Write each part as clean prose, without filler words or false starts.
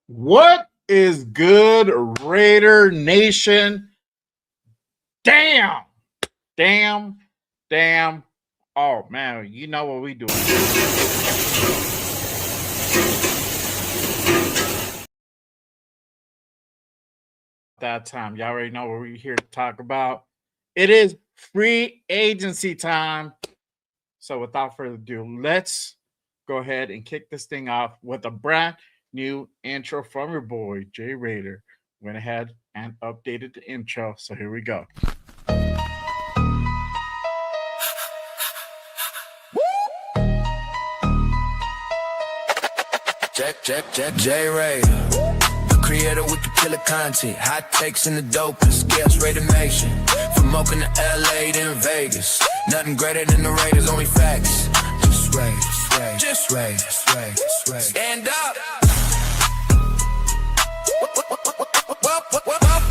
What is good, Raider Nation? Damn, damn, damn. Oh, man, you know what we doing. That time. Y'all already know what we're here to talk about. It is free agency time. So without further ado, let's go ahead and kick this thing off with a brand new intro from your boy, Jay Raider. Went ahead and updated the intro. So here we go. J Ray, the creator with the killer content, hot takes and the dopest, Scales Raider Nation. From Oakland to LA to Vegas, nothing greater than the Raiders, only facts. Just Ray, just Ray, stand up.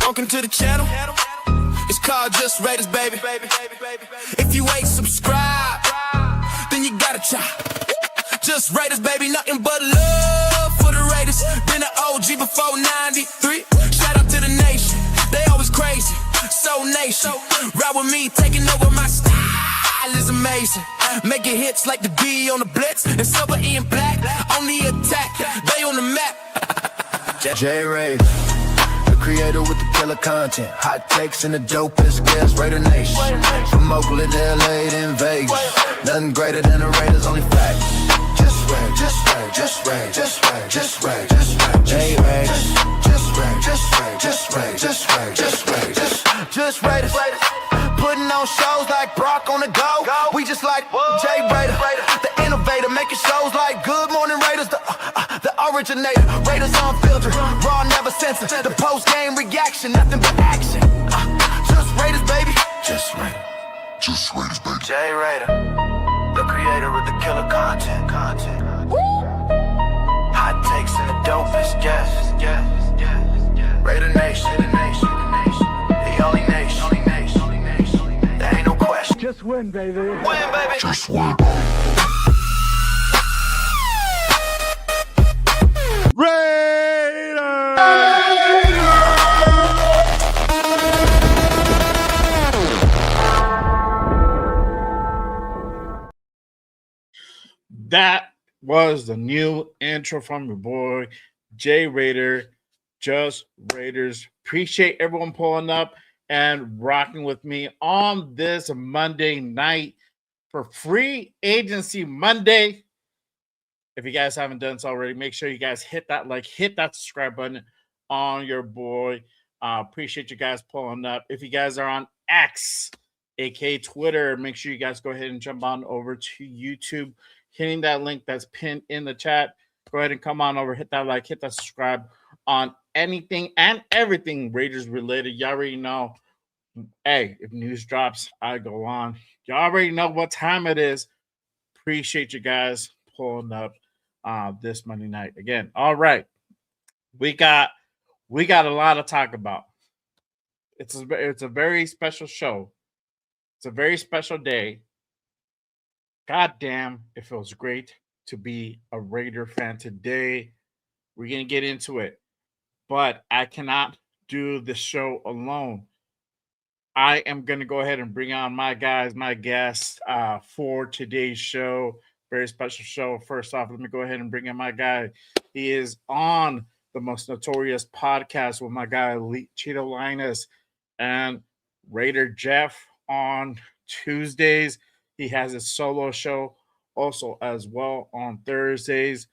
Welcome to the channel. It's called Just Raiders, baby. If you ain't subscribed, then you gotta try. Just Raiders, baby, nothing but love for the Raiders. Been an OG before 93. Shout out to the nation, they always crazy. So nation, ride with me, taking over my style is amazing. Making hits like the B on the Blitz and Silver E and Black on the attack. They on the map. J Ray, the creator with the killer content, hot takes and the dopest guest, Raider Nation. From Oakland to LA to Vegas, nothing greater than the Raiders, only facts. Just Ray. J Ray. Just Raiders. Putting on shows like Brock on the go. We just like Jay Raider, the innovator, making shows like Good Morning Raiders, the originator. Raiders Unfiltered, raw, never censored. The post game reaction, nothing but action. Just Raiders, baby. Just Raiders, baby. Jay Raider, the creator of the killer content. Hot takes and the dopest guests. Raider Nation, the only nation. There ain't no question. Just win, baby. Win, baby. Just win. That was the new intro from your boy, Jay Raider, Just Raiders. Appreciate everyone pulling up and rocking with me on this Monday night for Free Agency Monday. If you guys haven't done so already, make sure you guys hit that like, hit that subscribe button on your boy. Appreciate you guys pulling up. If you guys are on X, aka Twitter, make sure you guys go ahead and jump on over to YouTube, hitting that link that's pinned in the chat. Go ahead and come on over, hit that like, hit that subscribe on anything and everything Raiders related. Y'all already know. Hey, if news drops, I go on. Y'all already know what time it is. Appreciate you guys pulling up this Monday night again. All right, we got a lot to talk about. It's a very special show. It's a very special day. God damn, it feels great to be a Raider fan today. We're going to get into it. But I cannot do the show alone. I am going to go ahead and bring on my guys, my guests for today's show. Very special show. First off, let me go ahead and bring in my guy. He is on the Most Notorious podcast with my guy, Cheeto Linus and Raider Jeff on Tuesdays. He has a solo show also as well on Thursdays.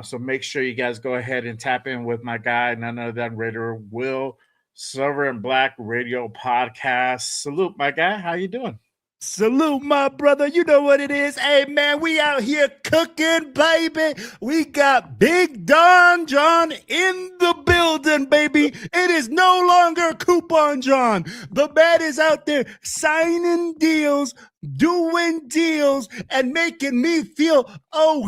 So make sure you guys go ahead and tap in with my guy, none other than Raider Will, Silver and Black Radio Podcast. Salute, my guy. How you doing? Salute, my brother. You know what it is. Hey, man, we out here cooking, baby. We got Big Don John in the building, baby. It is no longer Coupon John. The man is out there signing deals, doing deals, and making me feel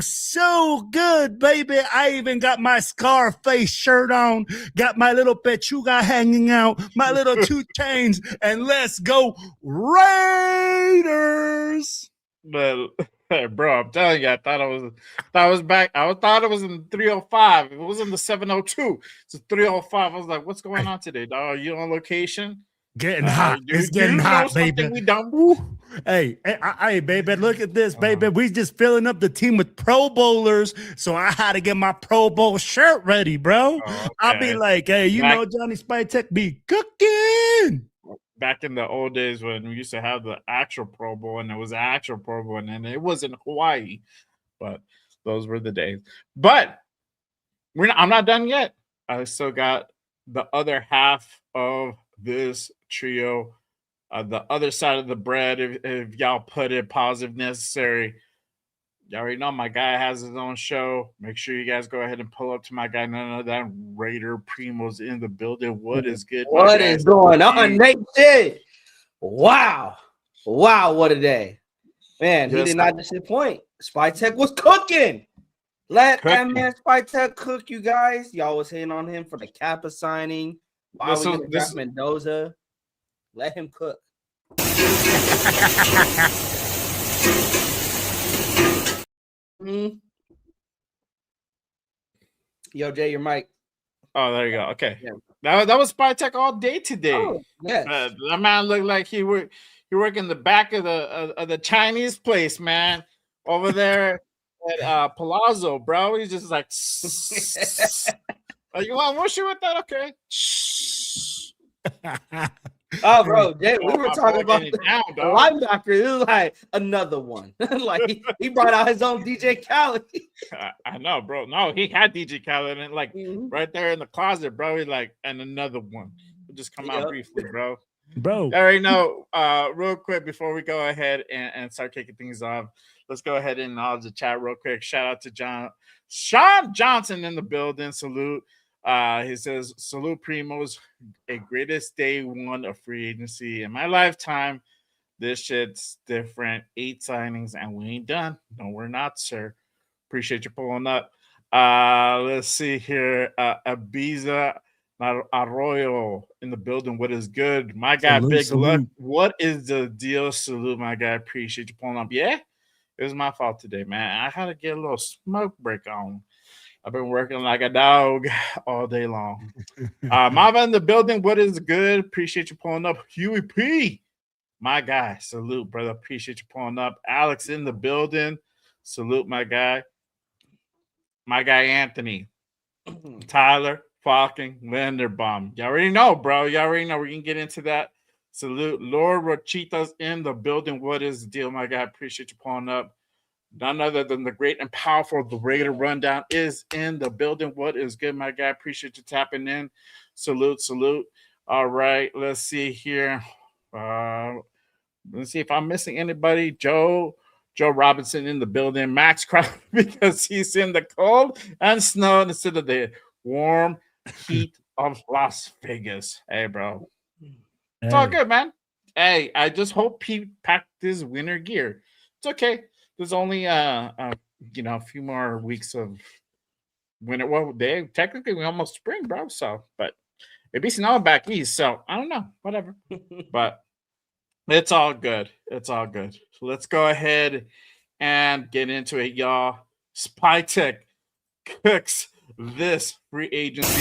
so good, baby. I even got my Scarface shirt on, got my little pechuga hanging out, my little 2 chains, and let's go Raiders. Well, Bro, I'm telling you, I thought it was back. I thought it was in 305. It was in the 702. It's 305. I was like, what's going on today, dog? Are you on location? Getting hot. It's Do you getting know hot, something baby. we don't? Woo. Hey, baby, look at this, baby. We just filling up the team with Pro Bowlers, so I had to get my Pro Bowl shirt ready, bro. Okay. I'll be like, hey, you know, Johnny Spytek be cooking. Back in the old days when we used to have the actual Pro Bowl, and it was an actual Pro Bowl, and it was in Hawaii, but those were the days. But I'm not done yet. I still got the other half of this trio. The other side of the bread, if y'all put it positive necessary. You already know my guy has his own show. Make sure you guys go ahead and pull up to my guy. None of that Raider Primo's in the building. What is good? What is going on, Nate? Wow. What a day. Man, he did not disappoint. Spytek was cooking. Let that man Spytek cook, you guys. Y'all was hating on him for the Kappa signing. Why we gonna draft Mendoza? Let him cook. Yo, Jay, your mic. Oh, there you go. Okay, yeah. That was Spytek all day today. Oh, yes. That man looked like he worked in the back of the Chinese place, man, over there at Palazzo, bro. He's just like, you want to mush with that? Okay. Oh, bro, Jay, we were talking about the linebacker. It was like another one. Like he brought out his own DJ Khaled. I know, bro. No, he had DJ Khaled and like right there in the closet, bro. He's like, and another one. We'll just come out briefly, bro. Bro. All right, no, real quick before we go ahead and start kicking things off, let's go ahead and acknowledge the chat real quick. Shout out to Sean Johnson in the building. Salute. He says, salute Primos, a greatest day one of free agency in my lifetime. This shit's different. 8 signings and we ain't done. No, we're not, sir. Appreciate you pulling up. Let's see here. Ibiza Arroyo in the building. What is good? My guy, Big Luck. What is the deal? Salute, my guy. Appreciate you pulling up. Yeah, it was my fault today, man. I had to get a little smoke break on. I've been working like a dog all day long. Mava in the building. What is good? Appreciate you pulling up. Huey P, my guy. Salute, brother. Appreciate you pulling up. Alex in the building. Salute, my guy. My guy, Anthony. Tyler, fucking Linderbaum. You already know, bro. You already know. We can get into that. Salute. Lord Rochitas in the building. What is the deal, my guy? Appreciate you pulling up. None other than the great and powerful The Raider Rundown is in the building. What is good, my guy? Appreciate you tapping in. Salute. All right, let's see here. Let's see if I'm missing anybody. Joe Robinson in the building. Max Crowd because he's in the cold and snow instead of the warm heat of Las Vegas. Hey, bro. It's all good, man. Hey, I just hope he packed his winter gear. It's okay. There's only a few more weeks of winter. Well, technically we almost spring, bro. So, but maybe snow back east. So I don't know, whatever. But it's all good. It's all good. So let's go ahead and get into it, y'all. Spytek cooks this free agency.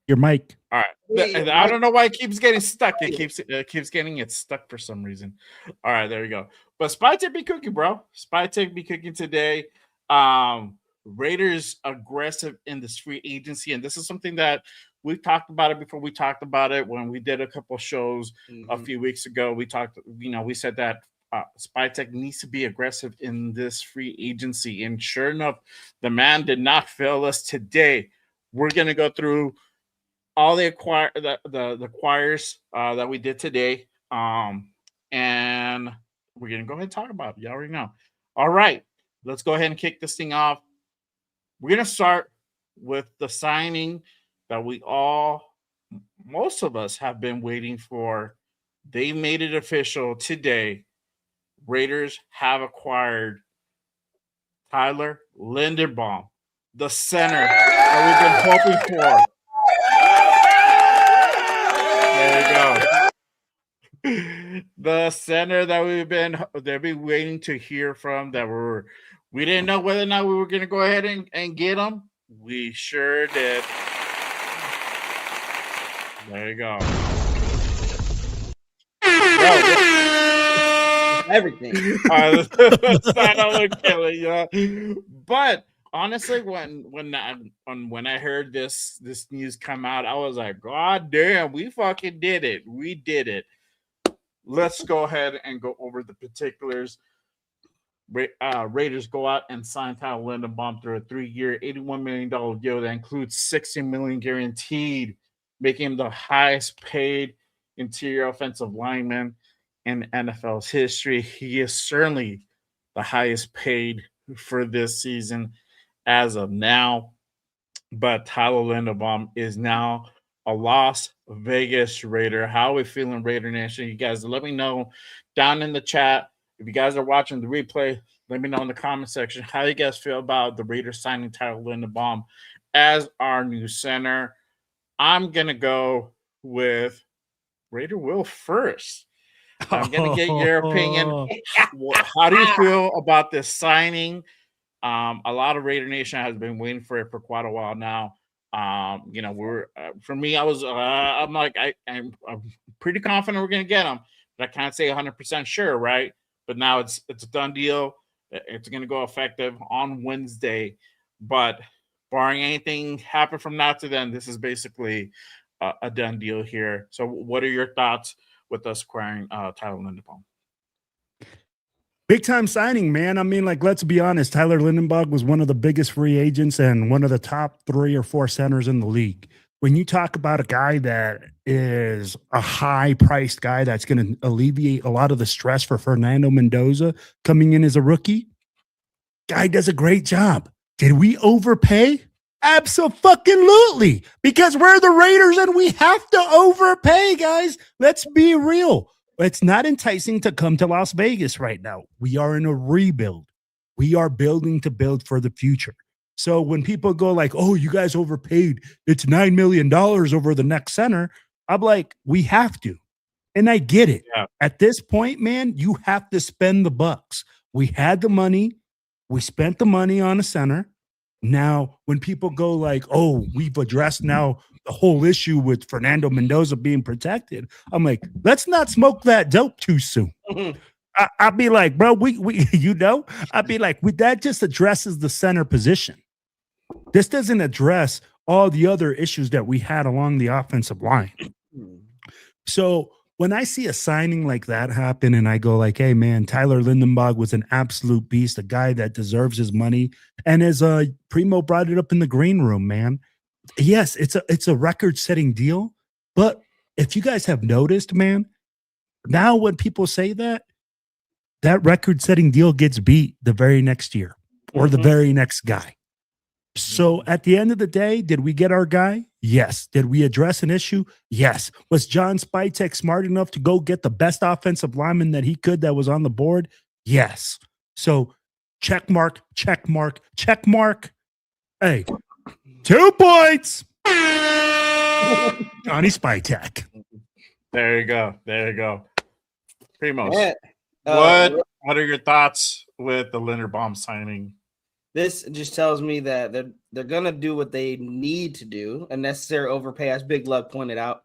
Your mic. All right. I don't know why it keeps getting stuck. It keeps getting it stuck for some reason. All right, there we go. But Spytek be cooking, bro. Spytek be cooking today. Raiders aggressive in this free agency, and this is something that we've talked about it before. We talked about it when we did a couple shows a few weeks ago. We talked, we said that Spytek needs to be aggressive in this free agency, and sure enough, the man did not fail us today. We're gonna go through all the acquires that we did today, and we're gonna go ahead and talk about it. You already know. All right, let's go ahead and kick this thing off. We're gonna start with the signing that most of us have been waiting for. They made it official today. Raiders have acquired Tyler Linderbaum, the center that we've been hoping for. go. The center that they've been waiting to hear from we didn't know whether or not we were going to go ahead and get them. We sure did. There you go. Everything. That's not only killing, you. But honestly, when I heard this news come out, I was like, God damn, we fucking did it. We did it. Let's go ahead and go over the particulars. Raiders go out and sign Tyler Linderbaum through a 3-year, $81 million deal that includes $60 million guaranteed, making him the highest paid interior offensive lineman in NFL's history. He is certainly the highest paid for this season as of now. But Tyler Linderbaum is now a Las Vegas Raider. How are we feeling, Raider Nation? You guys let me know down in the chat. If you guys are watching the replay, let me know in the comment section how you guys feel about the Raiders signing Tyler Linderbaum as our new center. I'm going to go with Raider Will first. I'm going to get your opinion. How do you feel about this signing? A lot of Raider Nation has been waiting for it for quite a while now. We're for me, I'm like, I'm pretty confident we're going to get him, but I can't say 100% sure, right? But now it's a done deal. It's going to go effective on Wednesday. But barring anything happen from now to then, this is basically a done deal here. So what are your thoughts with us acquiring Tyler Linderbaum? Big time signing, man. I mean, like, let's be honest. Tyler Linderbaum was one of the biggest free agents and one of the top 3 or 4 centers in the league. When you talk about a guy that is a high-priced guy that's going to alleviate a lot of the stress for Fernando Mendoza coming in as a rookie, guy does a great job. Did we overpay? Absolutely, because we're the Raiders and we have to overpay, guys. Let's be real. It's not enticing to come to Las Vegas right now. We are in a rebuild. We are building to build for the future. So when people go like, oh, you guys overpaid, it's $9 million over the next center, I'm like, we have to. And I get it. Yeah. At this point, man, you have to spend the bucks. We had the money. We spent the money on a center. Now, when people go like, oh, we've addressed now the whole issue with Fernando Mendoza being protected, I'm like, let's not smoke that dope too soon. I'll be like, bro, I'd be like, that just addresses the center position. This doesn't address all the other issues that we had along the offensive line. So when I see a signing like that happen and I go like, hey, man, Tyler Linderbaum was an absolute beast, a guy that deserves his money. And as Primo brought it up in the green room, man, yes, it's a record-setting deal. But if you guys have noticed, man, now when people say that record-setting deal gets beat the very next year or the very next guy. So at the end of the day, did we get our guy? Yes. Did we address an issue? Yes. Was John Spytek smart enough to go get the best offensive lineman that he could that was on the board? Yes. So check mark, check mark, check mark. Hey, 2 points. Johnny Spytek. There you go. There you go. Primos. Yeah. What are your thoughts with the Linderbaum signing? This just tells me that they're gonna do what they need to do, a necessary overpay, as Big Love pointed out,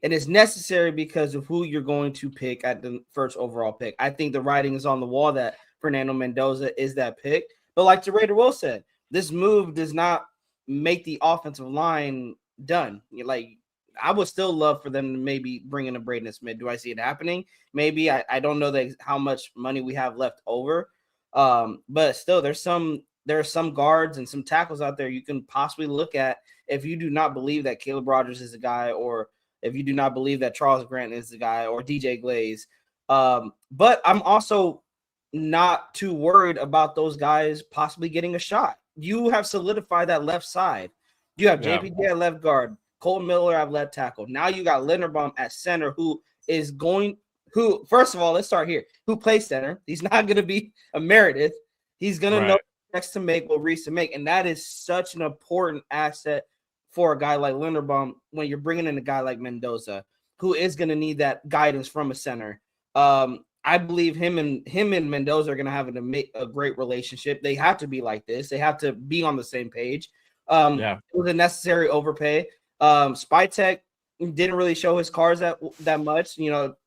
and it's necessary because of who you're going to pick at the first overall pick. I think the writing is on the wall that Fernando Mendoza is that pick, but like the Raider Will said, this move does not make the offensive line done. Like, I would still love for them to maybe bring in a Braden Smith. Do I see it happening? Maybe. I don't know how much money we have left over, but still, there are some guards and some tackles out there you can possibly look at if you do not believe that Caleb Rogers is a guy, or if you do not believe that Charles Grant is the guy, or DJ Glaze. But I'm also not too worried about those guys possibly getting a shot. You have solidified that left side. You have JPJ at left guard, Cole Miller at left tackle. Now you got Linderbaum at center, who, first of all, let's start here, who plays center. He's not going to be a Meredith. He's going to know next to make what Reese to make, and that is such an important asset for a guy like Linderbaum when you're bringing in a guy like Mendoza, who is going to need that guidance from a center. I believe him and Mendoza are going to have a great relationship. They have to be like this. They have to be on the same page. It was a necessary overpay. Spytek didn't really show his cards that much,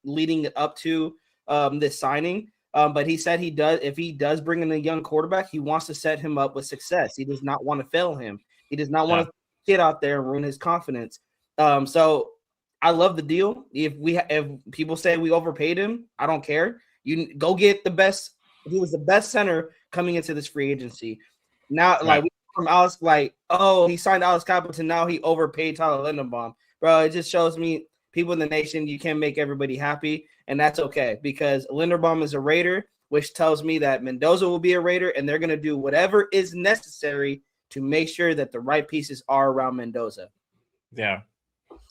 leading up to this signing. But he said if he does bring in a young quarterback, he wants to set him up with success. He does not want to fail him. He does not want to get out there and ruin his confidence. So I love the deal. If people say we overpaid him, I don't care. You go get the best. He was the best center coming into this free agency. Now, from Alex, he signed Alex Capleton. Now he overpaid Tyler Linderbaum. Bro, it just shows me people in the nation, you can't make everybody happy, and that's okay because Linderbaum is a Raider, which tells me that Mendoza will be a Raider, and they're going to do whatever is necessary to make sure that the right pieces are around Mendoza. Yeah,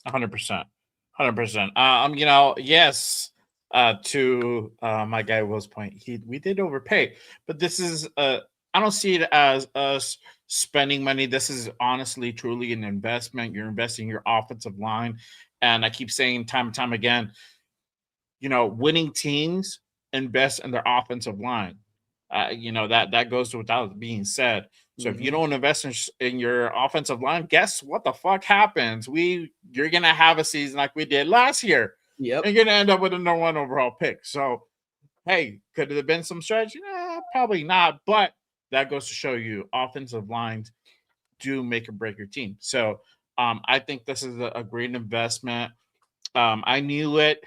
100%. 100%. Yes, to my guy Will's point, we did overpay, but this is I don't see it as us spending money. This is honestly, truly an investment. You're investing in your offensive line, and I keep saying time and time again, winning teams invest in their offensive line. That goes without being said. So if you don't invest in your offensive line, guess what the fuck happens? You're gonna have a season like we did last year. Yep. And you're gonna end up with a number 1 overall pick. So, hey, could it have been some stretch? Probably not. But that goes to show you offensive lines do make or break your team. So, I think this is a great investment. I knew it.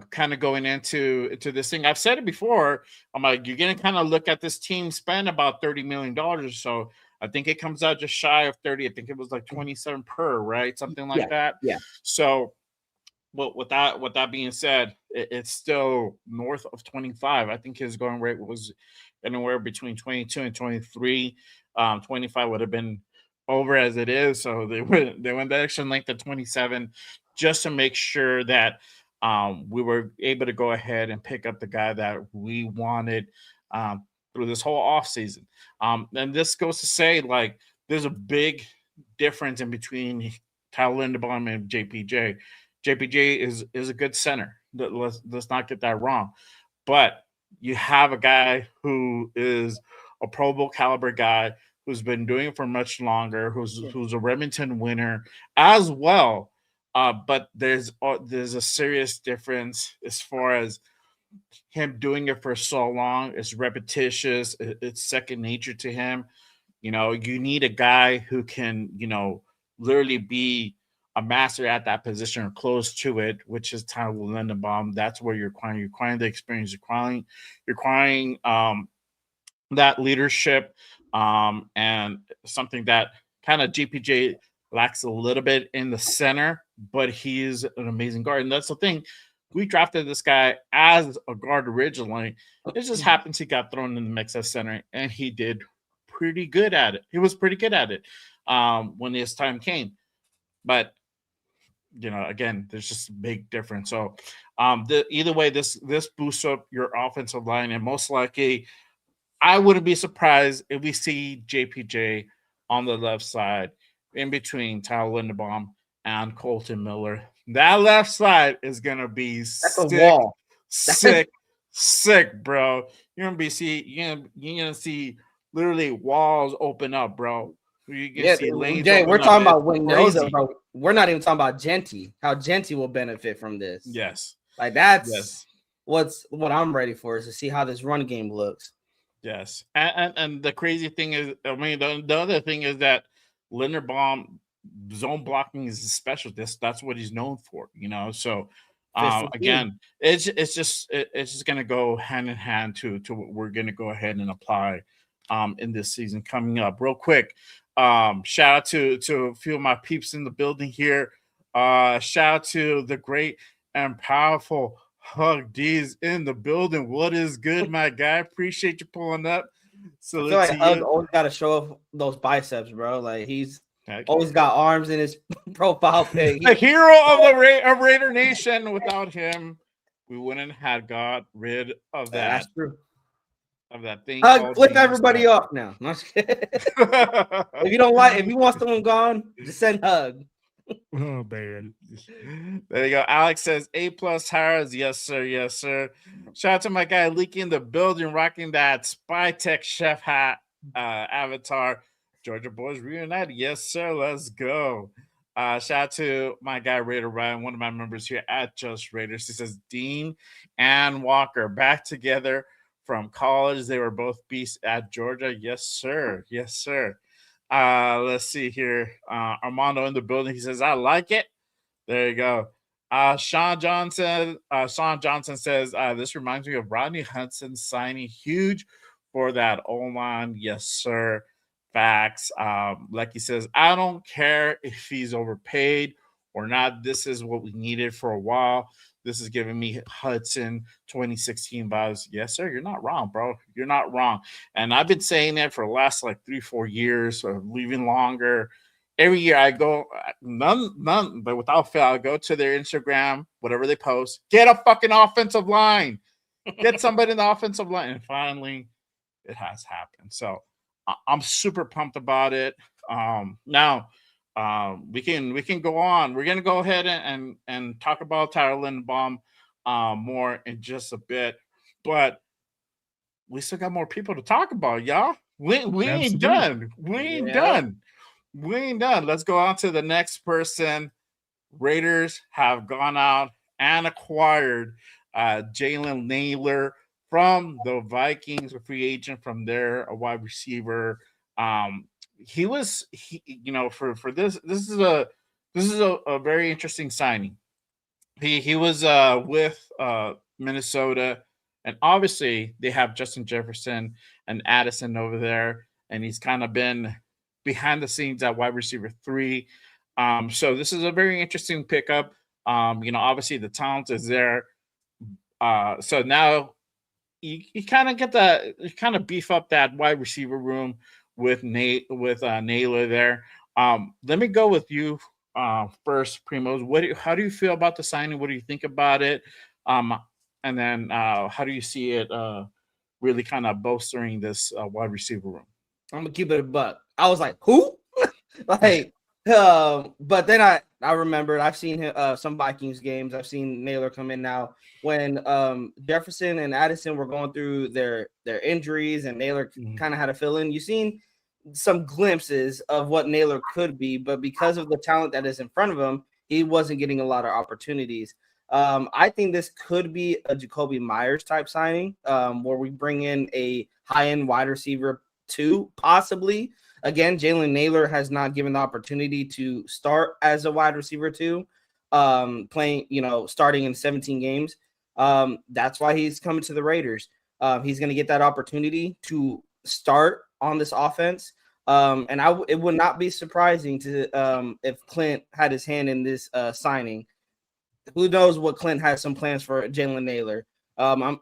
Kind of going into this thing. I've said it before. I'm like, you're going to kind of look at this team spend about $30 million or so. I think it comes out just shy of 30. I think it was like 27 per, right? Something like that. Yeah. So, well, with that being said, it's still north of 25. I think his going rate was anywhere between 22 and 23. 25 would have been over as it is. So they went the extra length of 27 just to make sure that we were able to go ahead and pick up the guy that we wanted through this whole offseason. And this goes to say, there's a big difference in between Tyler Linderbaum and JPJ. JPJ is a good center. Let's not get that wrong. But you have a guy who is a Pro Bowl caliber guy who's been doing it for much longer, who's a Remington winner as well. But there's a serious difference as far as him doing it for so long. It's repetitious. It's second nature to him. You need a guy who can, literally be a master at that position or close to it, which is Tyler Linderbaum. That's where you're acquiring the experience, you're acquiring that leadership, and something that kind of GPJ lacks a little bit in the center, but he is an amazing guard. And that's the thing. We drafted this guy as a guard originally. It just happens he got thrown in the mix as center, and he did pretty good at it. He was pretty good at it when his time came. But, again, there's just a big difference. So either way, this boosts up your offensive line, and most likely I wouldn't be surprised if we see JPJ on the left side in between Tyler Linderbaum and Colton Miller. That left side is gonna be sick, bro. You're gonna see literally walls open up, bro. You can see lanes. Jay, we're talking about Mendoza, bro. We're not even talking about Genty. How Genty will benefit from this. Yes, that's what I'm ready for, is to see how this run game looks. Yes, and the crazy thing is, the other thing is that Linderbaum zone blocking is his specialty. That's what he's known for, So again, it's just gonna go hand in hand to what we're gonna go ahead and apply in this season coming up. Real quick, shout out to a few of my peeps in the building here. Shout out to the great and powerful Hug D's in the building. What is good, my guy? Appreciate you pulling up. So I feel like Hug always got to show off those biceps, bro. Like he's always got arms in his profile pic. The hero of Raider Nation. Without him, we wouldn't have got rid of that. That's true. Of that thing. Hug, flip everybody off now. If you want someone gone, just send Hug. Oh man. There you go. Alex says A+ Harris. Yes, sir. Yes, sir. Shout out to my guy Leaky in the building, rocking that Spytek chef hat avatar. Georgia boys reunited. Yes, sir. Let's go. Shout out to my guy Raider Ryan, one of my members here at Just Raiders. He says Dean and Walker back together from college. They were both beasts at Georgia. Yes, sir. Yes, sir. Let's see here. Armando in the building. He says, I like it. There you go. Sean Johnson says, this reminds me of Rodney Hudson signing huge for that O-line. Yes, sir. Facts. Like he says, I don't care if he's overpaid or not. This is what we needed for a while. This is giving me Hudson 2016 vibes. Yes, sir. You're not wrong, bro. You're not wrong. And I've been saying that for the last like 3-4 years, or leaving longer. Every year I go, none, but without fail, I go to their Instagram, whatever they post, get a fucking offensive line, get somebody in the offensive line. And finally, it has happened. So I'm super pumped about it. Now, we can go on. We're gonna go ahead and talk about Tyler Linderbaum more in just a bit, but we still got more people to talk about, y'all. We ain't done. We ain't done. We ain't done. Let's go on to the next person. Raiders have gone out and acquired Jalen Naylor from the Vikings, a free agent from there, a wide receiver. He for this is a very interesting signing. He was with Minnesota, and obviously they have Justin Jefferson and Addison over there, and he's kind of been behind the scenes at wide receiver 3. So this is a very interesting pickup. Obviously the talent is there. So now you kind of beef up that wide receiver room with Naylor there. Let me go with you first, Primos. How do you feel about the signing? What do you think about it? And then how do you see it really kind of bolstering this wide receiver room? I'm gonna keep it a buck. I was like, who? But then I remembered I've seen him some Vikings games. I've seen Naylor come in now when Jefferson and Addison were going through their injuries, and Naylor kind of had to fill in. You've seen some glimpses of what Naylor could be, but because of the talent that is in front of him, he wasn't getting a lot of opportunities. I think this could be a Jacoby Myers type signing, where we bring in a high-end wide receiver 2, possibly. Again, Jalen Naylor has not given the opportunity to start as a wide receiver 2, starting in 17 games. That's why he's coming to the Raiders. He's going to get that opportunity to start on this offense. And it would not be surprising if Clint had his hand in this signing. Who knows what Clint has some plans for Jalen Naylor.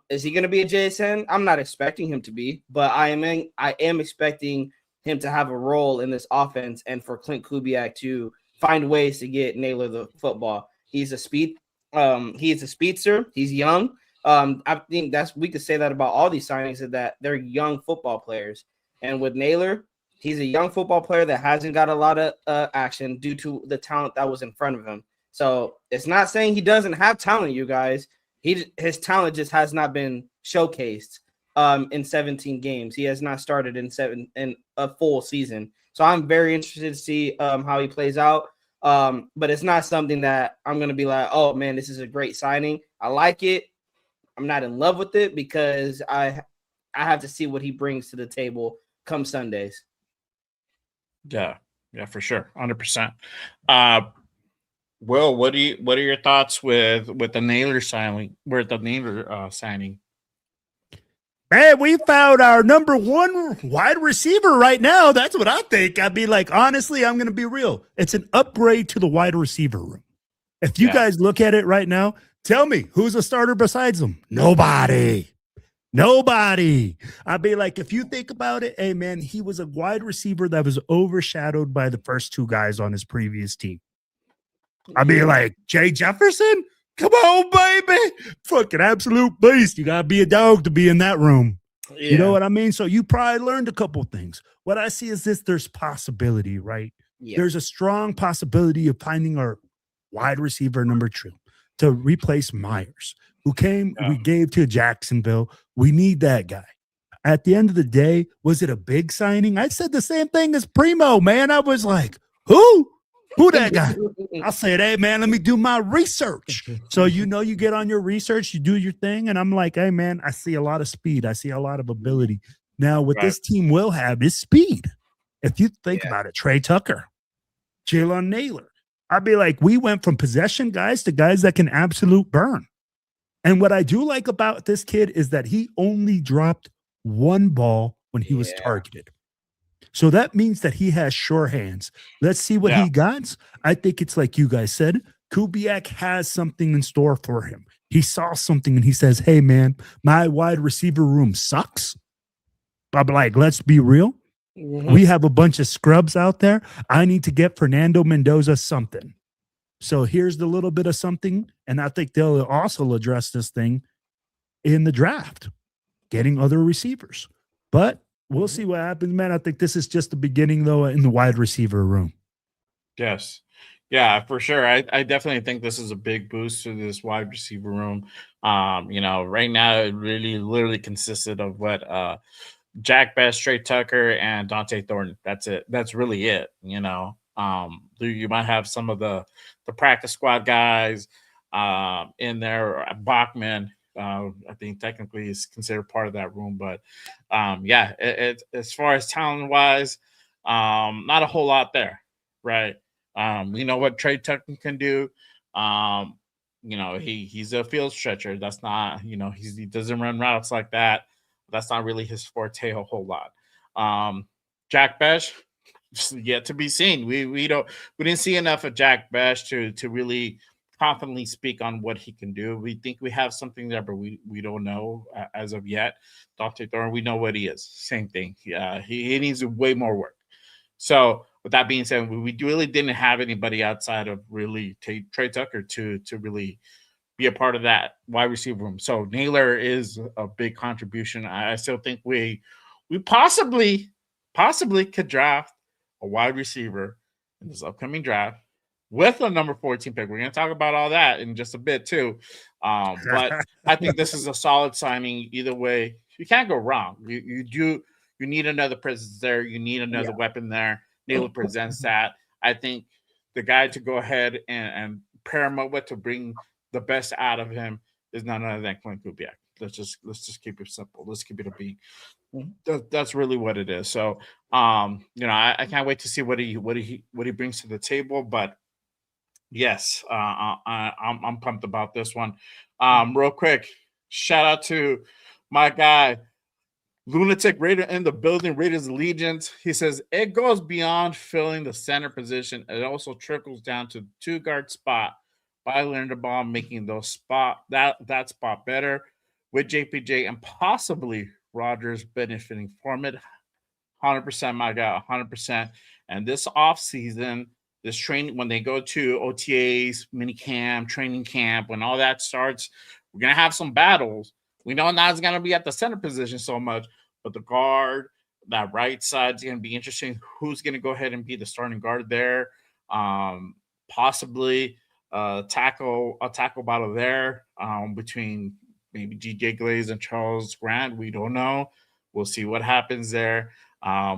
Is he going to be a JSN? I'm not expecting him to be, but I am expecting him to have a role in this offense, and for Clint Kubiak to find ways to get Naylor the football. He's a speedster. He's young. I think we could say that about all these signings, that they're young football players. And with Naylor, he's a young football player that hasn't got a lot of action due to the talent that was in front of him. So it's not saying he doesn't have talent, you guys. His talent just has not been showcased in 17 games. He has not started in a full season. So I'm very interested to see how he plays out. But it's not something that I'm going to be like, oh, man, this is a great signing. I like it. I'm not in love with it because I have to see what he brings to the table come Sundays. Yeah, for sure. 100%. Will, what are your thoughts with the Naylor signing? Signing? Man, we found our number 1 wide receiver right now. That's what I think. I'd be like, honestly, I'm going to be real. It's an upgrade to the wide receiver room. If you guys look at it right now, tell me who's a starter besides him? Nobody. I'd be like, if you think about it, hey, man, he was a wide receiver that was overshadowed by the first 2 guys on his previous team. I'd be like, Jay Jefferson? Come on, baby. Fucking absolute beast. You got to be a dog to be in that room. Yeah. You know what I mean? So you probably learned a couple things. What I see is this: there's possibility, right? there's a strong possibility of finding our wide receiver number 2 to replace Myers, who we gave to Jacksonville. We need that guy. At the end of the day, was it a big signing? I said the same thing as Primo, man. I was like, who? Who that guy? I said, hey, man, let me do my research. So, you get on your research, you do your thing. And I'm like, hey, man, I see a lot of speed. I see a lot of ability. Now, what this team will have is speed. If you think about it, Trey Tucker, Jalen Naylor, I'd be like, we went from possession guys to guys that can absolute burn. And what I do like about this kid is that he only dropped one ball when he was targeted. So that means that he has sure hands. Let's see what he got. I think it's like you guys said, Kubiak has something in store for him. He saw something and he says, hey, man, my wide receiver room sucks. I'm like, let's be real. We have a bunch of scrubs out there. I need to get Fernando Mendoza something. So here's the little bit of something. And I think they'll also address this thing in the draft, getting other receivers. But we'll see what happens, man. I think this is just the beginning, though, in the wide receiver room. Yes. Yeah, for sure. I definitely think this is a big boost to this wide receiver room. Right now it really literally consisted of what Jack Best, Trey Tucker, and Dante Thornton. That's it. That's really it. You might have some of the practice squad guys in there. Bachman, I think technically is considered part of that room, but as far as talent wise, not a whole lot there, right? We know what Trey Tucker can do. He's a field stretcher. That's not, he doesn't run routes like that. That's not really his forte a whole lot. Jack Besh, yet to be seen. We didn't see enough of Jack Besh to really confidently speak on what he can do. We think we have something there, but we don't know as of yet. Dante Thornton, we know what he is. Same thing. He needs way more work. So with that being said, we really didn't have anybody outside of really Trey Tucker to really be a part of that wide receiver room. So Naylor is a big contribution. I still think we possibly could draft a wide receiver in this upcoming draft with a number 14 pick. We're going to talk about all that in just a bit too. But I think this is a solid signing either way. You can't go wrong. You need another presence there. You need another weapon there. Naylor presents that. I think the guy to go ahead and pair him up with to bring the best out of him is none other than Clint Kubiak. Let's just keep it simple. Let's keep it a beat. That's really what it is. So, I can't wait to see what he brings to the table. But yes, I'm pumped about this one. Real quick, shout out to my guy, Lunatic Raider in the building, Raiders Allegiance. He says it goes beyond filling the center position. It also trickles down to 2-guard spot by Linderbaum, making that spot better with JPJ and possibly Rodgers benefiting from it. 100%, my guy, 100%. And this offseason, this training, when they go to OTAs, mini camp, training camp, when all that starts, we're going to have some battles. We know not it's going to be at the center position so much, but the guard, that right side is going to be interesting. Who's going to go ahead and be the starting guard there? Possibly a tackle battle there between maybe GJ Glaze and Charles Grant. We don't know. We'll see what happens there.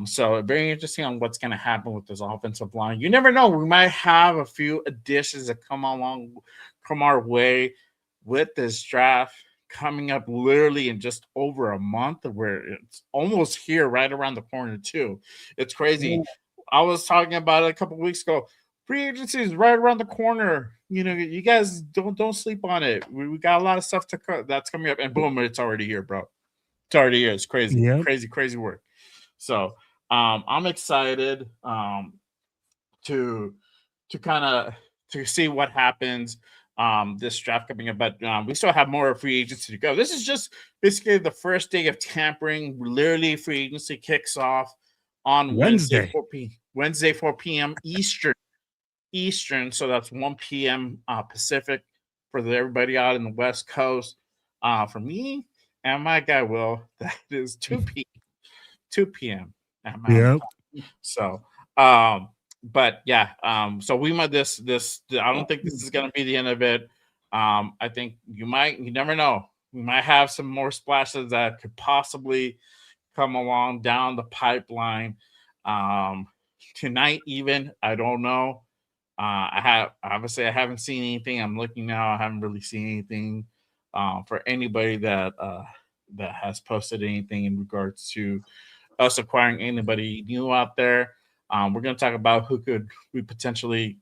So very interesting on what's going to happen with this offensive line. You never know. We might have a few additions that come our way with this draft coming up literally in just over a month, where it's almost here right around the corner too. It's crazy. Yeah. I was talking about it a couple of weeks ago. Free agency is right around the corner. You guys don't sleep on it. We got a lot of stuff that's coming up, and boom, it's already here, bro. It's already here. It's crazy. Yep. Crazy work. So I'm excited to see what happens this draft coming up, but we still have more free agency to go. This is just basically the first day of tampering. Literally, free agency kicks off on Wednesday 4 p.m. Eastern. So that's 1 p.m. Pacific for everybody out in the West Coast. For me and my guy Will, that is 2 p.m. at my time. So but yeah, so we might this I don't think this is gonna be the end of it. I think you never know. We might have some more splashes that could possibly come along down the pipeline. Tonight, even I don't know. I haven't seen anything. I'm looking now. I haven't really seen anything for anybody that has posted anything in regards to us acquiring anybody new out there. We're going to talk about who could we potentially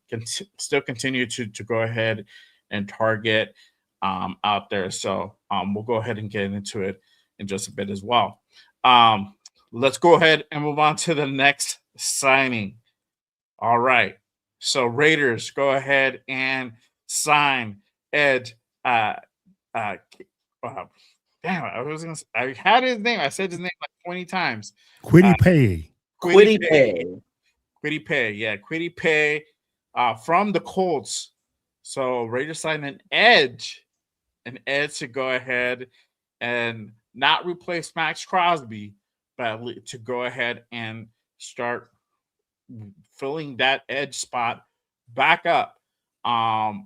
still continue to go ahead and target out there. So we'll go ahead and get into it in just a bit as well. Let's go ahead and move on to the next signing. All right. So Raiders go ahead and sign Ed. Damn, I had his name. I said his name like 20 times. Kwity Paye. Kwity Paye. Kwity Paye. Yeah, Kwity Paye from the Colts. So Raiders signed an edge to go ahead and not replace Max Crosby, but to go ahead and start filling that edge spot back up. How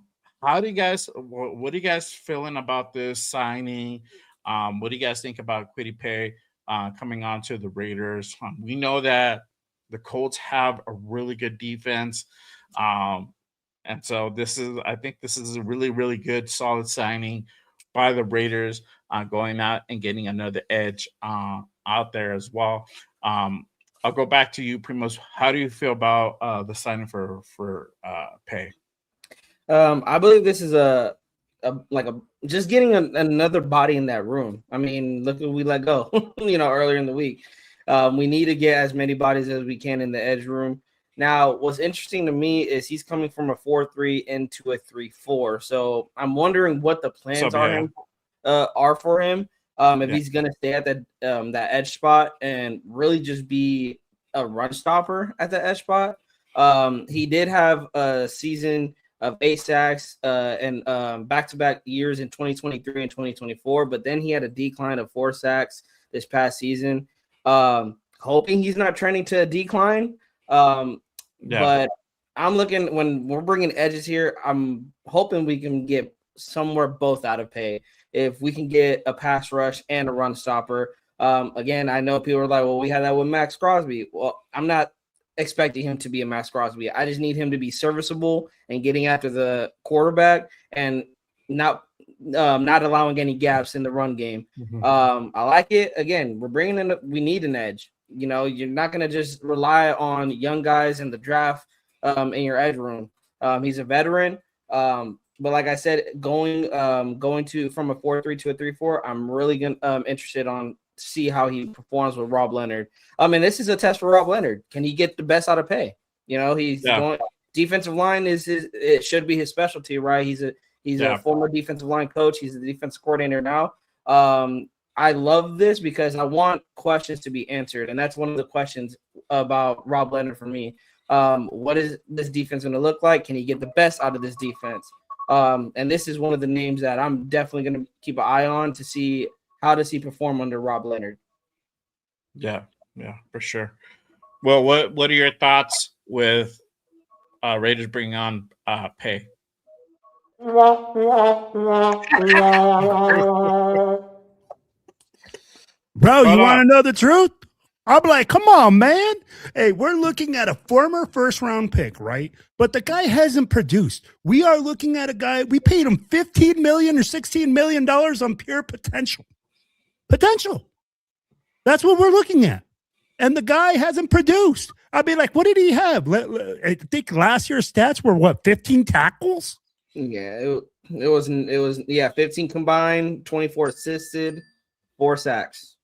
do you guys? What are you guys feeling about this signing? What do you guys think about Kwity Paye coming on to the Raiders? We know that the Colts have a really good defense, and so I think this is a really, really good, solid signing by the Raiders, going out and getting another edge out there as well. I'll go back to you, Primos. How do you feel about the signing for Paye? I believe this is just getting another body in that room. I mean, look what we let go, earlier in the week. We need to get as many bodies as we can in the edge room. Now, what's interesting to me is he's coming from a 4-3 into a 3-4. So I'm wondering what the plans are for him. If he's going to stay at that edge spot and really just be a run stopper at the edge spot. He did have a season of 8 sacks and back-to-back years in 2023 and 2024, but then he had a decline of 4 sacks this past season. Hoping he's not trending to a decline. But I'm looking, when we're bringing edges here, I'm hoping we can get somewhere both out of Paye. If we can get a pass rush and a run stopper. Again, I know people are like, well, we had that with Max Crosby. Well, I'm not expecting him to be a Max Crosby. I just need him to be serviceable and getting after the quarterback and not allowing any gaps in the run game. I like it. Again, we need an edge. You're not going to just rely on young guys in the draft in your edge room. He's a veteran. But like I said, going from a 4-3 to a 3-4, I'm really interested on see how he performs with Rob Leonard. And this is a test for Rob Leonard. Can he get the best out of Paye? He's going defensive line it should be his specialty, right? He's a former defensive line coach. He's a defensive coordinator now. I love this because I want questions to be answered, and that's one of the questions about Rob Leonard for me. What is this defense going to look like? Can he get the best out of this defense? And this is one of the names that I'm definitely going to keep an eye on to see how does he perform under Rob Leonard. Yeah, for sure. Well, what are your thoughts with Raiders bringing on Paye? Bro, you want to know the truth? I'm like, come on, man. Hey, we're looking at a former first-round pick, right? But the guy hasn't produced. We are looking at a guy, we paid him $15 million or $16 million on pure potential. Potential. That's what we're looking at. And the guy hasn't produced. I'd be like, what did he have? I think last year's stats were, 15 tackles? Yeah, it was 15 combined, 24 assisted, 4 sacks.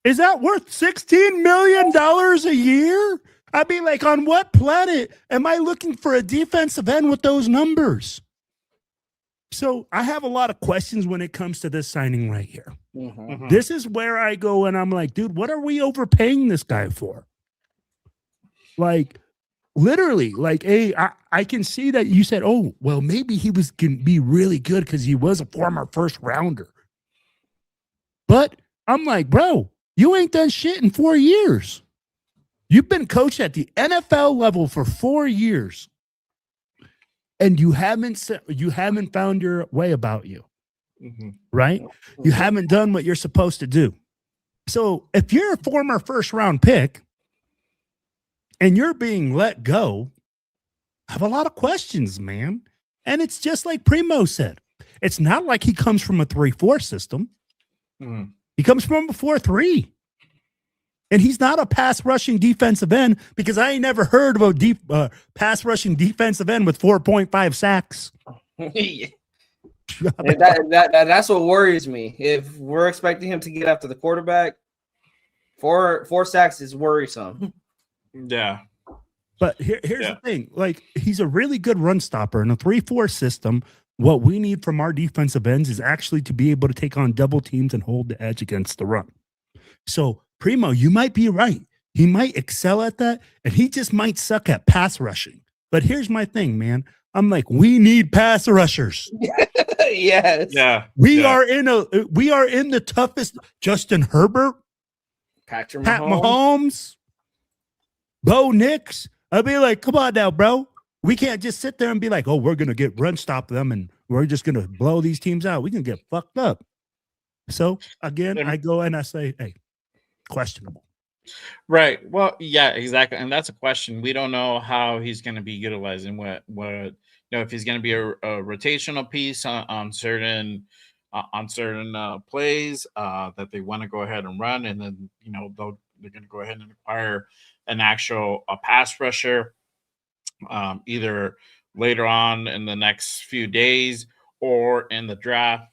Is that worth $16 million a year? I'd be like, on what planet am I looking for a defensive end with those numbers? So I have a lot of questions when it comes to this signing right here. Mm-hmm. This is where I go and I'm like, dude, what are we overpaying this guy for? Like, literally, like, hey, I can see that you said, oh, well, maybe he can be really good because he was a former first rounder. But I'm like, bro, you ain't done shit in 4 years. You've been coached at the NFL level for 4 years, and you haven't found your way about you, right? You haven't done what you're supposed to do. So if you're a former first-round pick and you're being let go, I have a lot of questions, man. And it's just like Primo said. It's not like he comes from a 3-4 system. He comes from a 4-3. And he's not a pass rushing defensive end, because I ain't never heard of a deep pass rushing defensive end with 4.5 sacks. That's what worries me. If we're expecting him to get after the quarterback, four sacks is worrisome. Yeah. But here's the thing. Like, he's a really good run stopper in a 3-4 system. What we need from our defensive ends is actually to be able to take on double teams and hold the edge against the run. So, Primo, you might be right. He might excel at that, and he just might suck at pass rushing. But here's my thing, man. I'm like, we need pass rushers. Yes. Yeah. We are in the toughest. Justin Herbert, Pat Mahomes, Bo Nix. I'll be like, come on now, bro. We can't just sit there and be like, oh, we're gonna get run stop them and we're just gonna blow these teams out. We can get fucked up. So again, I go and I say, hey, questionable. Right. Well, yeah, exactly. And that's a question. We don't know how he's going to be utilizing what if he's going to be a rotational piece on certain plays that they want to go ahead and run, and then they're going to go ahead and acquire an actual pass rusher either later on in the next few days or in the draft.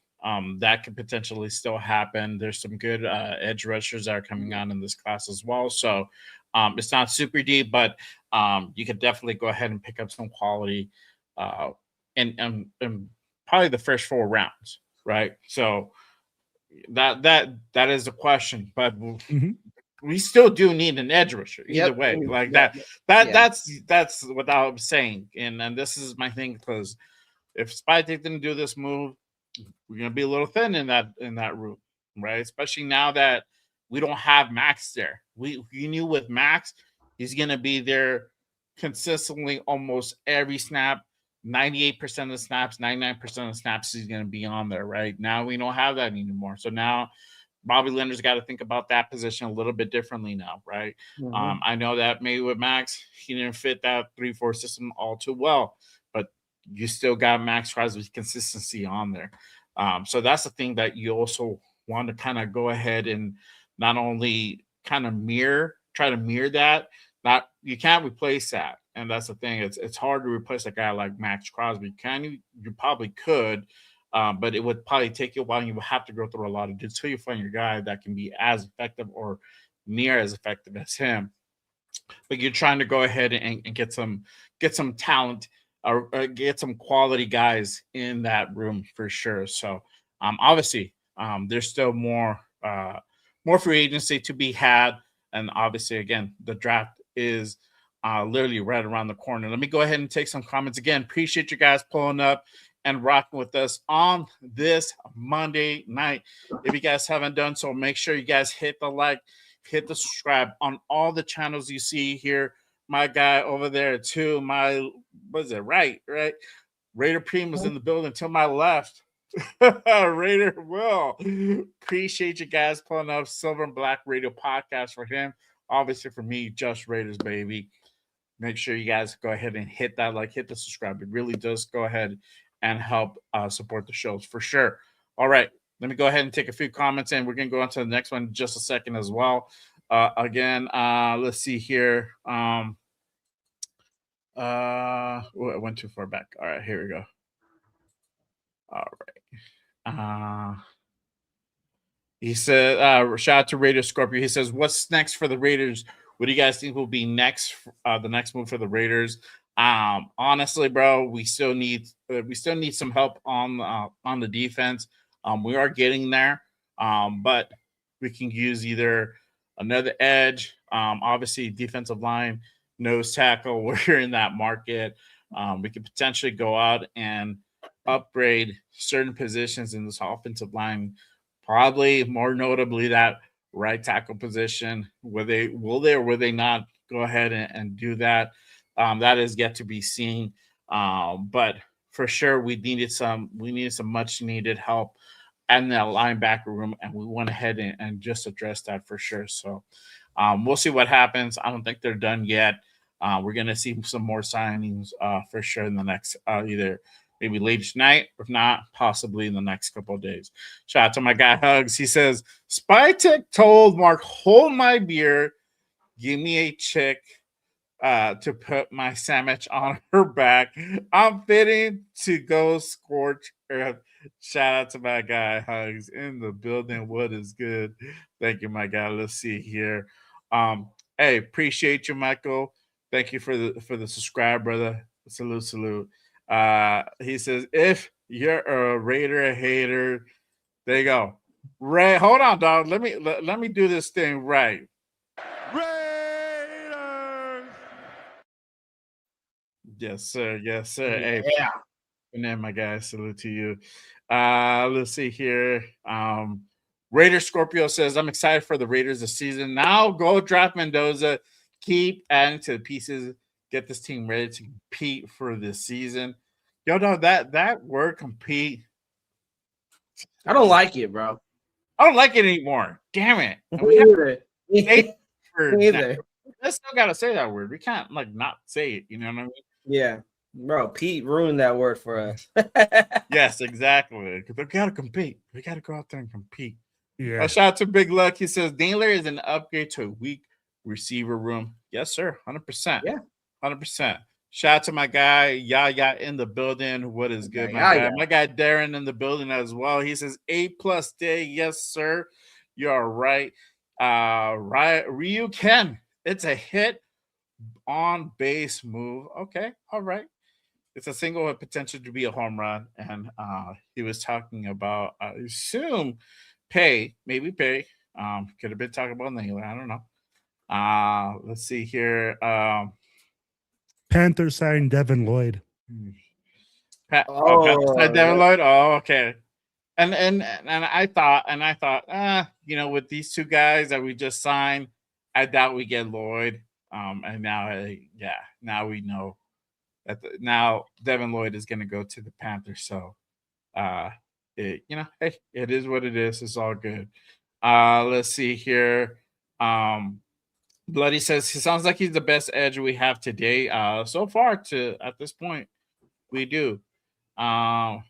That could potentially still happen. There's some good edge rushers that are coming on in this class as well. So it's not super deep, but you could definitely go ahead and pick up some quality and probably the first 4 rounds, right? So that is a question, but we still do need an edge rusher either way. Like that's without saying. And this is my thing, because if Spytek didn't do this move, we're gonna be a little thin in that room, right? Especially now that we don't have Max there. We knew with Max, he's gonna be there consistently almost every snap, 98% of the snaps, 99% of the snaps, he's gonna be on there, right? Now we don't have that anymore. So now Bobby Leonard's got to think about that position a little bit differently now, right? I know that maybe with Max, he didn't fit that 3-4 system all too well, but you still got Max Crosby's consistency on there. So that's the thing that you also want to kind of go ahead and not only kind of try to mirror that. Not, you can't replace that. And that's the thing. It's hard to replace a guy like Max Crosby. You probably could, but it would probably take you a while, and you would have to go through a lot of dudes until you find your guy that can be as effective or near as effective as him. But you're trying to go ahead and get some talent or get some quality guys in that room for sure. So obviously there's still more free agency to be had, and obviously again the draft is literally right around the corner. Let me go ahead and take some comments. Again, appreciate you guys pulling up and rocking with us on this Monday night. If you guys haven't done so, make sure you guys hit the like, hit the subscribe on all the channels you see here. My guy over there too, right? Raider Primo's in the building to my left. Raider Will. Appreciate you guys pulling up Silver and Black Radio Podcast for him. Obviously for me, Just Raiders, baby. Make sure you guys go ahead and hit that like, hit the subscribe. It really does go ahead and help support the shows for sure. All right, let me go ahead and take a few comments, and we're going to go on to the next one in just a second as well. Again, let's see here. I went too far back. All right, here we go. All right. He said, shout out to Raider Scorpio. He says, what's next for the Raiders? What do you guys think will be next? The next move for the Raiders? Honestly, bro, we still need some help on the defense. We are getting there, but we can use either another edge, obviously defensive line, nose tackle. We're in that market. We could potentially go out and upgrade certain positions in this offensive line. Probably more notably that right tackle position. Will they or will they not go ahead and do that. That is yet to be seen. But for sure, we needed some much needed help in that linebacker room, and we went ahead and just addressed that for sure. So we'll see what happens. I don't think they're done yet. We're gonna see some more signings for sure in the next either maybe late tonight, if not, possibly in the next couple of days. Shout out to my guy Hugs. He says, Spytek told Mark, hold my beer, give me a chick to put my sandwich on her back. I'm fitting to go scorch earth. Shout out to my guy Hugs in the building. What is good? Thank you, my guy. Let's see here. Hey, appreciate you, Michael. Thank you for the subscribe, brother. Salute. He says, if you're a Raider hater, there you go. Ray, hold on, dog. Let me do this thing right. Raiders. Yes, sir. Hey, Yeah. and then my guy, salute to you. Let's see here. Raider Scorpio says, I'm excited for the Raiders this season. Now go draft Mendoza. Keep adding to the pieces. Get this team ready to compete for this season. Yo, no, that word compete. I don't like it, bro. I don't like it anymore. Damn it. Either. I still gotta say that word. We can't not say it. You know what I mean? Yeah, bro. Pete ruined that word for us. Yes, exactly. We gotta compete. We gotta go out there and compete. Yeah. Shout out to Big Luck. He says Naylor is an upgrade to a weak receiver room. Yes, sir. 100%. Yeah. 100%. Shout out to my guy Yaya in the building. What is good, my guy? My guy Darren in the building as well. He says A+ day. Yes, sir. You are right. Right, Ryu Ken. It's a hit on base move. Okay, all right. It's a single with potential to be a home run, and he was talking about I assume maybe pay. Could have been talking about Naylor. I don't know. Let's see here. Panthers signed Devin Lloyd. Devin Lloyd. Oh, okay. And I thought, with these two guys that we just signed, I doubt we get Lloyd. And now we know that now Devin Lloyd is going to go to the Panthers. So, hey, it is what it is. It's all good. Let's see here. Bloody says he sounds like he's the best edge we have today. So far at this point, we do. Frank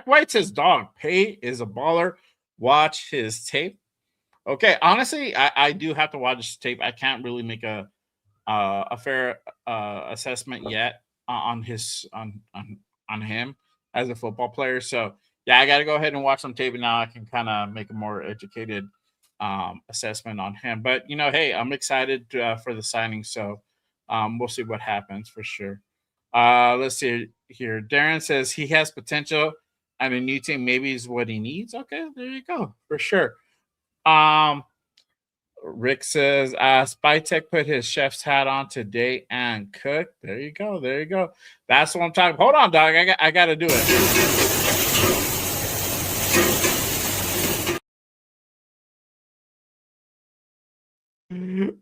White says, dog, Pay is a baller. Watch his tape. Okay, honestly, I do have to watch his tape. I can't really make a fair assessment yet on him as a football player. So yeah, I got to go ahead and watch some tape, and now I can kind of make a more educated assessment on him. But hey, I'm excited for the signing. So we'll see what happens for sure. Let's see here. Darren says he has potential, and a new team maybe is what he needs. Okay, there you go for sure. Rick says Spytek put his chef's hat on today and cooked. There you go. That's what I'm talking. Hold on, dog. I got to do it.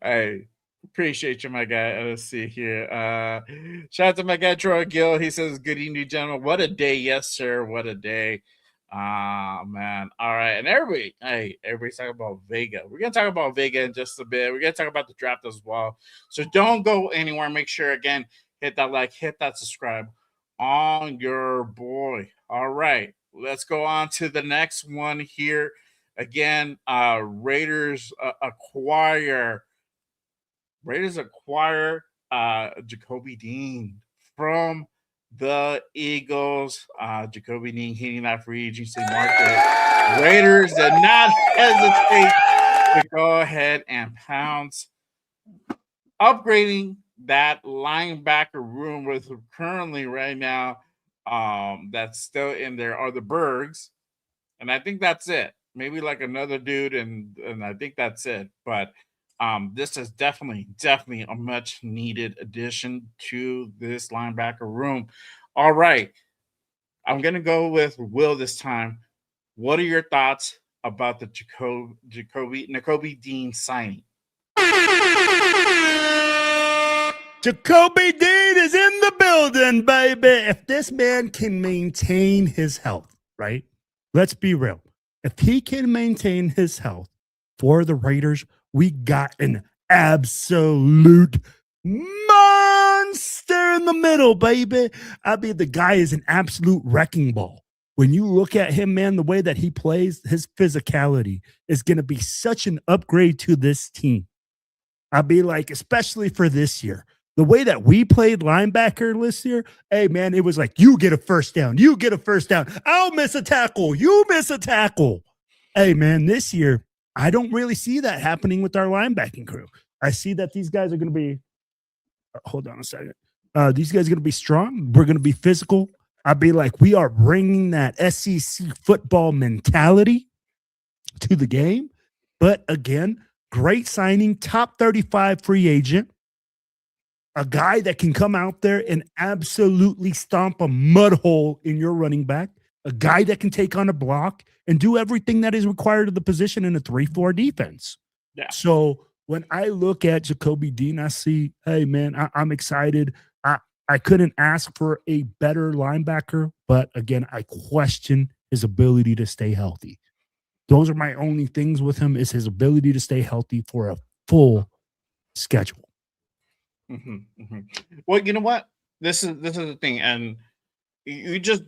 Hey, appreciate you, my guy. Let's see here. Shout out to my guy Troy Gill. He says, good evening, gentlemen. What a day. Yes, sir. What a day. Man. All right. And everybody's talking about Vega. We're gonna talk about Vega in just a bit. We're gonna talk about the draft as well. So don't go anywhere. Make sure again, hit that like, hit that subscribe on your boy. All right. Let's go on to the next one here. Again, Raiders acquire Jacoby Dean from the Eagles. Jacoby Dean hitting that free agency market. Raiders did not hesitate to go ahead and pounce, upgrading that linebacker room with currently right now that's still in there are the Bergs, and I think that's it. Maybe like another dude, and I think that's it. But this is definitely a much needed addition to this linebacker room. All right. I'm going to go with Will this time. What are your thoughts about the Jacoby Dean signing? Jacoby Dean is in the building, baby. If this man can maintain his health, right? Let's be real. If he can maintain his health for the Raiders, we got an absolute monster in the middle, baby. I mean, the guy is an absolute wrecking ball. When you look at him, man, the way that he plays, his physicality is going to be such an upgrade to this team. I'll be like, especially for this year. The way that we played linebacker this year, hey, man, it was like, you get a first down. You get a first down. I'll miss a tackle. You miss a tackle. Hey, man, this year, I don't really see that happening with our linebacking crew. I see that these guys are going to be, hold on a second. These guys are going to be strong. We're going to be physical. I'll be like, we are bringing that SEC football mentality to the game. But again, great signing, top 35 free agent. A guy that can come out there and absolutely stomp a mud hole in your running back. A guy that can take on a block and do everything that is required of the position in a 3-4 defense. Yeah. So when I look at Jacoby Dean, I see, hey, man, I'm excited. I couldn't ask for a better linebacker, but again, I question his ability to stay healthy. Those are my only things with him, is his ability to stay healthy for a full schedule. Well, you know what? This is the thing, and you just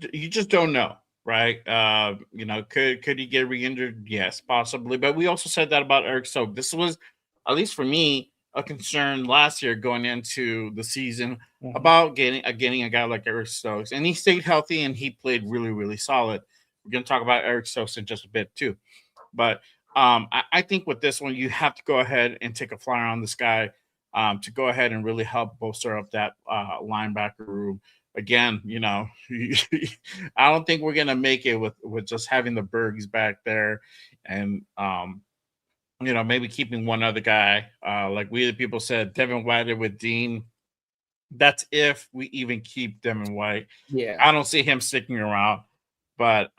don't know, right? Could he get re-injured? Yes, possibly. But we also said that about Eric Stokes. This was, at least for me, a concern last year going into the season about getting a guy like Eric Stokes, and he stayed healthy and he played really, really solid. We're going to talk about Eric Stokes in just a bit too, but I think with this one, you have to go ahead and take a flyer on this guy. To go ahead and really help bolster up that linebacker room. Again, I don't think we're going to make it with just having the Bergs back there and, maybe keeping one other guy. Like we the people said, Devin White with Dean. That's if we even keep Devin White. Yeah. I don't see him sticking around. But,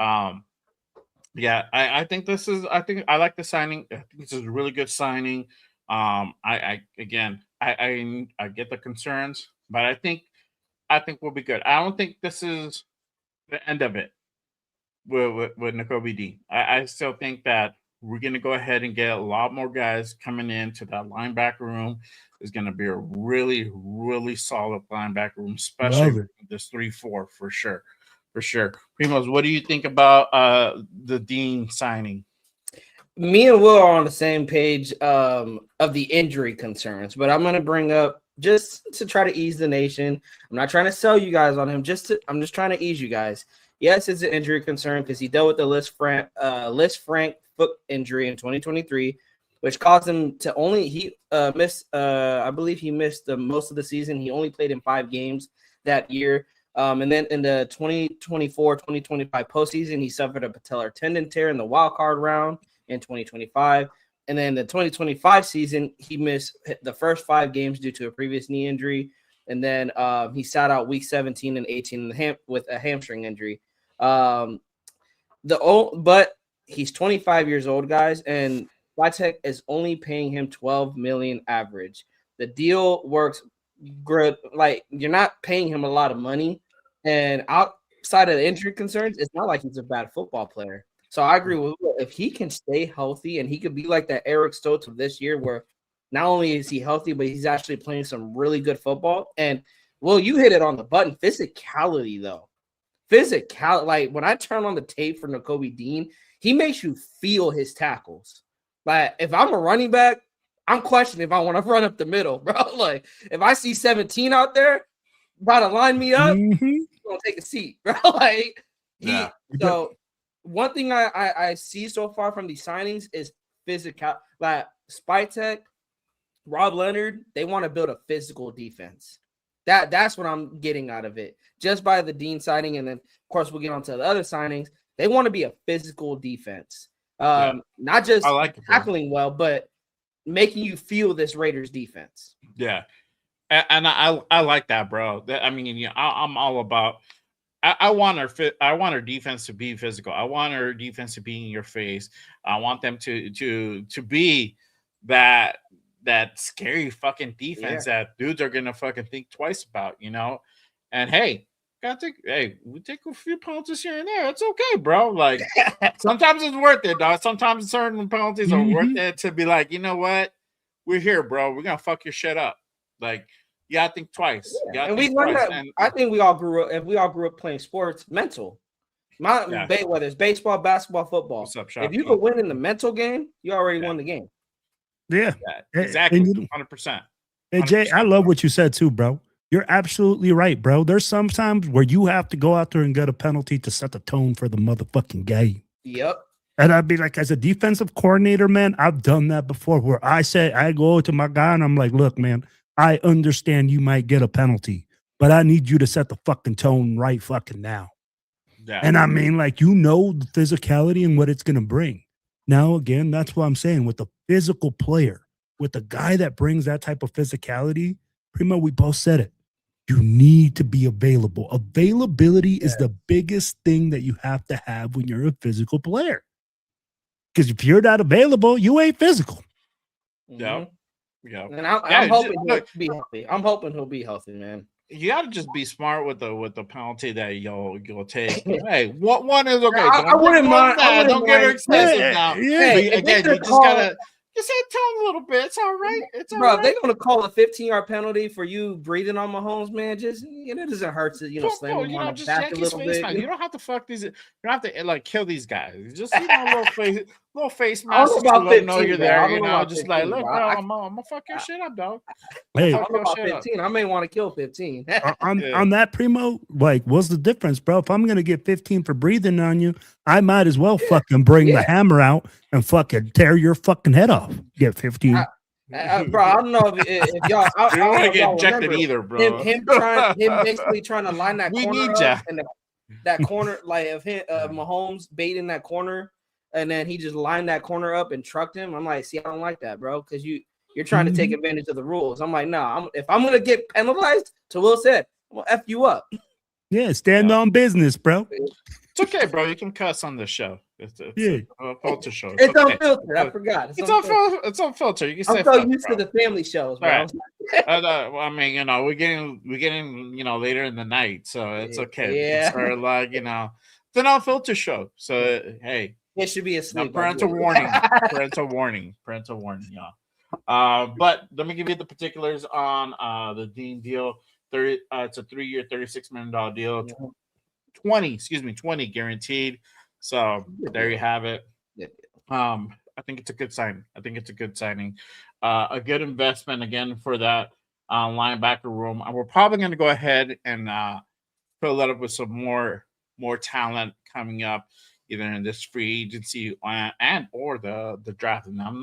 yeah, I think I like the signing. I think this is a really good signing. I get the concerns, but I think we'll be good. I don't think this is the end of it with Nakobe Dean. I still think that we're going to go ahead and get a lot more guys coming into that linebacker room. There's going to be a really, really solid linebacker room, especially this 3-4 for sure. For sure. Primos, what do you think about the Dean signing? Me and Will are on the same page of the injury concerns, but I'm going to bring up, just to try to ease the nation. I'm not trying to sell you guys on him. I'm just trying to ease you guys. Yes, it's an injury concern because he dealt with the Liz Frank foot injury in 2023, which caused him to only miss. I believe he missed most of the season. He only played in 5 games that year. And then in the 2024-2025 postseason, he suffered a patellar tendon tear in the wild card round in 2025. And then the 2025 season, he missed the first 5 games due to a previous knee injury. And then he sat out week 17 and 18 with a hamstring injury. But he's 25 years old, guys, and Spytek is only paying him $12 million average. The deal works good. Like, you're not paying him a lot of money, and outside of the injury concerns, it's not like he's a bad football player. So I agree with Will. If he can stay healthy and he could be like that Eric Stokes of this year, where not only is he healthy, but he's actually playing some really good football. And Will, you hit it on the button. Physicality, though. Like when I turn on the tape for Nakobe Dean, he makes you feel his tackles. Like if I'm a running back, I'm questioning if I want to run up the middle, bro. Like if I see 17 out there about to line me up, I'm gonna take a seat, bro. Like so one thing I see so far from these signings is physical. Like Spytek, Rob Leonard, they want to build a physical defense. That's what I'm getting out of it. Just by the Dean signing, and then of course we'll get on to the other signings. They want to be a physical defense. Not just tackling well, but making you feel this Raiders defense. Yeah. And I like that, bro. I mean, I'm all about. I want our defense to be physical. I want our defense to be in your face. I want them to be that that scary fucking defense that dudes are gonna fucking think twice about, you know. And hey, we take a few penalties here and there. It's okay, bro. Like sometimes it's worth it, dog. Sometimes certain penalties are worth it to be like, you know what, we're here, bro. We're gonna fuck your shit up. Like you gotta think twice. Yeah. And we learned that. And I think we all grew up. If we all grew up playing sports, mental. Whether it's baseball, basketball, football. What's up, if you could win in the mental game, you already won the game. Yeah, exactly, 100%. Hey Jay, I love what you said too, bro. You're absolutely right, bro. There's some times where you have to go out there and get a penalty to set the tone for the motherfucking game. Yep. And I'd be like, as a defensive coordinator, man, I've done that before where I go to my guy and I'm like, look, man, I understand you might get a penalty, but I need you to set the fucking tone right fucking now. Yeah. And I mean, like, you know, the physicality and what it's going to bring. Now, again, that's what I'm saying with the physical player, with the guy that brings that type of physicality. Primo, we both said it. You need to be available. Availability is the biggest thing that you have to have when you're a physical player. Because if you're not available, you ain't physical. Yeah. Yeah. And I'm hoping he'll be healthy. I'm hoping he'll be healthy, man. You got to just be smart with the penalty that you'll take. Hey, what one is okay? I wouldn't mind. Don't get excessive now. Hey, again, you just gotta. Just hit tone a little bit. It's all right. It's all right. Bro, they're gonna call a 15-yard penalty for you breathing on Mahomes, man. Just it doesn't hurt to slam him on the back a little bit. You don't have to fuck these. You don't have to like kill these guys. Just little face mask. I don't know about 15. Know you're there. You know, just 15, like look, bro, I'm gonna fuck your shit up, dog. Hey, I don't know about 15. I may want to kill 15. on that, Primo, like, what's the difference, bro? If I'm gonna get 15 for breathing on you, I might as well fucking bring the hammer out and fucking tear your fucking head off. Get 15. Bro, I don't know if y'all. You don't want to get injected either, bro. Him basically trying to line that corner up, and that corner, like if Mahomes baiting that corner, and then he just lined that corner up and trucked him. I'm like, see, I don't like that, bro, because you're trying to take advantage of the rules. I'm like, no, if I'm gonna get penalized, to Will said, I'm gonna F you up. Yeah, stand on business, bro. It's okay, bro. You can cuss on this show. It's a filter show. It's unfiltered. I forgot. It's unfiltered. You can say I'm so used to the family shows, bro. Right. I mean, we're getting later in the night, so it's okay. Yeah. It's sort of like, it's an unfiltered show. So hey, it should be a sleep. Parental warning. Parental warning, y'all. But let me give you the particulars on the Dean deal. It's a 3-year, $36 million deal. 20 guaranteed. So there you have it. I think it's a good sign. A good investment again for that linebacker room. And we're probably going to go ahead and fill that up with some more talent coming up, either in this free agency and or the draft. And I'm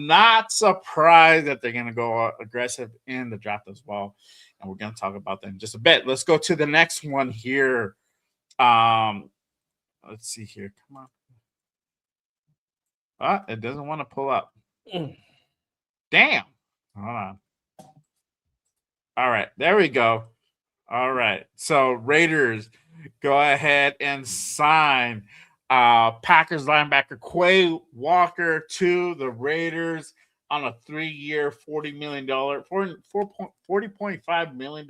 not surprised that they're going to go aggressive in the draft as well. And we're going to talk about that in just a bit. Let's go to the next one here. Let's see here. Come on. It doesn't want to pull up. Damn. Hold on. All right. There we go. All right. So Raiders go ahead and sign Packers linebacker Quay Walker to the Raiders on a 3-year, $40.5 million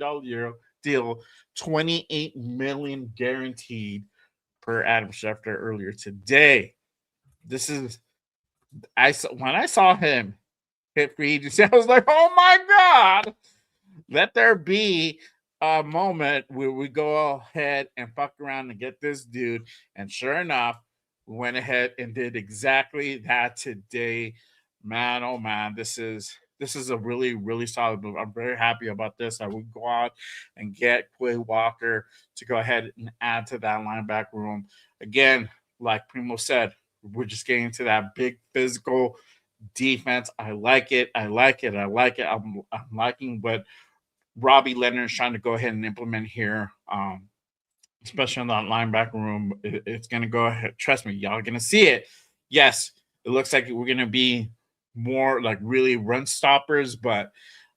deal, $28 million guaranteed per Adam Schefter earlier today. When I saw him hit free agency, I was like, oh my God, let there be a moment where we go ahead and fuck around and get this dude. And sure enough, we went ahead and did exactly that today. Man, oh man, this is a really, really solid move. I'm very happy about this. I would go out and get Quay Walker to go ahead and add to that linebacker room. Again, like Primo said, we're just getting to that big physical defense. I like it. I'm liking what Robbie Leonard is trying to go ahead and implement here, especially in that linebacker room. It's going to go ahead. Trust me, y'all are going to see it. Yes, it looks like we're going to be more like really run stoppers, but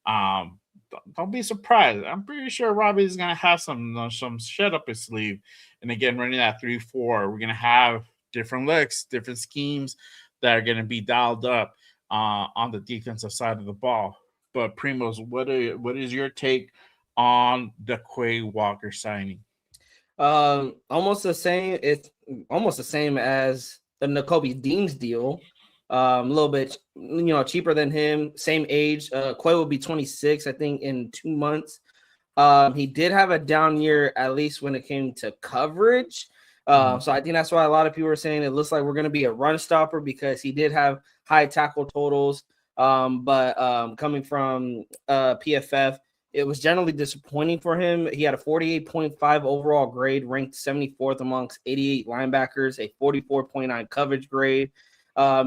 don't be surprised. I'm pretty sure Robbie's going to have some shit up his sleeve. And again, running that 3-4, we're going to have different looks, different schemes that are going to be dialed up. on the defensive side of the ball. But Primos, what is your take on the Quay Walker signing? Almost the same. It's almost the same as the Nakobe Dean's deal. A little bit, cheaper than him. Same age. Quay will be 26, I think, in 2 months. He did have a down year, at least when it came to coverage. So I think that's why a lot of people are saying it looks like we're going to be a run stopper, because he did have high tackle totals. But coming from PFF, it was generally disappointing for him. He had a 48.5 overall grade, ranked 74th amongst 88 linebackers, a 44.9 coverage grade.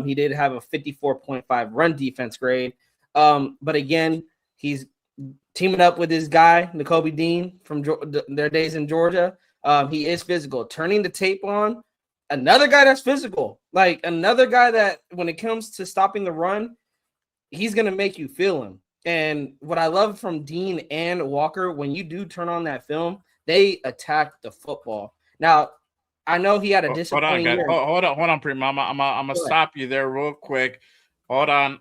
He did have a 54.5 run defense grade. But again, he's teaming up with this guy, Nakobe Dean, from their days in Georgia. He is physical. Turning the tape on, another guy that's physical. Like another guy that when it comes to stopping the run, he's going to make you feel him. And what I love from Dean and Walker, when you do turn on that film, they attack the football. Now, I know he had a disappointing year. Hold on, Primo. I'm gonna stop you there real quick. Hold on.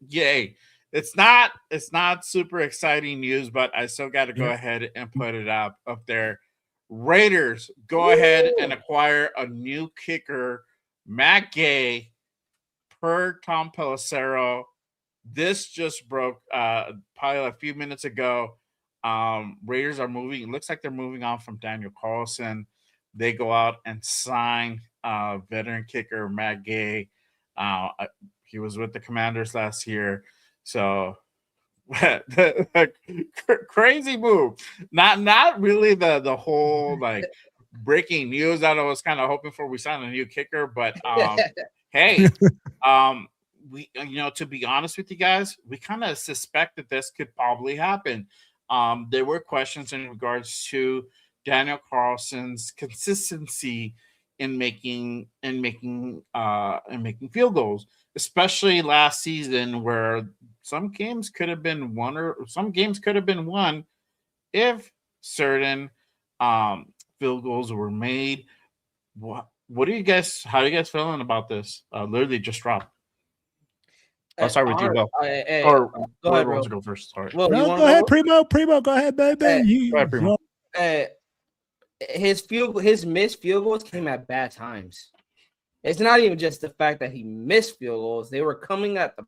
Yay. It's not super exciting news, but I still got to go ahead and put it up there. Raiders go ahead and acquire a new kicker, Matt Gay, per Tom Pelissero. This just broke probably a few minutes ago. Raiders are moving. It looks like they're moving on from Daniel Carlson. They go out and sign veteran kicker Matt Gay. He was with the Commanders last year. So crazy move. Not really the whole like breaking news that I was kind of hoping for. We signed a new kicker, but hey, we to be honest with you guys, we kind of suspect that this could probably happen. There were questions in regards to Daniel Carlson's consistency in making field goals, especially last season, where some games could have been won if certain field goals were made. How are you guys feeling about this? Literally just dropped. I'll start with you, Will. Or go ahead, wants to go first? Sorry. Well, go ahead, Primo. Primo, go ahead, baby. Go ahead, Primo. His missed field goals came at bad times. It's not even just the fact that he missed field goals; they were coming at the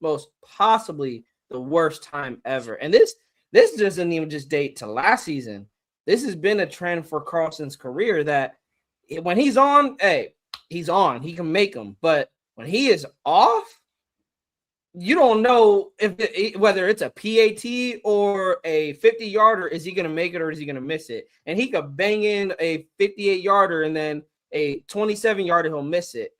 most possibly the worst time ever. And this doesn't even just date to last season. This has been a trend for Carlson's career that when he's on, he's on. He can make them, but when he is off, you don't know whether it's a PAT or a 50-yarder. Is he going to make it or is he going to miss it? And he could bang in a 58-yarder and then a 27-yarder, he'll miss it.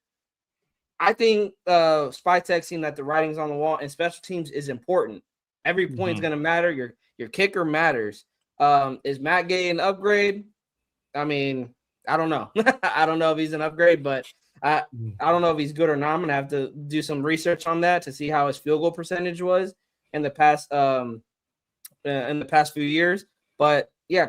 I think Spytek seen that the writing's on the wall, and special teams is important. Every point's going to matter. Your kicker matters. Is Matt Gay an upgrade? I mean, I don't know. I don't know if he's an upgrade, but I don't know if he's good or not. I'm gonna have to do some research on that to see how his field goal percentage was in the past few years. But yeah,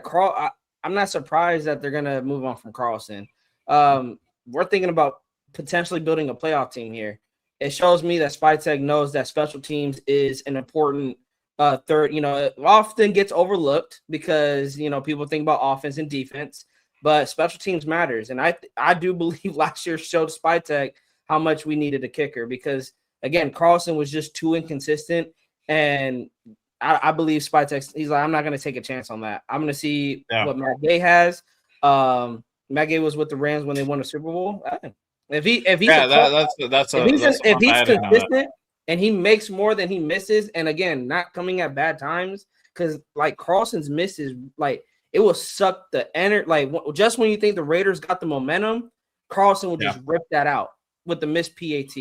I'm not surprised that they're gonna move on from Carlson. We're thinking about potentially building a playoff team here. It shows me that Spytek knows that special teams is an important third. It often gets overlooked because people think about offense and defense. But special teams matters. And I do believe last year showed Spytek how much we needed a kicker because, again, Carlson was just too inconsistent. And I believe Spytek, he's like, I'm not going to take a chance on that. I'm going to see what Matt Gay has. Matt Gay was with the Rams when they won a Super Bowl. If he's consistent and he makes more than he misses, and, again, not coming at bad times, because, like, Carlson's misses, like, it will suck the energy. Like just when you think the Raiders got the momentum, Carlson will just rip that out with the missed PAT.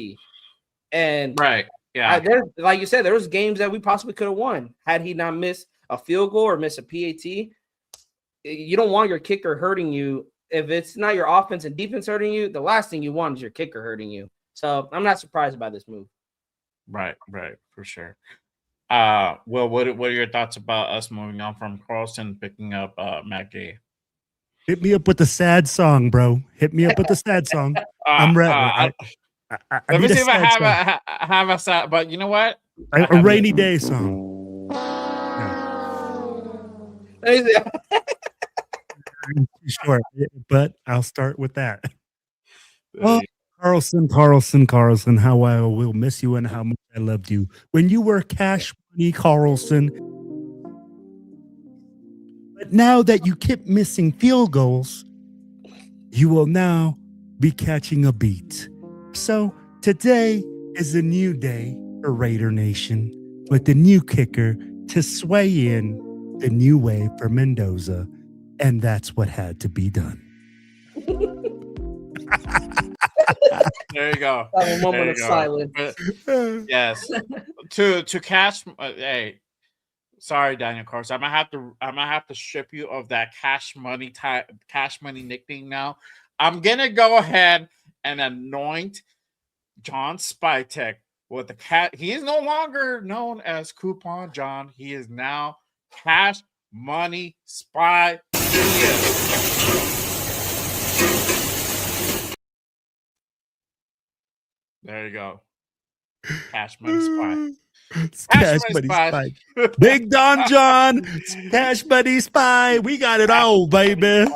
And like you said, there was games that we possibly could have won had he not missed a field goal or missed a PAT. You don't want your kicker hurting you. If it's not your offense and defense hurting you, the last thing you want is your kicker hurting you. So I'm not surprised by this move. Right, for sure. Well, what are your thoughts about us moving on from Carlson picking up Matt Gay? Hit me up with the sad song, bro. Hit me up with the sad song. I'm ready. Let me need see if I sad song. have a sad. But you know what? A rainy day song. Sure, but I'll start with that. Oh, Carlson, how I will miss you and how much I loved you. When you were Cash Money Carlson, but now that you keep missing field goals, you will now be catching a beat. So today is a new day for Raider Nation with the new kicker to sway in the new way for Mendoza. And that's what had to be done. There you go. Have a moment There of you go. silence. Yes. To Cash. Hey, sorry, Daniel Carson. I'm gonna have to strip you of that Cash Money nickname now. I'm gonna go ahead and anoint John Spytek with the cat. He is no longer known as Coupon John. He is now Cash Money Spy. There you go. Cash Money Spy. Cash Money Spy. Big Don John. Cash Money Spy. We got it all, baby.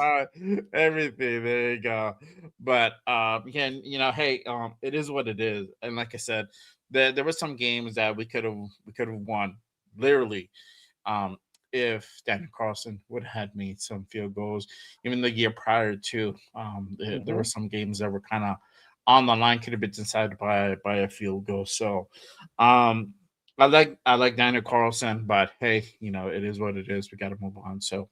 Everything. There you go. But again, hey, it is what it is. And like I said, there were some games that we could have won. Literally. If Daniel Carlson would have had made some field goals, even the year prior to, there were some games that were kind of on the line, could have been decided by a field goal. So, I like Daniel Carlson, but hey, it is what it is. We got to move on. So,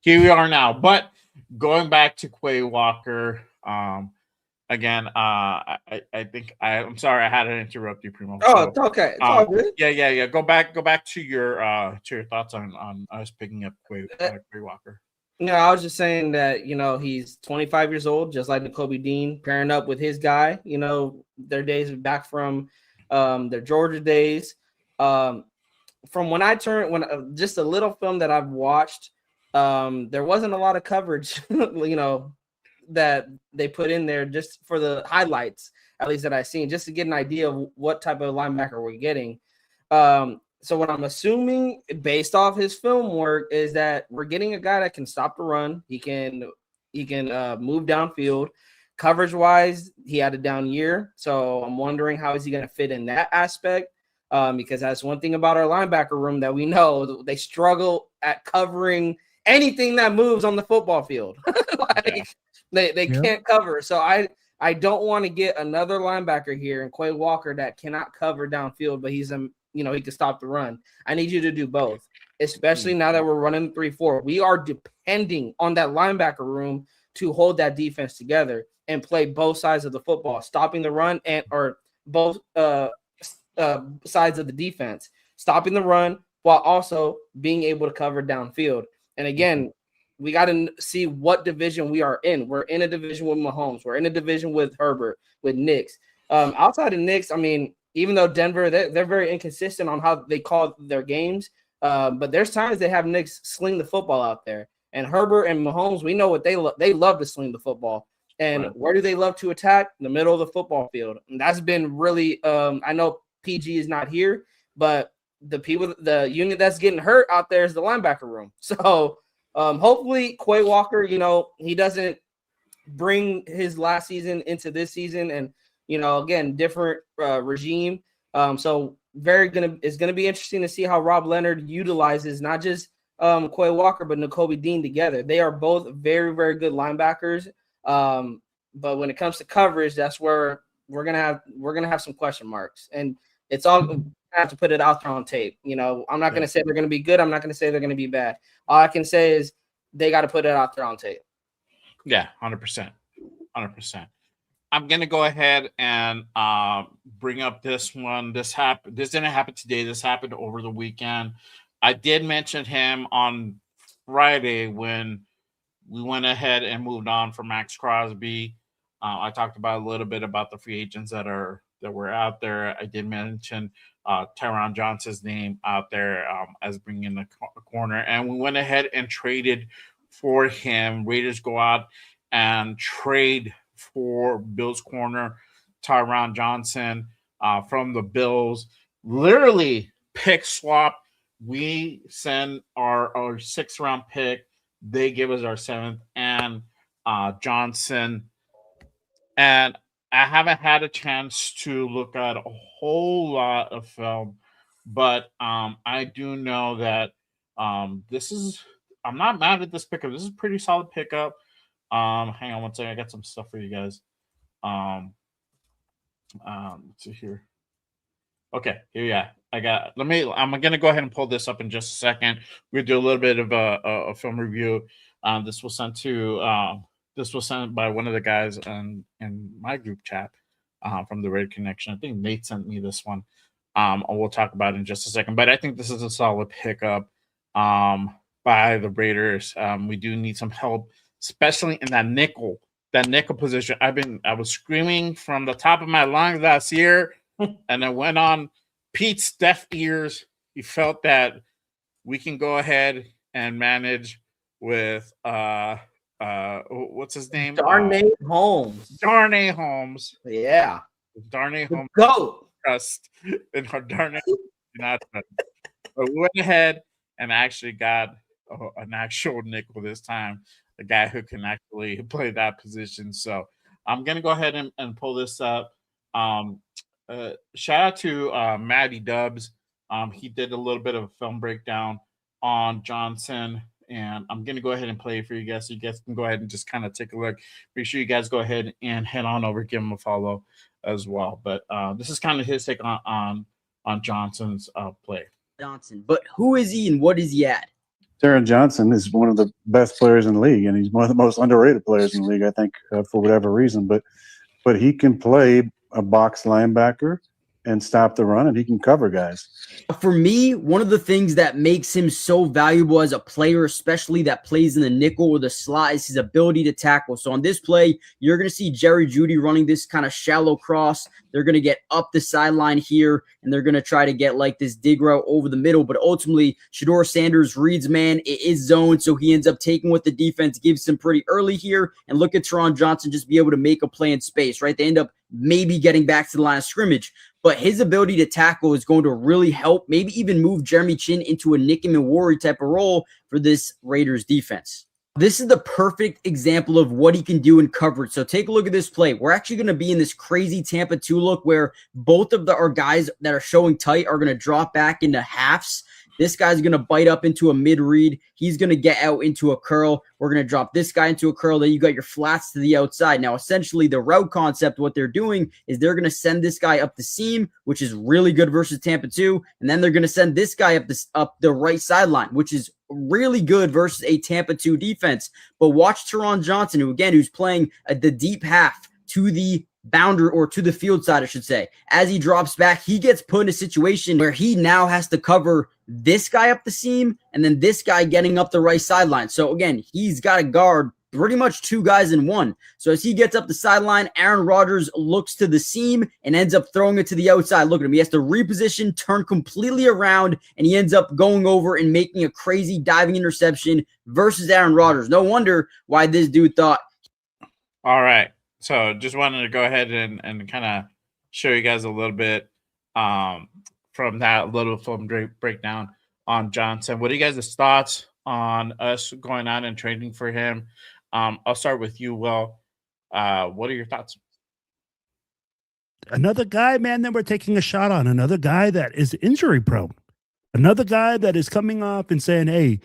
here we are now. But going back to Quay Walker, again, I think I'm sorry I had to interrupt you, Primo. Oh, it's okay. It's all good. Yeah. Go back to your thoughts on us picking up Quay Walker. I was just saying that, he's 25 years old, just like Nakobe Dean, pairing up with his guy, their days back from their Georgia days. From when just a little film that I've watched, there wasn't a lot of coverage, that they put in there just for the highlights, at least that I've seen, just to get an idea of what type of linebacker we're getting. So what I'm assuming based off his film work is that we're getting a guy that can stop the run. He can move downfield. Coverage wise, he had a down year. So I'm wondering how is he going to fit in that aspect? Because that's one thing about our linebacker room that we know they struggle at covering anything that moves on the football field. They can't cover. So I don't want to get another linebacker here in Quay Walker that cannot cover downfield, but he's he can stop the run. I need you to do both, especially now that we're running 3-4. We are depending on that linebacker room to hold that defense together and play both sides of the football, stopping the run or both sides of the defense, stopping the run while also being able to cover downfield. And again, we got to see what division we are in. We're in a division with Mahomes. We're in a division with Herbert, with Knicks. Outside of Knicks, I mean, even though Denver, they're very inconsistent on how they call their games, but there's times they have Knicks sling the football out there. And Herbert and Mahomes, we know what they love to sling the football. And where do they love to attack? In the middle of the football field. And that's been really I know PG is not here, but the unit that's getting hurt out there is the linebacker room. So hopefully Quay Walker, he doesn't bring his last season into this season, and again, different regime. So it's gonna be interesting to see how Rob Leonard utilizes not just Quay Walker but Nakobe Dean together. They are both very, very good linebackers. But when it comes to coverage, that's where we're gonna have some question marks, and it's all. I have to put it out there on tape. I'm not gonna say they're gonna be good. I'm not gonna say they're gonna be bad. All I can say is they got to put it out there on tape. Yeah, 100%. I'm gonna go ahead and bring up this one. This didn't happen today. This happened over the weekend. I did mention him on Friday when we went ahead and moved on from Max Crosby. I talked about a little bit about the free agents that were out there. I did mention Tyron Johnson's name out there as bringing the corner, and we went ahead and traded for him. Raiders go out and trade for Bills corner Tyron Johnson from the Bills. Literally pick swap. We send our 6th round pick. They give us our 7th and Johnson. And I haven't had a chance to look at a whole lot of film, but I do know that this is. I'm not mad at this pickup. This is a pretty solid pickup. Hang on one second. I got some stuff for you guys. Let's see here. Okay, here we are. I'm gonna go ahead and pull this up in just a second. We'll do a little bit of a film review. This was sent by one of the guys in my group chat from the Red Connection. I think Nate sent me this one. We'll talk about it in just a second. But I think this is a solid pickup by the Raiders. We do need some help, especially in that nickel position. I was screaming from the top of my lungs last year, and it went on Pete's deaf ears. He felt that we can go ahead and manage with what's his name? Darnay Holmes. Darnay Holmes. Yeah. Darnay Holmes. Go. Trust in our Darnay. Not trust. But we went ahead and actually got an actual nickel this time, a guy who can actually play that position. So I'm gonna go ahead and pull this up. Shout out to Matty Dubs. He did a little bit of a film breakdown on Johnson, and I'm going to go ahead and play it for you guys so you guys can go ahead and just kind of take a look. Make sure you guys go ahead and head on over, give him a follow as well. But this is kind of his take on Johnson's play. Johnson, but who is he and what is he at? Taron Johnson is one of the best players in the league, and he's one of the most underrated players in the league, I think, for whatever reason. But he can play a box linebacker and stop the run, and he can cover guys. For me, one of the things that makes him so valuable as a player, especially that plays in the nickel or the slot, is his ability to tackle. So on this play, you're going to see Jerry Jeudy running this kind of shallow cross. They're going to get up the sideline here, and they're going to try to get like this dig route over the middle. But ultimately, Shedeur Sanders reads man. It is zone, so he ends up taking what the defense gives him pretty early here. And look at Taron Johnson just be able to make a play in space, right? They end up maybe getting back to the line of scrimmage. But his ability to tackle is going to really help, maybe even move Jeremy Chin into a nick him and worry type of role for this Raiders defense. This is the perfect example of what he can do in coverage. So take a look at this play. We're actually going to be in this crazy Tampa 2 look where both of our guys that are showing tight are going to drop back into halves. This guy's going to bite up into a mid-read. He's going to get out into a curl. We're going to drop this guy into a curl. Then you got your flats to the outside. Now, essentially, the route concept, what they're doing is they're going to send this guy up the seam, which is really good versus Tampa 2. And then they're going to send this guy up the right sideline, which is really good versus a Tampa 2 defense. But watch Taron Johnson, who's playing the deep half to the boundary or to the field side, I should say. As he drops back, he gets put in a situation where he now has to cover this guy up the seam and then this guy getting up the right sideline. So again, he's got to guard pretty much two guys in one. So as he gets up the sideline, Aaron Rodgers looks to the seam and ends up throwing it to the outside. Look at him. He has to reposition, turn completely around, and he ends up going over and making a crazy diving interception versus Aaron Rodgers. No wonder why this dude thought. All right. So just wanted to go ahead and kind of show you guys a little bit from that little film breakdown on Johnson. What are you guys' thoughts on us going out and trading for him? I'll start with you, Will. What are your thoughts? Another guy, man, that we're taking a shot on. Another guy that is injury prone. Another guy that is coming up and saying, hey,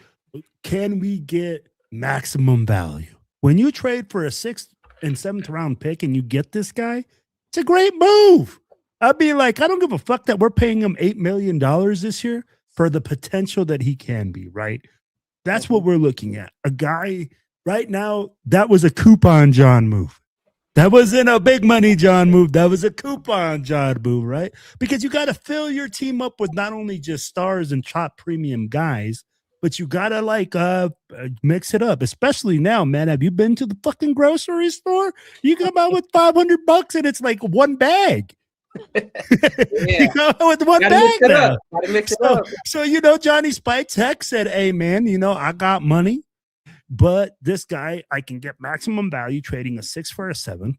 can we get maximum value? When you trade for a 6th and 7th round pick and you get this guy, it's a great move. I'd be like, I don't give a fuck that we're paying him $8 million this year for the potential that he can be, right? That's what we're looking at. A guy right now, that was a coupon John move. That wasn't a big money John move. That was a coupon John move, right? Because you got to fill your team up with not only just stars and top premium guys, but you got to mix it up, especially now, man. Have you been to the fucking grocery store? You come out with $500 and it's like one bag. You come out with one bag now. Gotta mix it up. So, Johnny Spytek said, hey, man, I got money. But this guy, I can get maximum value trading a 6 for a 7.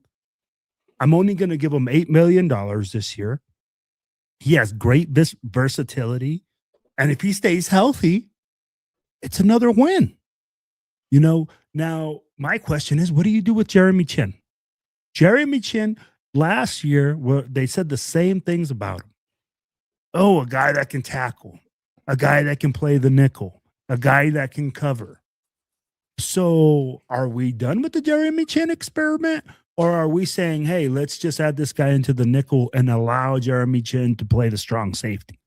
I'm only going to give him $8 million this year. He has great versatility. And if he stays healthy, it's another win. Now my question is, what do you do with Jeremy Chin? Jeremy Chin, last year, they said the same things about him. Oh, a guy that can tackle, a guy that can play the nickel, a guy that can cover. So are we done with the Jeremy Chin experiment? Or are we saying, hey, let's just add this guy into the nickel and allow Jeremy Chin to play the strong safety?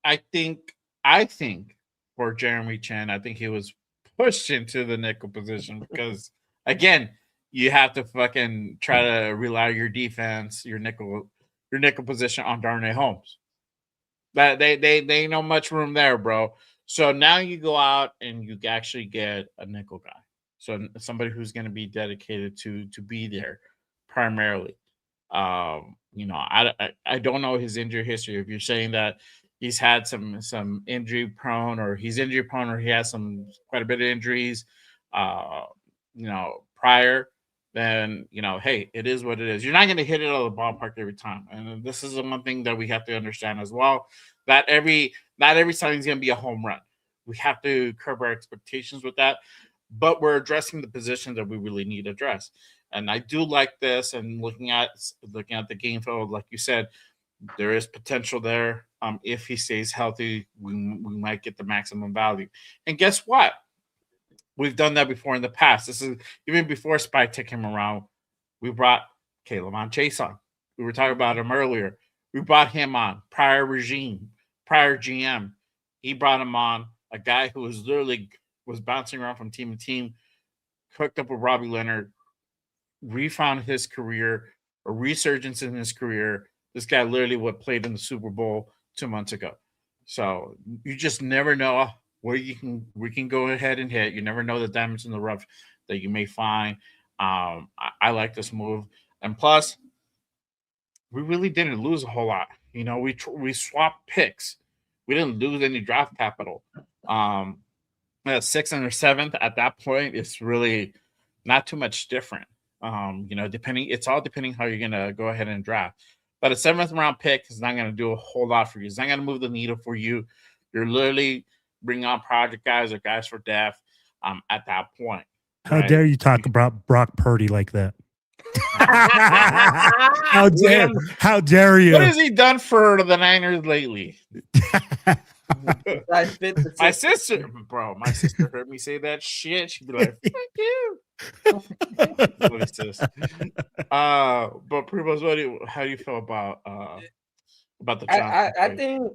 I think for Jeremy Chin, I think he was pushed into the nickel position because, again, you have to fucking try to rely your defense, your nickel position on Darnay Holmes. That they ain't no much room there, bro. So now you go out and you actually get a nickel guy. So somebody who's going to be dedicated to be there primarily. I don't know his injury history. If you're saying that he's had some injury prone, or he's injury prone, or he has quite a bit of injuries, prior, then hey, it is what it is. You're not going to hit it out of the ballpark every time, and this is the one thing that we have to understand as well. That not every signing is going to be a home run. We have to curb our expectations with that. But we're addressing the position that we really need to address. And I do like this, and looking at the game field, like you said, there is potential there. If he stays healthy, we might get the maximum value. And guess what? We've done that before in the past. This is even before Spytek came around. We brought K'Lavon Chase on. We were talking about him earlier. We brought him on. Prior regime, prior GM, he brought him on. A guy who was bouncing around from team to team, hooked up with Robbie Leonard, refound his career, a resurgence in his career. This guy literally played in the Super Bowl 2 months ago. So you just never know where we can go ahead and hit. You never know the diamonds in the rough that you may find. I like this move. And plus, we really didn't lose a whole lot. We swapped picks. We didn't lose any draft capital. 6th and 7th at that point, it's really not too much different. It's all depending how you're gonna go ahead and draft. But a 7th round pick is not gonna do a whole lot for you. It's not gonna move the needle for you. You're literally bringing on project guys or guys for depth at that point. How dare you talk about Brock Purdy like that? How dare you? What has he done for the Niners lately? My sister heard me say that shit. She'd be like, "Fuck you." But pretty much, how do you feel about the Johnson? I think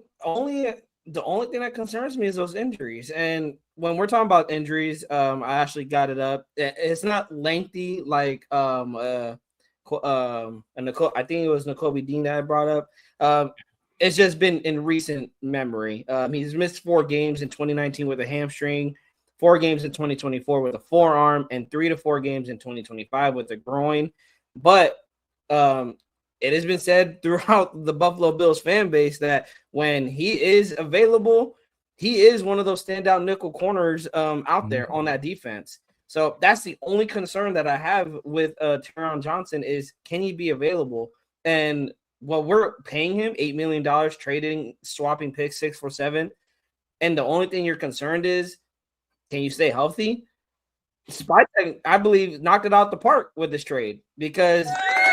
the only thing that concerns me is those injuries. And when we're talking about injuries, I actually got it up. It's not lengthy like and Nicole, I think it was N'Kobe Dean that I brought up. It's just been in recent memory. He's missed 4 games in 2019 with a hamstring, 4 games in 2024 with a forearm, and 3 to 4 games in 2025 with a groin. But it has been said throughout the Buffalo Bills fan base that when he is available, he is one of those standout nickel corners out there on that defense. So that's the only concern that I have with Taron Johnson is, can he be available? And we're paying him $8 million, swapping picks 6 for 7. And the only thing you're concerned is, can you stay healthy? Spytek, I believe, knocked it out the park with this trade, because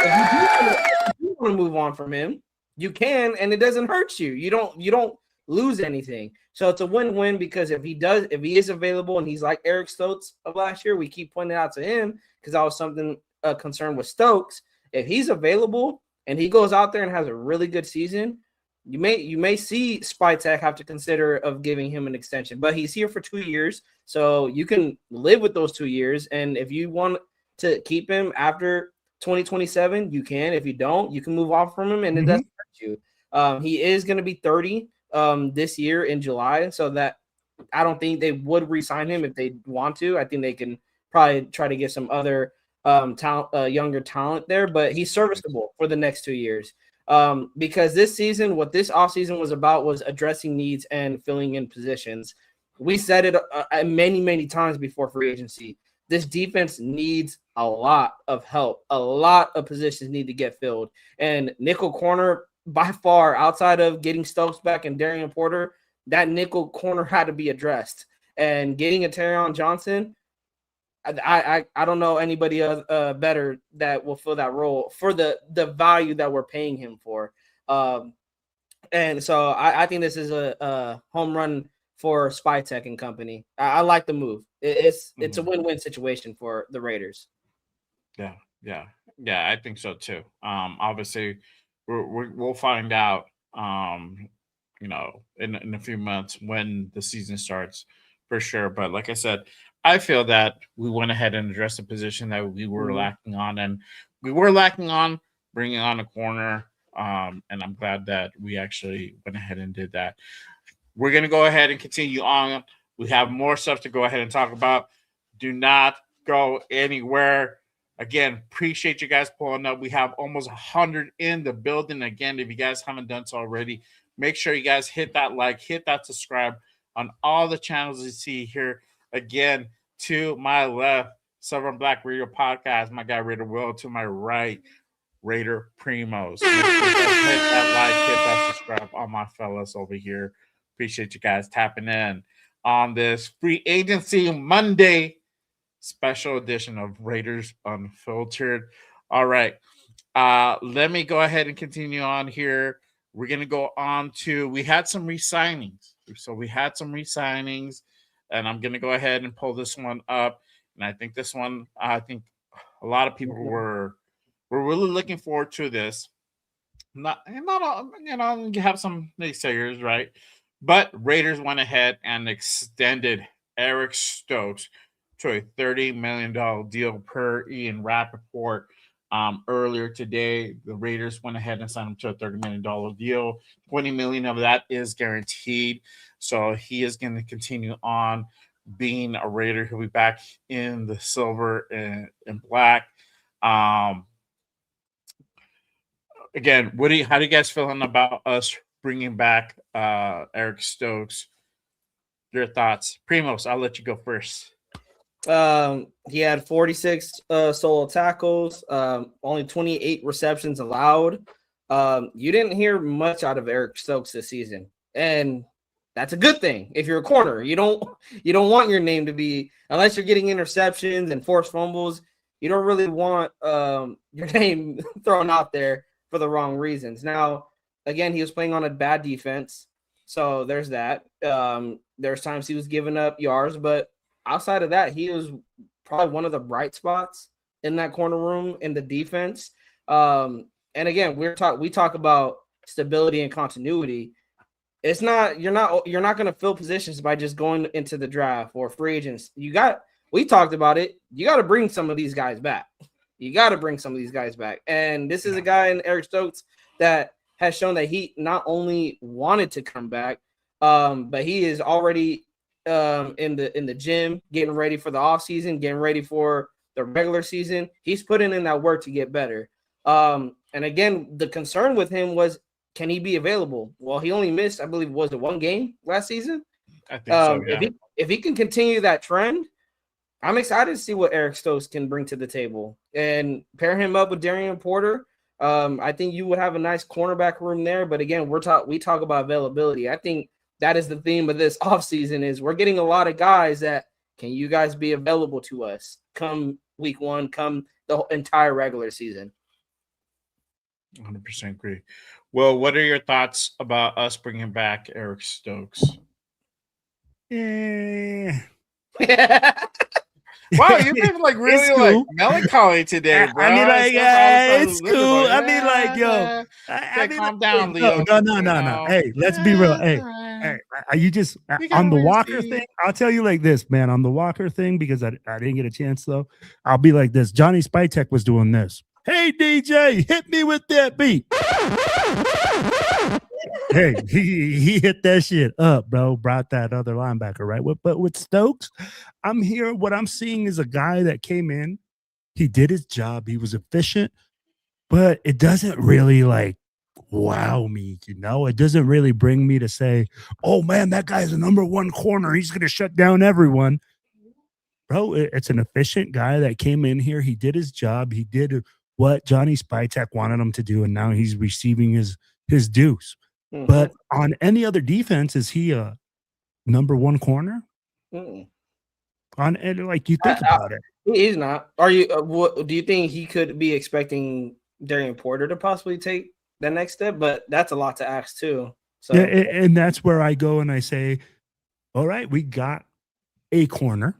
if you want to move on from him, you can, and it doesn't hurt you. You don't lose anything. So it's a win-win, because if he is available and he's like Eric Stokes of last year, we keep pointing out to him because I was something concerned with Stokes. If he's available and he goes out there and has a really good season, you may see Spytek have to consider of giving him an extension. But he's here for 2 years, so you can live with those 2 years. And if you want to keep him after 2027, you can. If you don't, you can move off from him, and it doesn't hurt you. He is going to be 30 this year in July, so that I don't think they would re-sign him if they want to. I think they can probably try to get some other younger talent there, but he's serviceable for the next 2 years. Because this season, what this offseason was about was addressing needs and filling in positions. we said it many times before free agency. This defense needs a lot of help. A lot of positions need to get filled. And nickel corner, by far, outside of getting Stokes back and Darian Porter, that nickel corner had to be addressed. And getting a Terrion Johnson, I don't know anybody better that will fill that role for the value that we're paying him for. And so I think this is a home run for Spytek and company. I like the move. It's a win-win situation for the Raiders. Yeah, I think so too. Obviously, we'll find out. In a few months when the season starts, for sure. But like I said, I feel that we went ahead and addressed the position that we were lacking on, and we were lacking on bringing on a corner. And I'm glad that we actually went ahead and did that. We're going to go ahead and continue on. We have more stuff to go ahead and talk about. Do not go anywhere. Again, appreciate you guys pulling up. We have almost 100 in the building. Again, if you guys haven't done so already, make sure you guys hit that like, hit that subscribe on all the channels you see here. Again, to my left, Southern Black Radio Podcast, my guy Raider Will. To my right, Raider Primos. Hit that like, hit that subscribe, all my fellas over here. Appreciate you guys tapping in on this free agency Monday special edition of Raiders Unfiltered. All right. Let me go ahead and continue on here. We're going to go on to, we had some re-signings. So we had some re-signings, and I'm going to go ahead and pull this one up. And I think this one, I think a lot of people were really looking forward to this. Not all, you have some naysayers, right? But Raiders went ahead and extended Eric Stokes to a $30 million deal per Ian Rappaport. Earlier today, the Raiders went ahead and signed him to a $30 million deal. $20 million of that is guaranteed. So he is going to continue on being a Raider. He'll be back in the silver and black. Again, how do you guys feeling about us bringing back Eric Stokes? Your thoughts? Primos, I'll let you go first. He had 46 solo tackles, only 28 receptions allowed. You didn't hear much out of Eric Stokes this season, and that's a good thing. If you're a corner, you don't want your name to be, unless you're getting interceptions and forced fumbles, you don't really want your name thrown out there for the wrong reasons. Now, again, he was playing on a bad defense, so there's that. There's times he was giving up yards, but outside of that, he was probably one of the bright spots in that corner room in the defense. And again, we talk about stability and continuity. It's not you're not going to fill positions by just going into the draft or free agents. We talked about it. You got to bring some of these guys back. And this is a guy in Eric Stokes that has shown that he not only wanted to come back, but he is already in the gym, getting ready for the offseason, getting ready for the regular season. He's putting in that work to get better. And again, the concern with him was, can he be available? Well, he only missed, I believe, was it one game last season? I think so, yeah. If he can continue that trend, I'm excited to see what Eric Stokes can bring to the table and pair him up with Darian Porter. I think you would have a nice cornerback room there. But again, we talk about availability. I think that is the theme of this offseason is we're getting a lot of guys that, can you guys be available to us come week one, come the entire regular season? 100% agree. Well, what are your thoughts about us bringing back Eric Stokes? Yeah. Wow, you've been like really Cool. like melancholy today, bro. I mean, like, it's cool. I mean, like, yo, calm down, Leo. No. Hey, let's be real. Hey, are you just on the Walker thing? I'll tell you like this, man. On the Walker thing, because I didn't get a chance though. I'll be like this. Johnny Spytek was doing this. Hey, DJ, hit me with that beat. Hey, he hit that shit up, bro. Brought that other linebacker, right? But with Stokes, what I'm seeing is a guy that came in, he did his job, he was efficient, but it doesn't really like wow me. It doesn't really bring me to say, oh man, that guy's a number one corner. He's going to shut down everyone. Bro, it's an efficient guy that came in here. He did his job. He did what Johnny Spytek wanted him to do, and now he's receiving his dues. Mhm. But on any other defense, is he a number one corner? Mm-mm. Like you think about it. He's not. Are you? What do you think he could be expecting Darian Porter to possibly take the next step? But that's a lot to ask too. So Yeah, and that's where I go and I say, all right, we got a corner,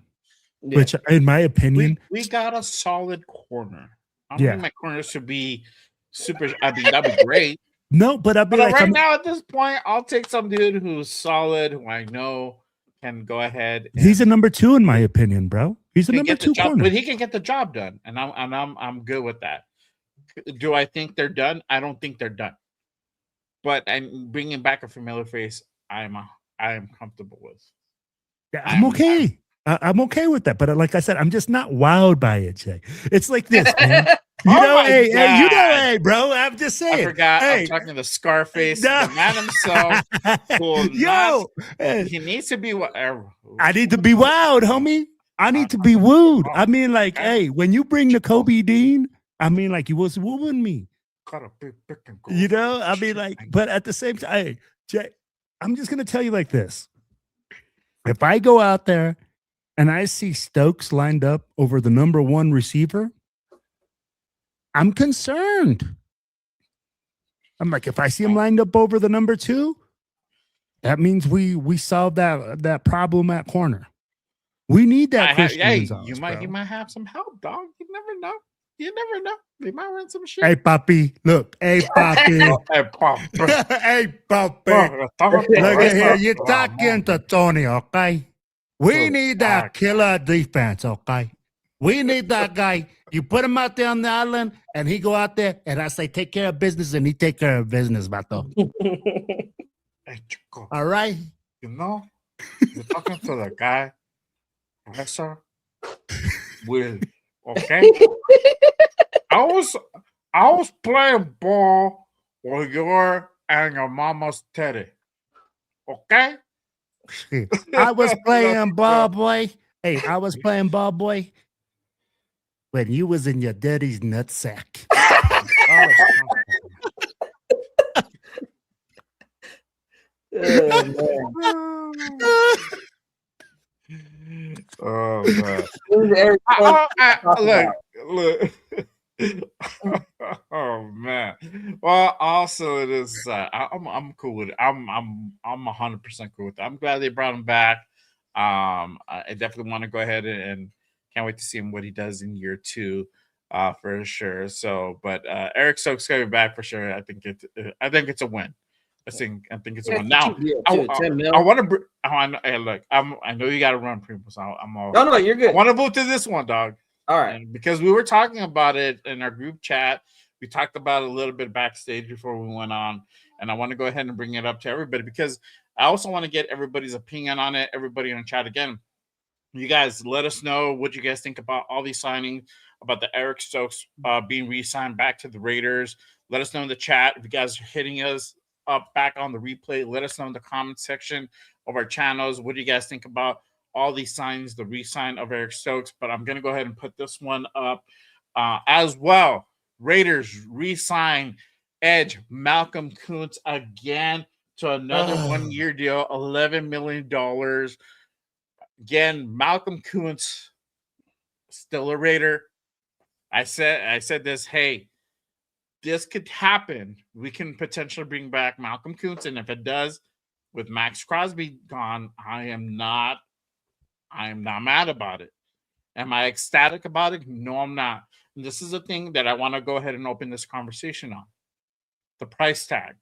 yeah. which in my opinion, We got a solid corner. I don't Yeah. think my corners should be super. I mean, that'd be great. no, but I'll be But like, right I'm- now, at this point, I'll take some dude who's solid, who I know can go ahead. And he's a number two in my opinion, bro. He's a can number get the two job, corner. but he can get the job done, and I'm good with that. Do I think they're done? I don't think they're done. But and bringing back a familiar face, I am comfortable with. Yeah, I'm okay. I'm okay with that. But like I said, I'm just not wowed by it, Jay. It's like this, man. You Oh know, my hey, God. hey, bro. I'm just saying. I forgot. Hey, I'm talking to Scarface, No. the man himself. Will yo, hey, He needs to be whatever. I need to be wowed, homie. I need to be wooed. Oh, I mean, like, okay. hey, when you bring the Kobe Dean, I mean, like, you was wooing me. Got a big pick and go. You know, I mean, like, but at the same time, hey, Jay, I'm just gonna tell you like this. If I go out there and I see Stokes lined up over the number one receiver, I'm concerned. I'm like, if I see him lined up over the number two, that means we solved that problem at corner. We need that Christian Gonzalez, you bro. might have some help, dog. You never know. You never know. They might run some shit. Hey, Papi, look. Hey, Papi. Hey, Pop. Hey, Papi. Look at here. You're talking to Tony, okay? We need that killer defense, okay? We need that guy. You put him out there on the island, and he go out there, and I say, take care of business, and he take care of business, Bato. Hey, Chico, All right? you know, you're talking to the guy, professor, with, okay? I was playing ball with your and your mama's teddy, okay? I was playing ball, boy. Hey, I was playing ball, boy, when you was in your daddy's nutsack. Oh man! Eric Look. Oh man! Well, also it is. I'm cool with it. I'm 100% cool with it. I'm glad they brought him back. I definitely want to go ahead and can't wait to see him what he does in year two, for sure. So, but Eric Stokes coming back for sure. I think it's a win. I think it's a win. Now, I want to. Hey, look, I know you got to run, Primo. So I'm all. No, you're good. I want to move to this one, dog. All right. And because we were talking about it in our group chat, we talked about it a little bit backstage before we went on, and I want to go ahead and bring it up to everybody because I also want to get everybody's opinion on it. Everybody in the chat again. You guys, let us know what you guys think about all these signings, about the Eric Stokes being re-signed back to the Raiders. Let us know in the chat if you guys are hitting us up back on the replay. Let us know in the comment section of our channels. What do you guys think about all these signs, the re-sign of Eric Stokes? But I'm going to go ahead and put this one up as well. Raiders re-sign edge Malcolm Kuntz again to another 1 year deal, $11 million. Again, Malcolm Kuntz, still a Raider. I said this, hey, this could happen. We can potentially bring back Malcolm Kuntz, and if it does, with Max Crosby gone, I am not mad about it. Am I ecstatic about it? No, I'm not. And this is a thing that I want to go ahead and open this conversation on. The price tag.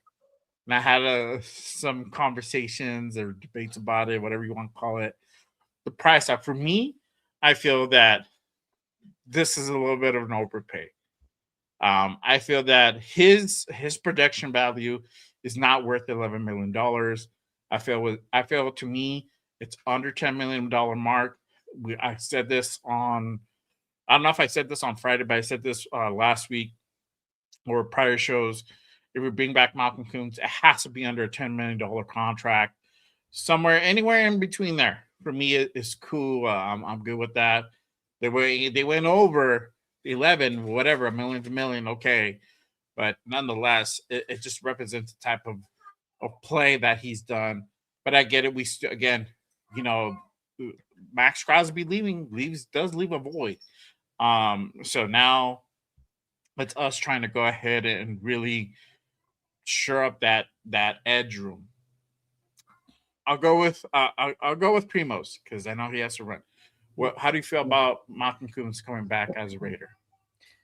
And I had some conversations or debates about it, whatever you want to call it. The price tag. For me, I feel that this is a little bit of an overpay. I feel that his production value is not worth $11 million. I feel to me it's under $10 million mark. I said this on, I don't know if I said this on Friday, but I said this last week or prior shows. if we bring back Malcolm Kuntz, it has to be under a $10 million contract. Somewhere, anywhere in between there. For me, it's cool. I'm good with that. They went over 11, whatever, a million, okay. But nonetheless, it just represents the type of play that he's done. But I get it. We again, Max Crosby does leave a void. So now it's us trying to go ahead and really shore up that edge room. I'll go with Primos because I know he has to run. How do you feel about Malcolm Kuntz coming back as a Raider?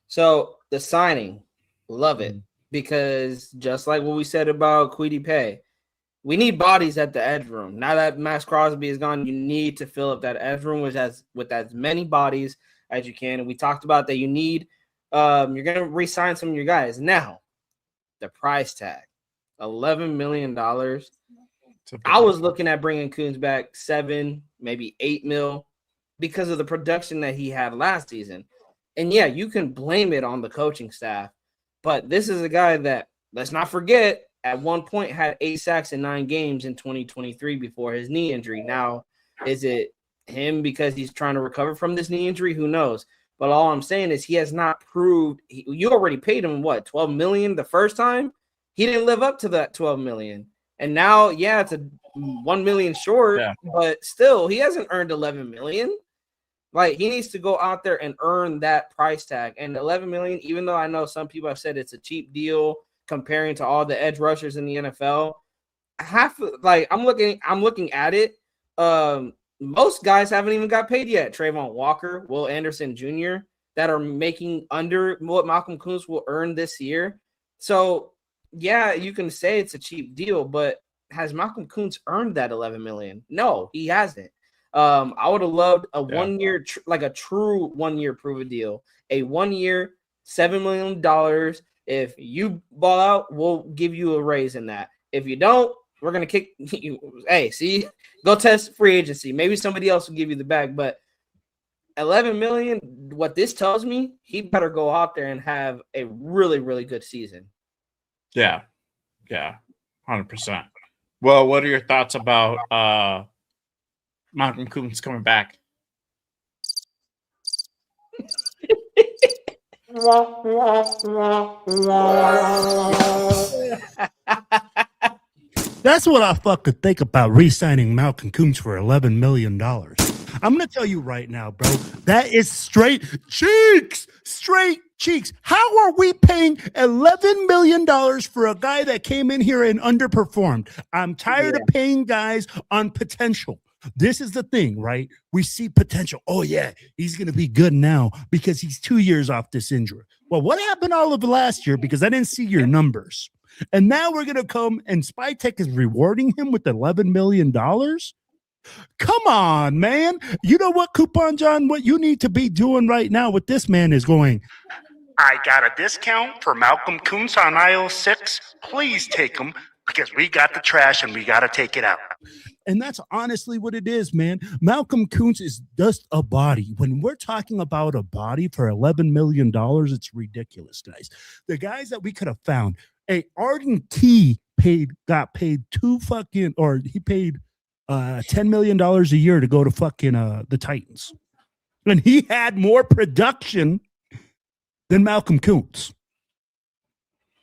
So the signing, love it, because just like what we said about Kwity Paye, we need bodies at the edge room. Now that Max Crosby is gone, you need to fill up that edge room with as many bodies as you can. And we talked about that you need you're gonna re-sign some of your guys. Now, the price tag, $11 million. I was looking at bringing Kuntz back 7, maybe 8 mil because of the production that he had last season. And yeah, you can blame it on the coaching staff, but this is a guy that, let's not forget, at one point had 8 sacks in 9 games in 2023 before his knee injury. Now, is it him because he's trying to recover from this knee injury? Who knows? But all I'm saying is he has not proved. You already paid him what, $12 million the first time? He didn't live up to that $12 million. And now, yeah, it's a $1 million short, but still, he hasn't earned $11 million. Like, he needs to go out there and earn that price tag. And $11 million, even though I know some people have said it's a cheap deal comparing to all the edge rushers in the NFL, I'm looking at it. Most guys haven't even got paid yet. Trayvon Walker, Will Anderson Jr., that are making under what Malcolm Kuntz will earn this year. So, yeah, you can say it's a cheap deal, but has Malcolm Kuntz earned that $11 million? No, he hasn't. I would have loved a 1 year, like a true 1 year prove deal, a 1 year, $7 million. If you ball out, we'll give you a raise in that. If you don't, we're going to kick you. Hey, see, go test free agency. Maybe somebody else will give you the bag, but $11 million, what this tells me, he better go out there and have a really, really good season. Yeah, 100%. Well, what are your thoughts about Malcolm Kuntz coming back? That's what I fucking think about re-signing Malcolm Kuntz for $11 million. I'm going to tell you right now, bro, that is straight cheeks. How are we paying $11 million for a guy that came in here and underperformed? I'm tired of paying guys on potential. This is the thing, right? We see potential. Oh, yeah, he's going to be good now because he's 2 years off this injury. Well, what happened all of last year? Because I didn't see your numbers. And now we're going to come and Spytek is rewarding him with $11 million? Come on, man. You know what, Coupon John, what you need to be doing right now with this man is going, I got a discount for Malcolm Kuntz on aisle 6. Please take him because we got the trash and we got to take it out. And that's honestly what it is, man. Malcolm Kuntz is just a body. When we're talking about a body for $11 million, it's ridiculous, guys. The guys that we could have found, Arden Key got paid $10 million a year to go to fucking the Titans. And he had more production than Malcolm Kuntz.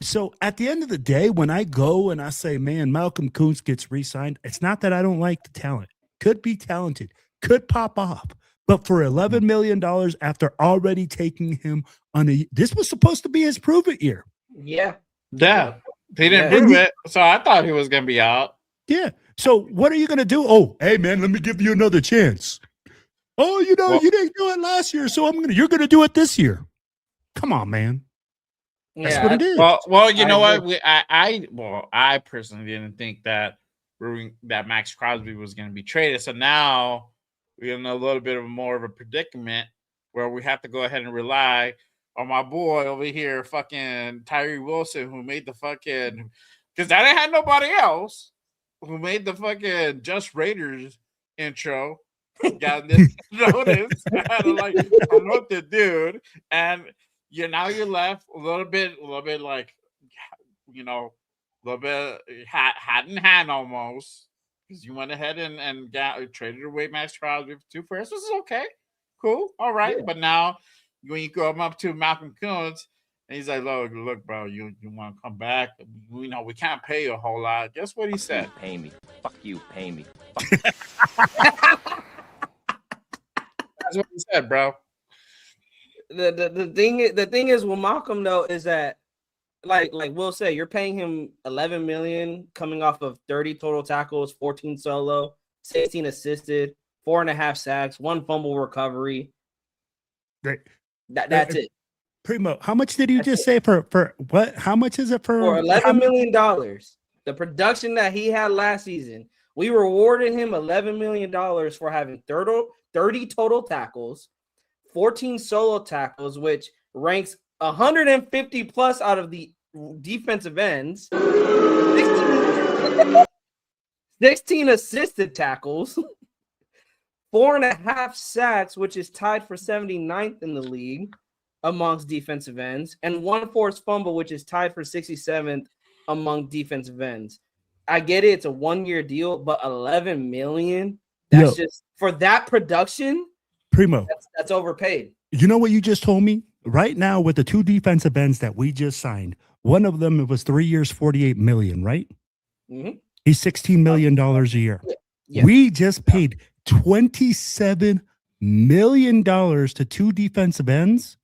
So at the end of the day, when I go and I say, man, Malcolm Kuntz gets re-signed, it's not that I don't like the talent. Could be talented, could pop off. But for $11 million after already taking him on this was supposed to be his prove-it year. Yeah. They didn't prove it, so I thought he was going to be out. Yeah. So what are you going to do? Oh, hey, man, let me give you another chance. Oh, you didn't do it last year, so you're going to do it this year. Come on, man. That's what it is. Well, you know what? I personally didn't think that Max Crosby was going to be traded. So now we're in a little bit of more of a predicament where we have to go ahead and rely on my boy over here, fucking Tyree Wilson, who made the fucking, because I didn't have nobody else who made the fucking Just Raiders intro. Got this notice. I'm like, I'm with the dude, and you're left a little bit like, a little bit hat in hand almost, because you went ahead and traded away Max Crosby for 2 firsts. This is okay, cool, all right. Yeah. But now when you go up to Malcolm Kuntz, and he's like, look, bro, you want to come back? We can't pay you a whole lot. Guess what he said? Pay me. Fuck you, pay me. That's what he said, bro. The thing is with Malcolm though is that like Will say, you're paying him $11 million coming off of 30 total tackles, 14 solo, 16 assisted, 4.5 sacks, 1 fumble recovery. Great. That's it. Primo, how much did you just say for what? How much is it for $11 million? The production that he had last season, we rewarded him $11 million for having 30 total tackles, 14 solo tackles, which ranks 150 plus out of the defensive ends, 16 assisted tackles, 4.5 sacks, which is tied for 79th in the league amongst defensive ends, and 1 forced fumble, which is tied for 67th among defensive ends. I get it, it's a 1-year deal, but $11 million, that's just for that production. Primo, that's overpaid. You know what you just told me? Right now, with the 2 defensive ends that we just signed, one of them, it was 3 years, $48 million, right? Mm-hmm. He's $16 million a year. Yeah. We just paid $27 million to 2 defensive ends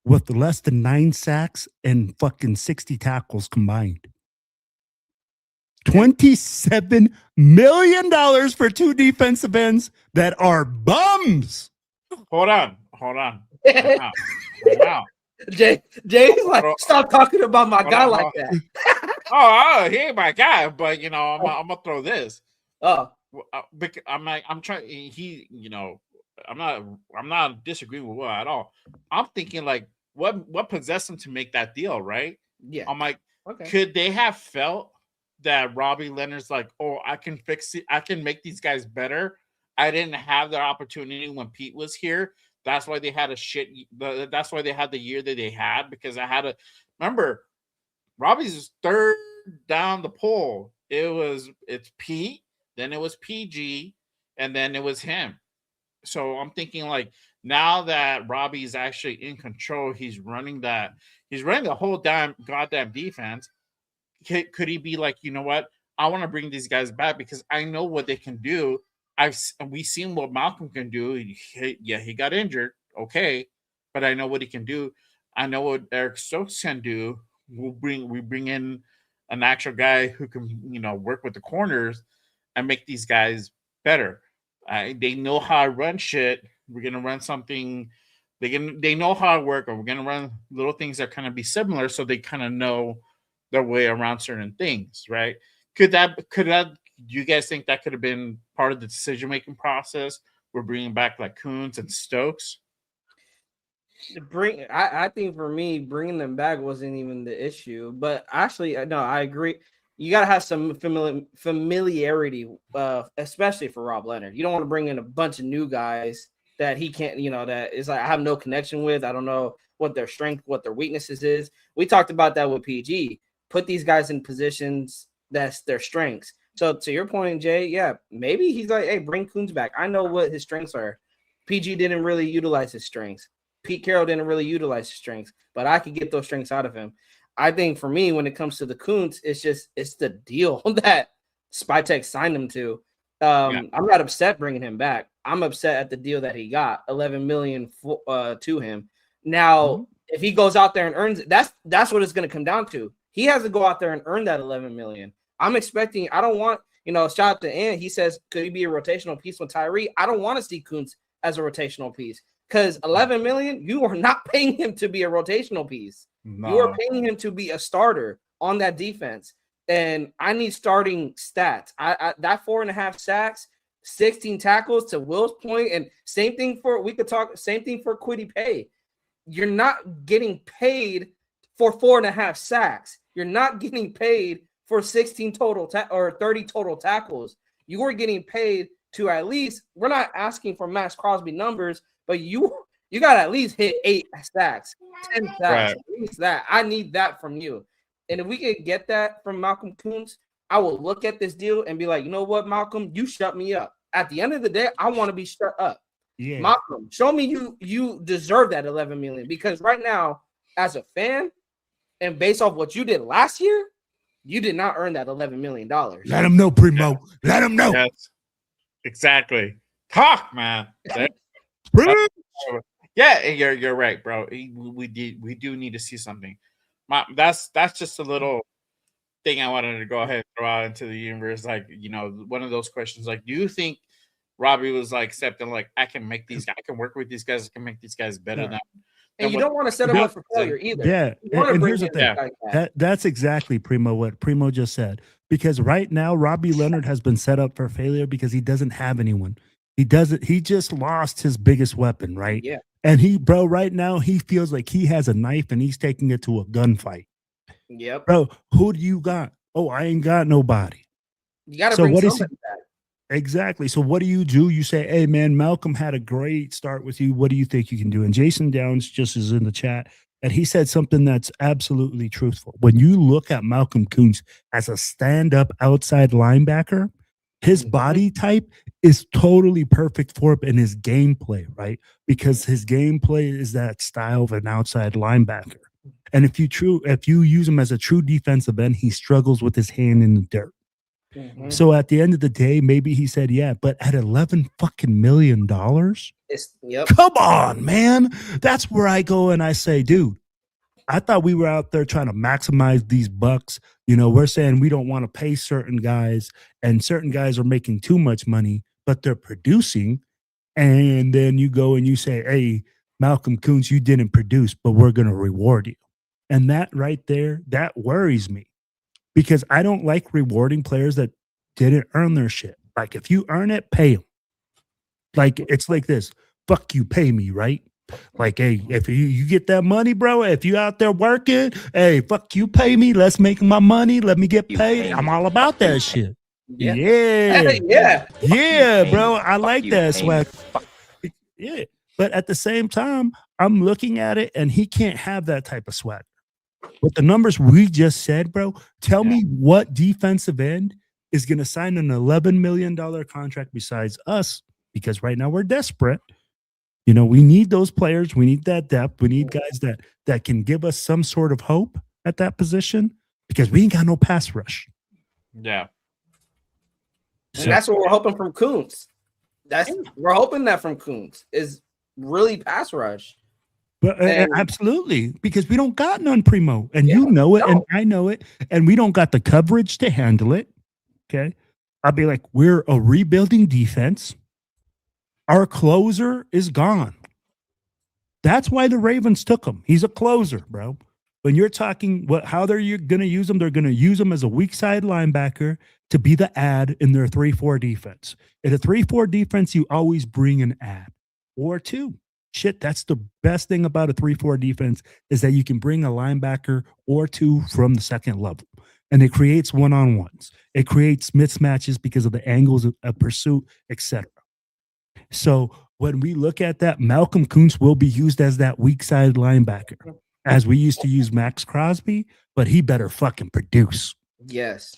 with less than 9 sacks and fucking 60 tackles combined. $27 million for 2 defensive ends that are bums. Hold on. Jay's like, stop talking about my guy like that. Oh, he ain't my guy, but I'm gonna throw this. I'm not disagreeing with Will at all. I'm thinking like, what possessed him to make that deal, right? Yeah. I'm like, okay. Could they have felt that Robbie Leonard's like, oh, I can fix it, I can make these guys better. I didn't have that opportunity when Pete was here. That's why they had that's why they had the year that they had, because I had remember, Robbie's 3rd down the poll. It's Pete, then it was PG, and then it was him. So I'm thinking like, now that Robbie's actually in control, he's running the whole goddamn defense. Could he be like, you know what? I want to bring these guys back because I know what they can do. We've seen what Malcolm can do. He got injured, okay, but I know what he can do. I know what Eric Stokes can do. We bring in an actual guy who can work with the corners and make these guys better. They know how to run shit. We're gonna run something. They know how to work, or we're gonna run little things that kind of be similar, so they kind of know their way around certain things, right? Could that? Do you guys think that could have been part of the decision-making process? We're bringing back like Kuntz and Stokes. I think for me, bringing them back wasn't even the issue. But actually, no, I agree. You got to have some familiarity, especially for Rob Leonard. You don't want to bring in a bunch of new guys that he can't, that is like, I have no connection with. I don't know what their strength, what their weaknesses is. We talked about that with PG. Put these guys in positions that's their strengths. So to your point, Jay, yeah, maybe he's like, hey, bring Kuntz back. I know what his strengths are. PG didn't really utilize his strengths. Pete Carroll didn't really utilize his strengths, but I could get those strengths out of him. I think for me, when it comes to the Kuntz, it's the deal that Spytek signed him to. I'm not upset bringing him back. I'm upset at the deal that he got, $11 million to him. Now, if he goes out there and earns it, that's what it's going to come down to. He has to go out there and earn that $11 million. I'm expecting. I don't want, shout out to Ant. He says, could he be a rotational piece with Tyree? I don't want to see Kuntz as a rotational piece, because $11 million, you are not paying him to be a rotational piece. No. You are paying him to be a starter on that defense. And I need starting stats. I that 4.5 sacks, 16 tackles, to Will's point, and same thing for Kwity Paye. You're not getting paid for 4.5 sacks. You're not getting paid for 16 total or 30 total tackles. You are getting paid to at least, we're not asking for Max Crosby numbers, but you got to at least hit 8 sacks, 10 sacks, right. At least that. I need that from you. And if we could get that from Malcolm Kuntz, I will look at this deal and be like, you know what, Malcolm, you shut me up. At the end of the day, I want to be shut up. Yeah. Malcolm, show me you deserve that 11 million, because right now, as a fan, and based off what you did last year, you did not earn that $11 million. Let him know, Primo. Let him know. Yes, exactly. Talk, man. Yeah, you're right, bro. We do need to see something. That's just a little thing I wanted to go ahead and throw out into the universe. Like, you know, one of those questions. Like, do you think Robbie was like accepting, like, I can work with these guys, I can make these guys better than. And you don't want to set them up for failure either. Yeah, and here's the thing. That's exactly what Primo just said. Because right now, Robbie Leonard has been set up for failure because he doesn't have anyone. He just lost his biggest weapon, right? Yeah. And right now he feels like he has a knife and he's taking it to a gunfight. Yep. Bro, who do you got? Oh, I ain't got nobody. You got to bring somebody back. Exactly. So what do? You say, hey, man, Malcolm had a great start with you. What do you think you can do? And Jason Downs just is in the chat, and he said something that's absolutely truthful. When you look at Malcolm Kuntz as a stand-up outside linebacker, his body type is totally perfect for him in his gameplay, right? Because his gameplay is that style of an outside linebacker. And if you use him as a true defensive end, he struggles with his hand in the dirt. Mm-hmm. So at the end of the day, maybe he said, yeah, but at $11 fucking million, come on, man. That's where I go and I say, dude, I thought we were out there trying to maximize these bucks. You know, we're saying we don't want to pay certain guys, and certain guys are making too much money, but they're producing. And then you go and you say, hey, Malcolm Kuntz, you didn't produce, but we're going to reward you. And that right there, that worries me. Because I don't like rewarding players that didn't earn their shit. Like, if you earn it, pay them. Like, it's like this. Fuck you, pay me, right? Like, hey, if you get that money, bro, if you out there working, hey, fuck you, pay me. Let's make my money. Let me get paid. I'm all about that shit. Yeah. Yeah, bro. I like that swag. Yeah. But at the same time, I'm looking at it, and he can't have that type of swag. With the numbers we just said, bro, tell me what defensive end is going to sign an $11 million contract besides us, because right now we're desperate. You know, we need those players. We need that depth. We need guys that can give us some sort of hope at that position, because we ain't got no pass rush. Yeah. And that's what we're hoping from Kuntz. We're hoping that from Kuntz is really pass rush. But absolutely, because we don't got none, Primo, and you know it, and I know it, and we don't got the coverage to handle it. Okay, I'll be like, we're a rebuilding defense. Our closer is gone. That's why the Ravens took him. He's a closer, bro. When you're talking how they're going to use him, they're going to use him as a weak side linebacker to be the ad in their 3-4 defense. In a 3-4 defense, you always bring an ad or two. Shit, that's the best thing about a 3-4 defense, is that you can bring a linebacker or two from the second level, and it creates one-on-ones. It creates mismatches because of the angles of pursuit, etc. So when we look at that, Malcolm Kuntz will be used as that weak side linebacker, as we used to use Max Crosby, but he better fucking produce. Yes,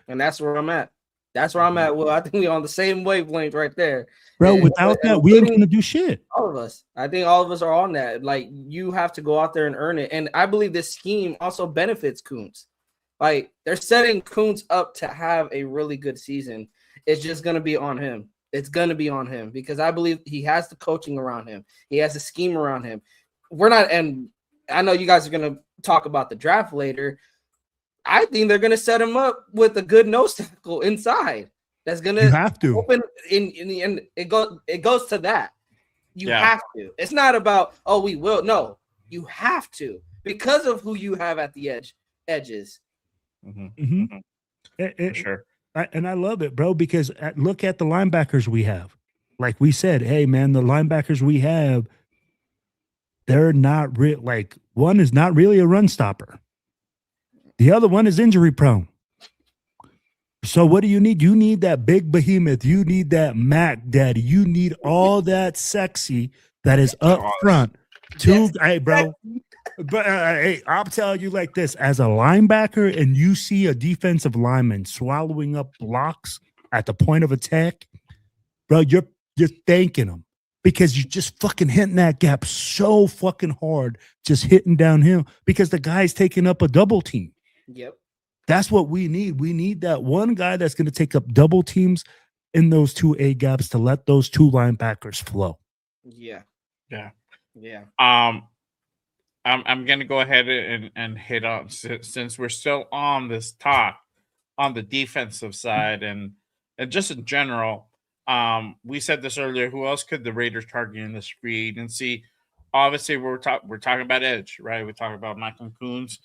and that's where I'm at. That's where I'm at. Well, I think we're on the same wavelength right there. Bro, without that, we ain't going to do shit. All of us. I think all of us are on that. Like, you have to go out there and earn it. And I believe this scheme also benefits Kuntz. Like, they're setting Kuntz up to have a really good season. It's just going to be on him. It's going to be on him, because I believe he has the coaching around him. He has the scheme around him. And I know you guys are going to talk about the draft later. I think they're going to set him up with a good nose tackle inside. That's going to have to open in the end. It goes to that. You have to. It's not about, oh, we will. No, you have to, because of who you have at the edges. For sure. And I love it, bro, because look at the linebackers we have. Like we said, hey, man, the linebackers we have, they're not real. Like, one is not really a run stopper. The other one is injury prone. So what do you need? You need that big behemoth. You need that Mac Daddy. You need all that sexy that is up front Hey, bro. But hey, I'll tell you like this: as a linebacker, and you see a defensive lineman swallowing up blocks at the point of attack, bro, you're thanking him because you're just fucking hitting that gap so fucking hard, just hitting downhill because the guy's taking up a double team. Yep. That's what we need. We need that one guy that's going to take up double teams in those two A gaps to let those two linebackers flow. Yeah. I'm gonna go ahead and hit on since we're still on this talk on the defensive side and just in general. We said this earlier. Who else could the Raiders target in this free agency? Obviously, we're talking about edge, right? We talked about Malcolm Koonce,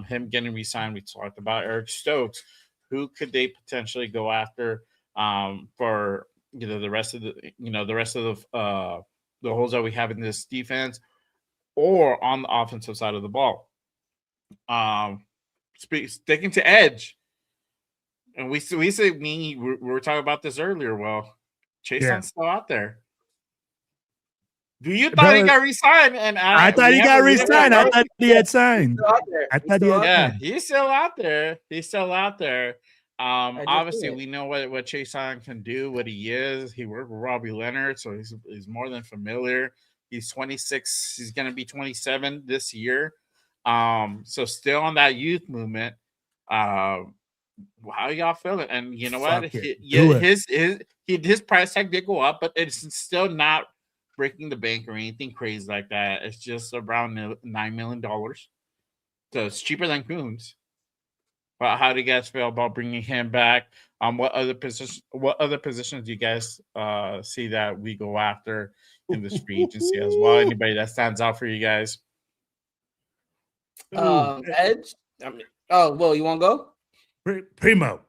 him getting re-signed. We talked about Eric Stokes. Who could they potentially go after for the rest of the holes that we have in this defense or on the offensive side of the ball? Sticking to edge, and we were talking about this earlier. Well, Chaseon's still out there. Do you thought he got re-signed? And I thought he got re-signed. I thought he had signed. I thought he had. Yeah, he's still out there. He's still out there. Obviously, did. we know what Chaseon can do, what he is. He worked with Robbie Leonard, so he's more than familiar. He's 26. He's going to be 27 this year. So still on that youth movement. How y'all feeling? And you know what? His price tag did go up, but it's still not breaking the bank or anything crazy like that. It's just around $9 million. So it's cheaper than Koonce. But how do you guys feel about bringing him back? What other positions do you guys see that we go after in this free agency as well? Anybody that stands out for you guys? Edge. Well, you want to go? Primo,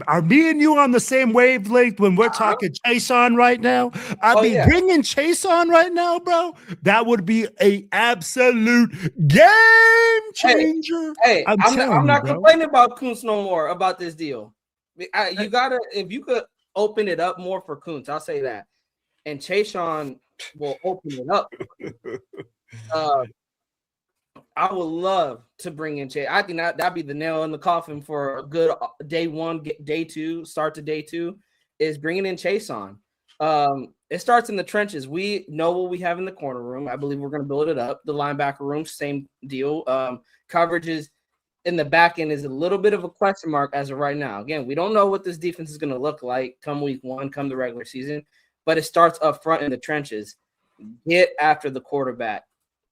are me and you on the same wavelength when we're talking Chaseon right now? Bringing Chaseon right now, bro. That would be a absolute game changer. Hey, I'm not complaining about Koonce no more about this deal. You gotta, if you could open it up more for Koonce, I'll say that. And Chaseon will open it up. I would love to bring in Chase. I think that'd be the nail in the coffin for a good day one, day two, start to day two, is bringing in Chaseon. It starts in the trenches. We know what we have in the corner room. I believe we're going to build it up. The linebacker room, same deal. Coverages in the back end is a little bit of a question mark as of right now. Again, we don't know what this defense is going to look like come week one, come the regular season, but it starts up front in the trenches. Get after the quarterback.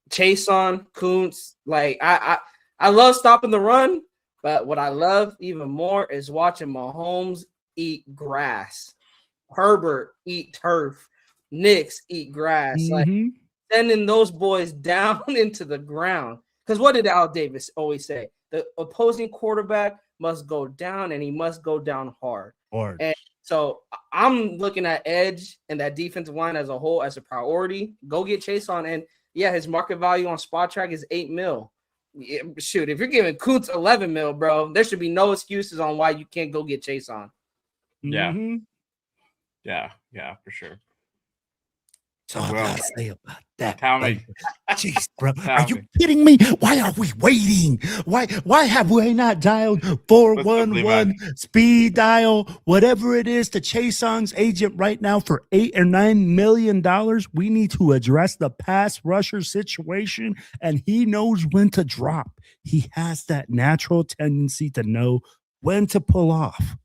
Chaseon, Koonce, like I love stopping the run, but what I love even more is watching Mahomes eat grass, Herbert eat turf, Knicks eat grass, like sending those boys down into the ground. Because what did Al Davis always say? The opposing quarterback must go down, and he must go down hard. And so I'm looking at edge and that defensive line as a whole as a priority. Go get Chaseon, and yeah, his market value on Spytek is $8 million. Yeah, shoot, if you're giving Koonce $11 million, bro, there should be no excuses on why you can't go get Chaseon. Yeah, for sure. So what I say about that? Tell me. Jeez, bro. Are you kidding me? Why are we waiting? Why have we not dialed 411 speed dial, whatever it is, to Chaseon's agent right now for $8 or $9 million? We need to address the pass rusher situation, and he knows when to drop. He has that natural tendency to know when to pull off,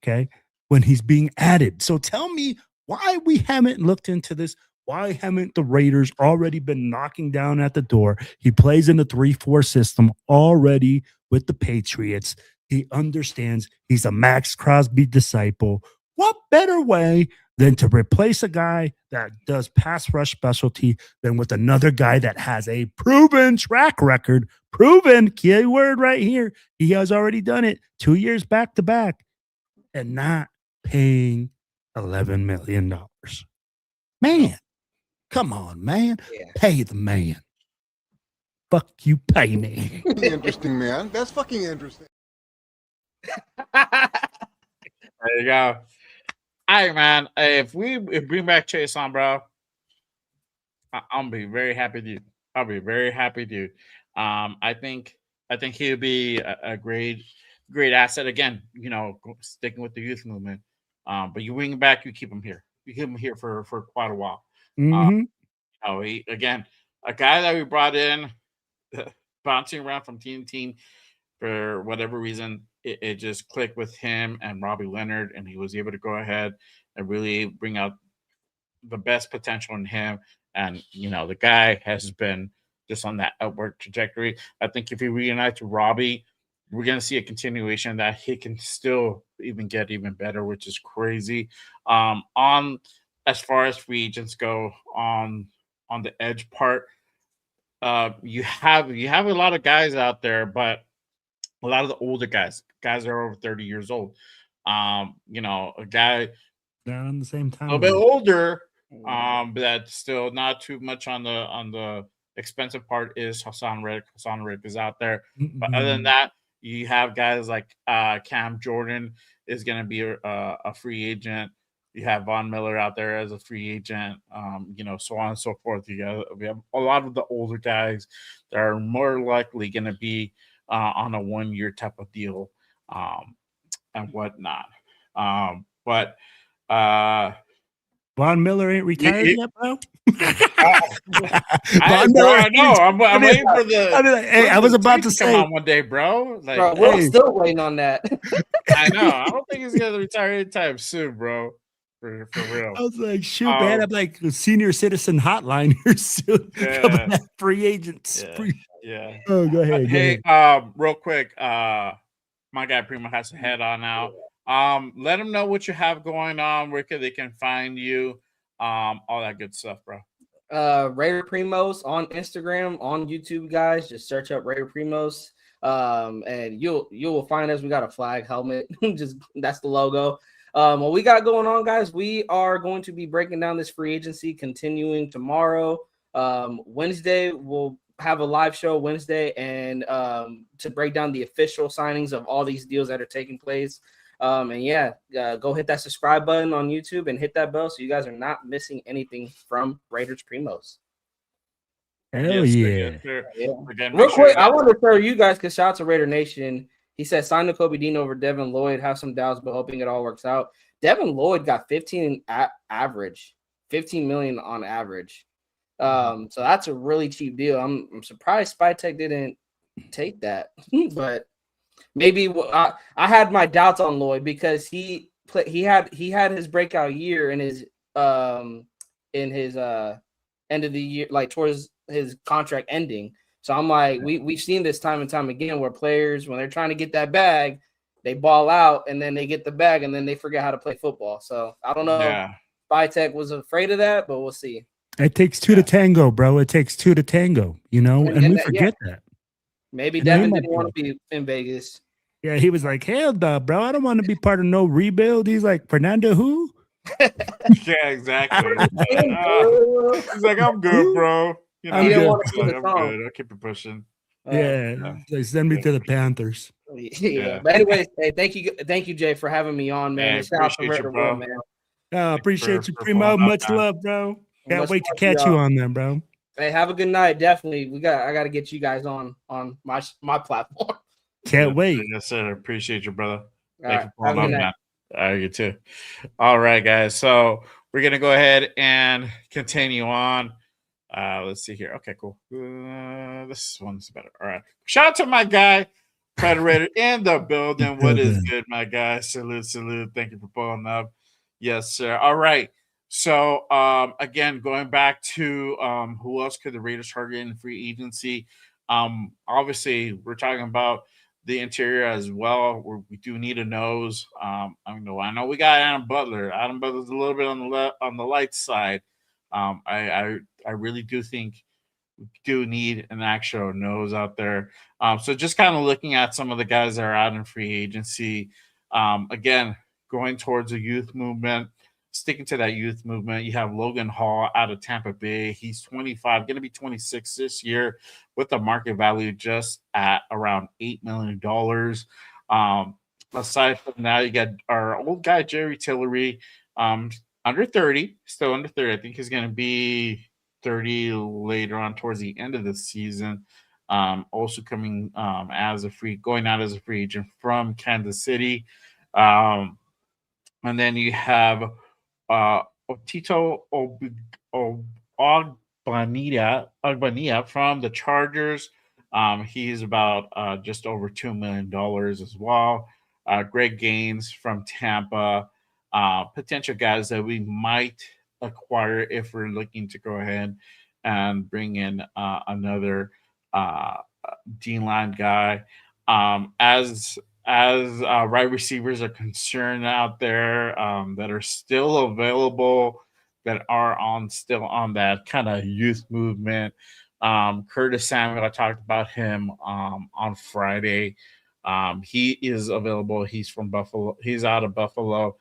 okay, when he's being added. So tell me why we haven't looked into this. Why haven't the Raiders already been knocking down at the door? He plays in the 3-4 system already with the Patriots. He understands he's a Max Crosby disciple. What better way than to replace a guy that does pass rush specialty than with another guy that has a proven track record? Proven, key word right here. He has already done it 2 years back to back and not paying $11 million. Man. Come on, man. Yeah. Pay the man. Fuck you, pay me. Interesting, man. That's fucking interesting. There you go. All right, man. If we bring back Chaseon, bro, I'll be very happy, dude. I'll be very happy, dude. I think he'll be a great asset again. Sticking with the youth movement. But you bring him back, you keep him here. You keep him here for quite a while. Uh, Mm-hmm. he again a guy that we brought in, bouncing around from team to team for whatever reason. It just clicked with him and Robbie Leonard, and he was able to go ahead and really bring out the best potential in him. And the guy has been just on that upward trajectory. I think if he reunites with Robbie, we're gonna see a continuation that he can still even get even better, which is crazy. On As far as free agents go, on the edge part, you have a lot of guys out there, but a lot of the older guys that are over 30 years old. A guy Around the same a time. little bit older, but that's still not too much on the expensive part is Hassan Reddick. Hassan Reddick is out there. But other than that, you have guys like Cam Jordan is going to be a free agent. You have Von Miller out there as a free agent, so on and so forth. We have a lot of the older guys that are more likely going to be on a 1 year type of deal, and whatnot. But Von Miller ain't retired yet, bro. I know. I'm waiting for the. I mean, like, hey, I was about to come say, on one day, bro. Like, Bro, we're still waiting on that. I know. I don't think he's gonna retire anytime soon, bro. For real. I was like, shoot, man, I'm like a senior citizen hotline here soon. Yeah. Free agents. Yeah. Oh, go ahead. Hey, real quick, my guy Primo has to head on now. Let them know what you have going on, where they can find you, all that good stuff, bro. Raider Primos on Instagram, on YouTube, guys. Just search up Raider Primos. And you will find us. We got a flag helmet. Just that's the logo. What we got going on, guys, we are going to be breaking down this free agency continuing tomorrow. Wednesday, we'll have a live show Wednesday and to break down the official signings of all these deals that are taking place. And yeah, go hit that subscribe button on YouTube and hit that bell so you guys are not missing anything from Raiders Primos. Hell yeah. Again, real quick, I want to throw you guys, because shout out to Raider Nation. He said sign to Kobe Dean over Devin Lloyd. Have some doubts, but hoping it all works out. Devin Lloyd got 15 average, 15 million on average. So that's a really cheap deal. I'm surprised Spytek didn't take that, but maybe I had my doubts on Lloyd because he had his breakout year in his end of the year, like towards his contract ending. So I'm like, we've seen this time and time again where players, when they're trying to get that bag, they ball out and then they get the bag and then they forget how to play football. So I don't know if Spytek was afraid of that, but we'll see. It takes two to tango, bro. It takes two to tango, and we forget that. Maybe Devin didn't want to be in Vegas. Yeah, he was like, hell no, bro. I don't want to be part of no rebuild. He's like, Fernando who? Yeah, exactly. He's like, I'm good, bro. I'm good. I'm good. I'll keep it pushing. They send me to the Panthers. Yeah. But anyways, hey, thank you, Jay, for having me on, man. Hey, Shout out to appreciate you, bro. man. Appreciate you, Primo. Much love, bro. Can't wait to catch you on there, bro. Hey, have a good night. Definitely. I got to get you guys on my platform. Can't wait. Yes, sir. Appreciate you, brother. Thank you for calling on, man. You too. All right, guys. So we're gonna go ahead and continue on. Let's see here. Okay, cool. This one's better. All right. Shout out to my guy, Predator in the building. What is good, my guy? Salute. Thank you for pulling up. Yes, sir. All right. So again, going back to who else could the Raiders target in free agency? Obviously, we're talking about the interior as well, where we do need a nose. I know we got Adam Butler. Adam Butler's a little bit on the light side. I really do think we do need an actual nose out there. So just kind of looking at some of the guys that are out in free agency. Again, going towards a youth movement. Sticking to that youth movement, you have Logan Hall out of Tampa Bay. He's 25, going to be 26 this year, with a market value just at around $8 million. Aside from that, you got our old guy Jerry Tillery, under 30, still under 30. I think he's going to be 30 later on towards the end of the season. Also coming going out as a free agent from Kansas City. Um, and then you have Otito Ogbania from the Chargers. He's about just over $2 million as well. Greg Gaines from Tampa. Potential guys that we might acquire if we're looking to go ahead and bring in another uh, D line guy. As wide receivers are concerned out there that are still available, that are still on that kind of youth movement. Curtis Samuel, I talked about him on Friday. He is available. He's from Buffalo. He's out of Buffalo.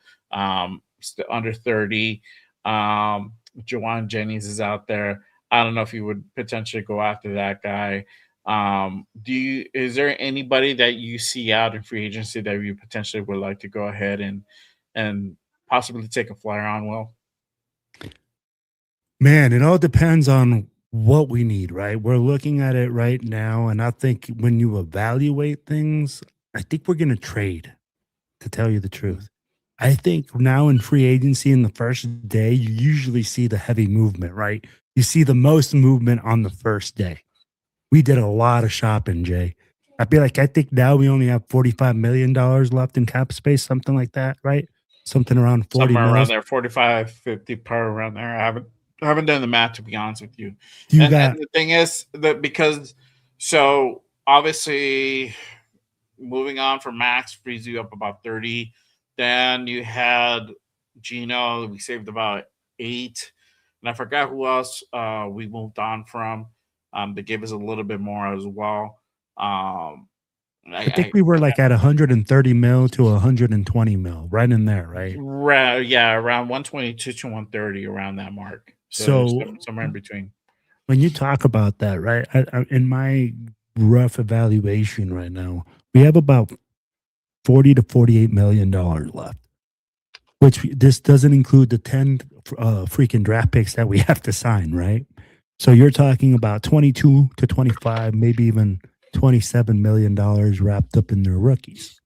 Still under 30. Jawan Jennings is out there. I don't know if you would potentially go after that guy. Is there anybody that you see out in free agency that you potentially would like to go ahead and possibly take a flyer on? Will? Man, it all depends on what we need, right? We're looking at it right now, and I think when you evaluate things, I think we're going to trade, to tell you the truth. I think now in free agency in the first day, you usually see the heavy movement, right? You see the most movement on the first day. We did a lot of shopping, Jay. I think now we only have $45 million left in cap space, something like that, right? Something around 40 Somewhere around mils. there, 45, 50 per around there. I haven't done the math, to be honest with you. And the thing is that so obviously moving on from Max frees you up about 30. Then you had Gino, we saved about 8. And I forgot who else we moved on from. They gave us a little bit more as well. I think we were like at 130 mil to 120 mil, right in there, right? Yeah, around 122 to 130, around that mark. So somewhere in between. When you talk about that, right? In my rough evaluation right now, we have about $40 to $48 million left, which this doesn't include the 10 freaking draft picks that we have to sign, right? So you're talking about 22 to 25, maybe even $27 million wrapped up in their rookies.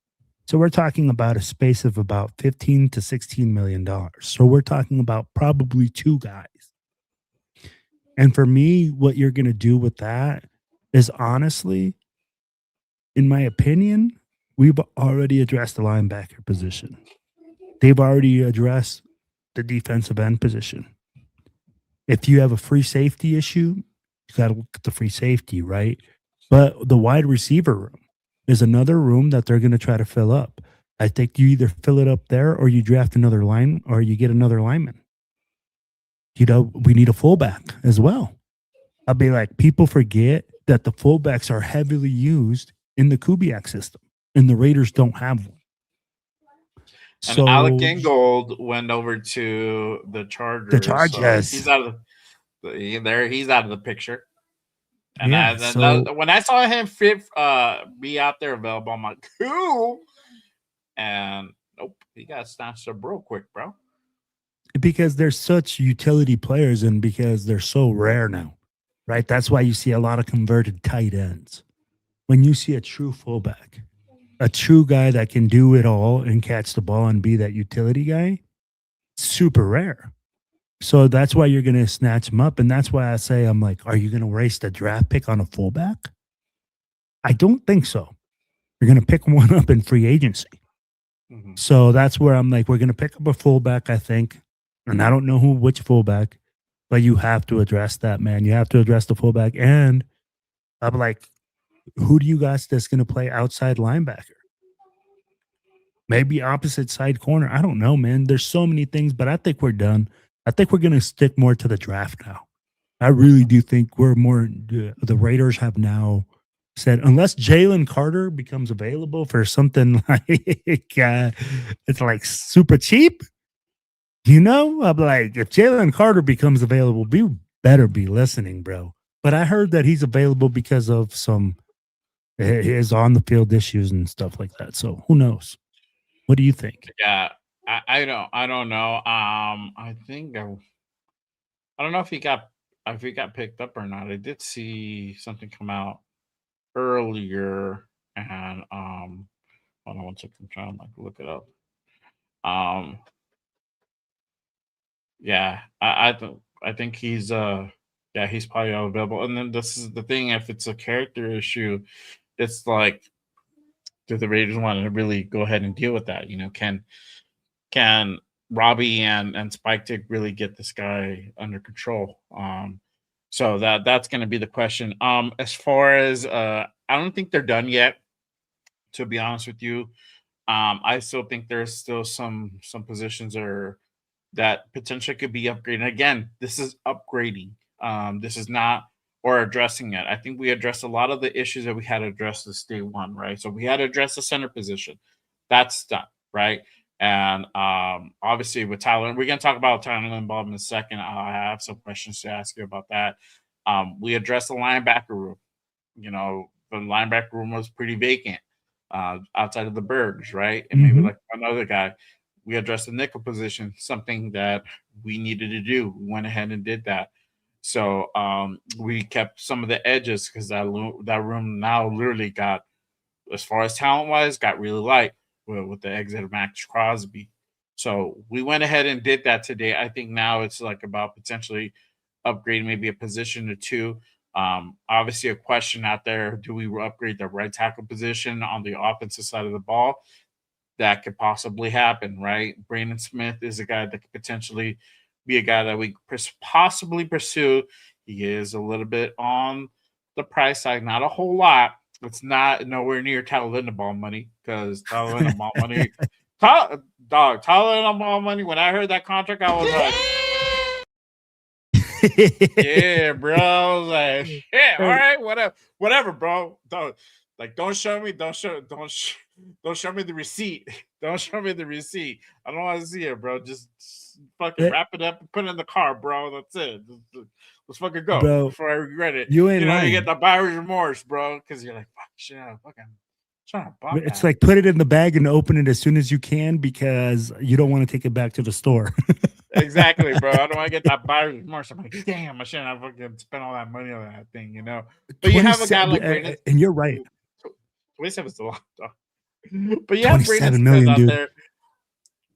So we're talking about a space of about $15 to $16 million. So we're talking about probably 2 guys. And for me, what you're going to do with that is honestly, in my opinion, we've already addressed the linebacker position. They've already addressed the defensive end position. If you have a free safety issue, you got to look at the free safety, right? But the wide receiver room is another room that they're going to try to fill up. I think you either fill it up there or you draft another line or you get another lineman. We need a fullback as well. I'll be like, people forget that the fullbacks are heavily used in the Kubiak system, and the Raiders don't have one. And Alec Ingold went over to the Chargers. The Chargers. So he's out of he's out of the picture. And yeah, when I saw him be out there available, I'm like, cool. And nope, he got snatched up real quick, bro. Because they're such utility players and because they're so rare now, right? That's why you see a lot of converted tight ends. When you see a true fullback, a true guy that can do it all and catch the ball and be that utility guy, super rare. So that's why you're going to snatch him up. And that's why I say, I'm like, are you going to waste a draft pick on a fullback? I don't think so. You're going to pick one up in free agency. Mm-hmm. So that's where I'm like, we're going to pick up a fullback, I think. And I don't know which fullback, but you have to address that, man. You have to address the fullback. And I'm like, who do you guys that's going to play outside linebacker? Maybe opposite side corner. I don't know, man. There's so many things, but I think we're done. I think we're going to stick more to the draft now. I really do think we're more, the Raiders have now said, unless Jalen Carter becomes available for something like, it's like super cheap. I'm like, if Jalen Carter becomes available, we better be listening, bro. But I heard that he's available because of his on the field issues and stuff like that. So who knows? What do you think? Yeah, I don't know. I think I don't know if he got if it got picked up or not. I did see something come out earlier, and hold on one second, I'm trying to like look it up. Um, yeah, I think he's yeah, he's probably available. And then this is the thing: if it's a character issue, it's like, do the Raiders want to really go ahead and deal with that? You know, can Robbie and Spytek really get this guy under control? So that's going to be the question. As far as I don't think they're done yet. To be honest with you, I still think there's still some positions are that potentially could be upgraded. Again, this is upgrading. This is not or addressing it. I think we addressed a lot of the issues that we had to address this day one, right? So we had to address the center position. That's done, right? And obviously with Tyler, we're gonna talk about Tyler Linbaum in a second. I have some questions to ask you about that. We addressed the linebacker room. You know, the linebacker room was pretty vacant outside of the Bergs, right? And maybe like another guy. We addressed the nickel position, something that we needed to do. We went ahead and did that. So we kept some of the edges because that room now literally got, as far as talent wise, got really light with the exit of Max Crosby. So we went ahead and did that today. I think now it's like about potentially upgrading maybe a position or two. Obviously, a question out there: do we upgrade the right tackle position on the offensive side of the ball? That could possibly happen, right? Brandon Smith is a guy that could potentially be a guy that we possibly pursue. He is a little bit on the price side, not a whole lot. It's not nowhere near Tyler Linderbaum money because Tyler Linderbaum money, Tyler Linderbaum money. When I heard that contract, I was like, yeah, bro. I was like, yeah, all right, whatever, bro. Don't show me the receipt. Don't show me the receipt. I don't want to see it, bro. Just fucking wrap it up and put it in the car, bro. That's it. Let's fucking go Bro, before I regret it. you ain't You lying. get the buyer's remorse, bro, because you're like, fuck, shit, I'm fucking trying to buy It's that. like put it in the bag and open it as soon as you can because you don't want to take it back to the store. Exactly, bro. I don't want to get that buyer's remorse. I'm like, damn, I shouldn't have fucking spent all that money on that thing, you know. But you have a guy like Brandon, and you're right. 27 is a lot, though. But you have Braden 27 Smith million, out dude. there.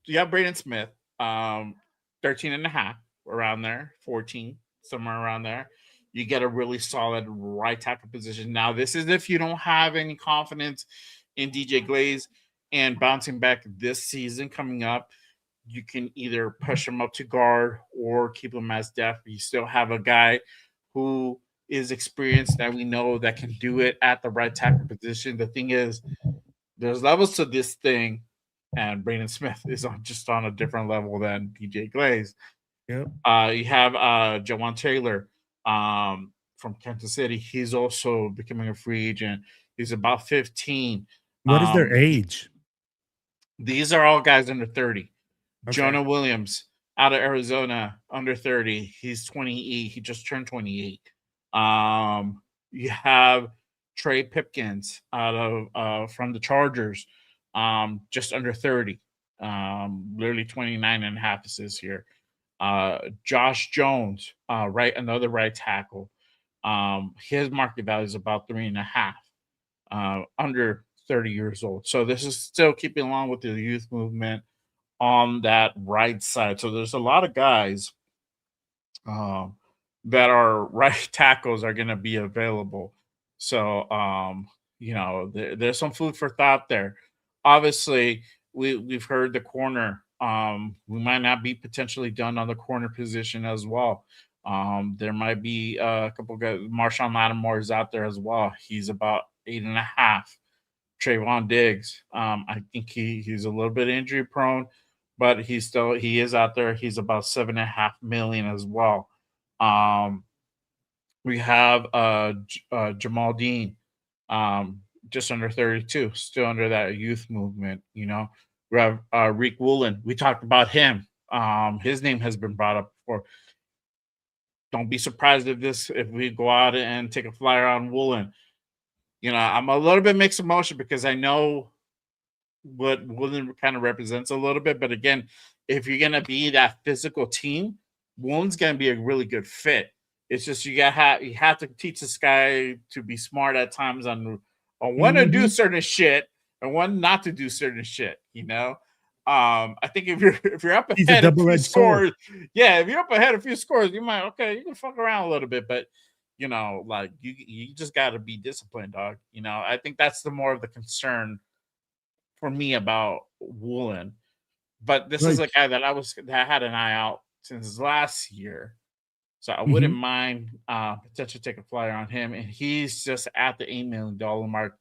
You have Braden Smith, 13 and a half, around there, 14, somewhere around there. You get a really solid right tackle position. Now, this is if you don't have any confidence in DJ Glaze and bouncing back this season coming up. You can either push him up to guard or keep him as depth. You still have a guy who is experienced that we know that can do it at the right tackle position. The thing is, there's levels to this thing, and Brandon Smith is just on a different level than DJ Glaze. Yep. You have Jawan Taylor from Kansas City. He's also becoming a free agent. He's about 15. What is their age? These are all guys under 30. Okay. Jonah Williams out of Arizona, under 30. He's 28. He just turned 28. You have Trey Pipkins out of from the Chargers, just under 30. Literally 29 and a half it says here. Josh Jones, another right tackle. His market value is about 3.5, under 30 years old. So this is still keeping along with the youth movement on that right side. So there's a lot of guys that are right tackles are going to be available. So, there's some food for thought there. Obviously, we've heard the corner. We might not be potentially done on the corner position as well. There might be a couple guys. Marshawn Lattimore is out there as well. He's about 8.5. Trayvon Diggs. I think he's a little bit injury prone, but he is out there. He's about 7.5 million as well. We have Jamal Dean, just under 32, still under that youth movement. You know, we have Reek Woolen. We talked about him. His name has been brought up before. Don't be surprised if we go out and take a flyer on Woolen. You know, I'm a little bit mixed emotion because I know what Woolen kind of represents a little bit. But again, if you're going to be that physical team, Woolen's going to be a really good fit. It's just you have to teach this guy to be smart at times on when to do certain shit and when not to do certain shit. I think if you're up He's a ahead a few double-edged sword. scores, yeah, if you're up ahead a few scores, you can fuck around a little bit, but like you just got to be disciplined, dog. I think that's the more of the concern for me about Woolen. But this is a guy that I had an eye out since last year. So I wouldn't mind potentially take a flyer on him. And he's just at the $8 million mark.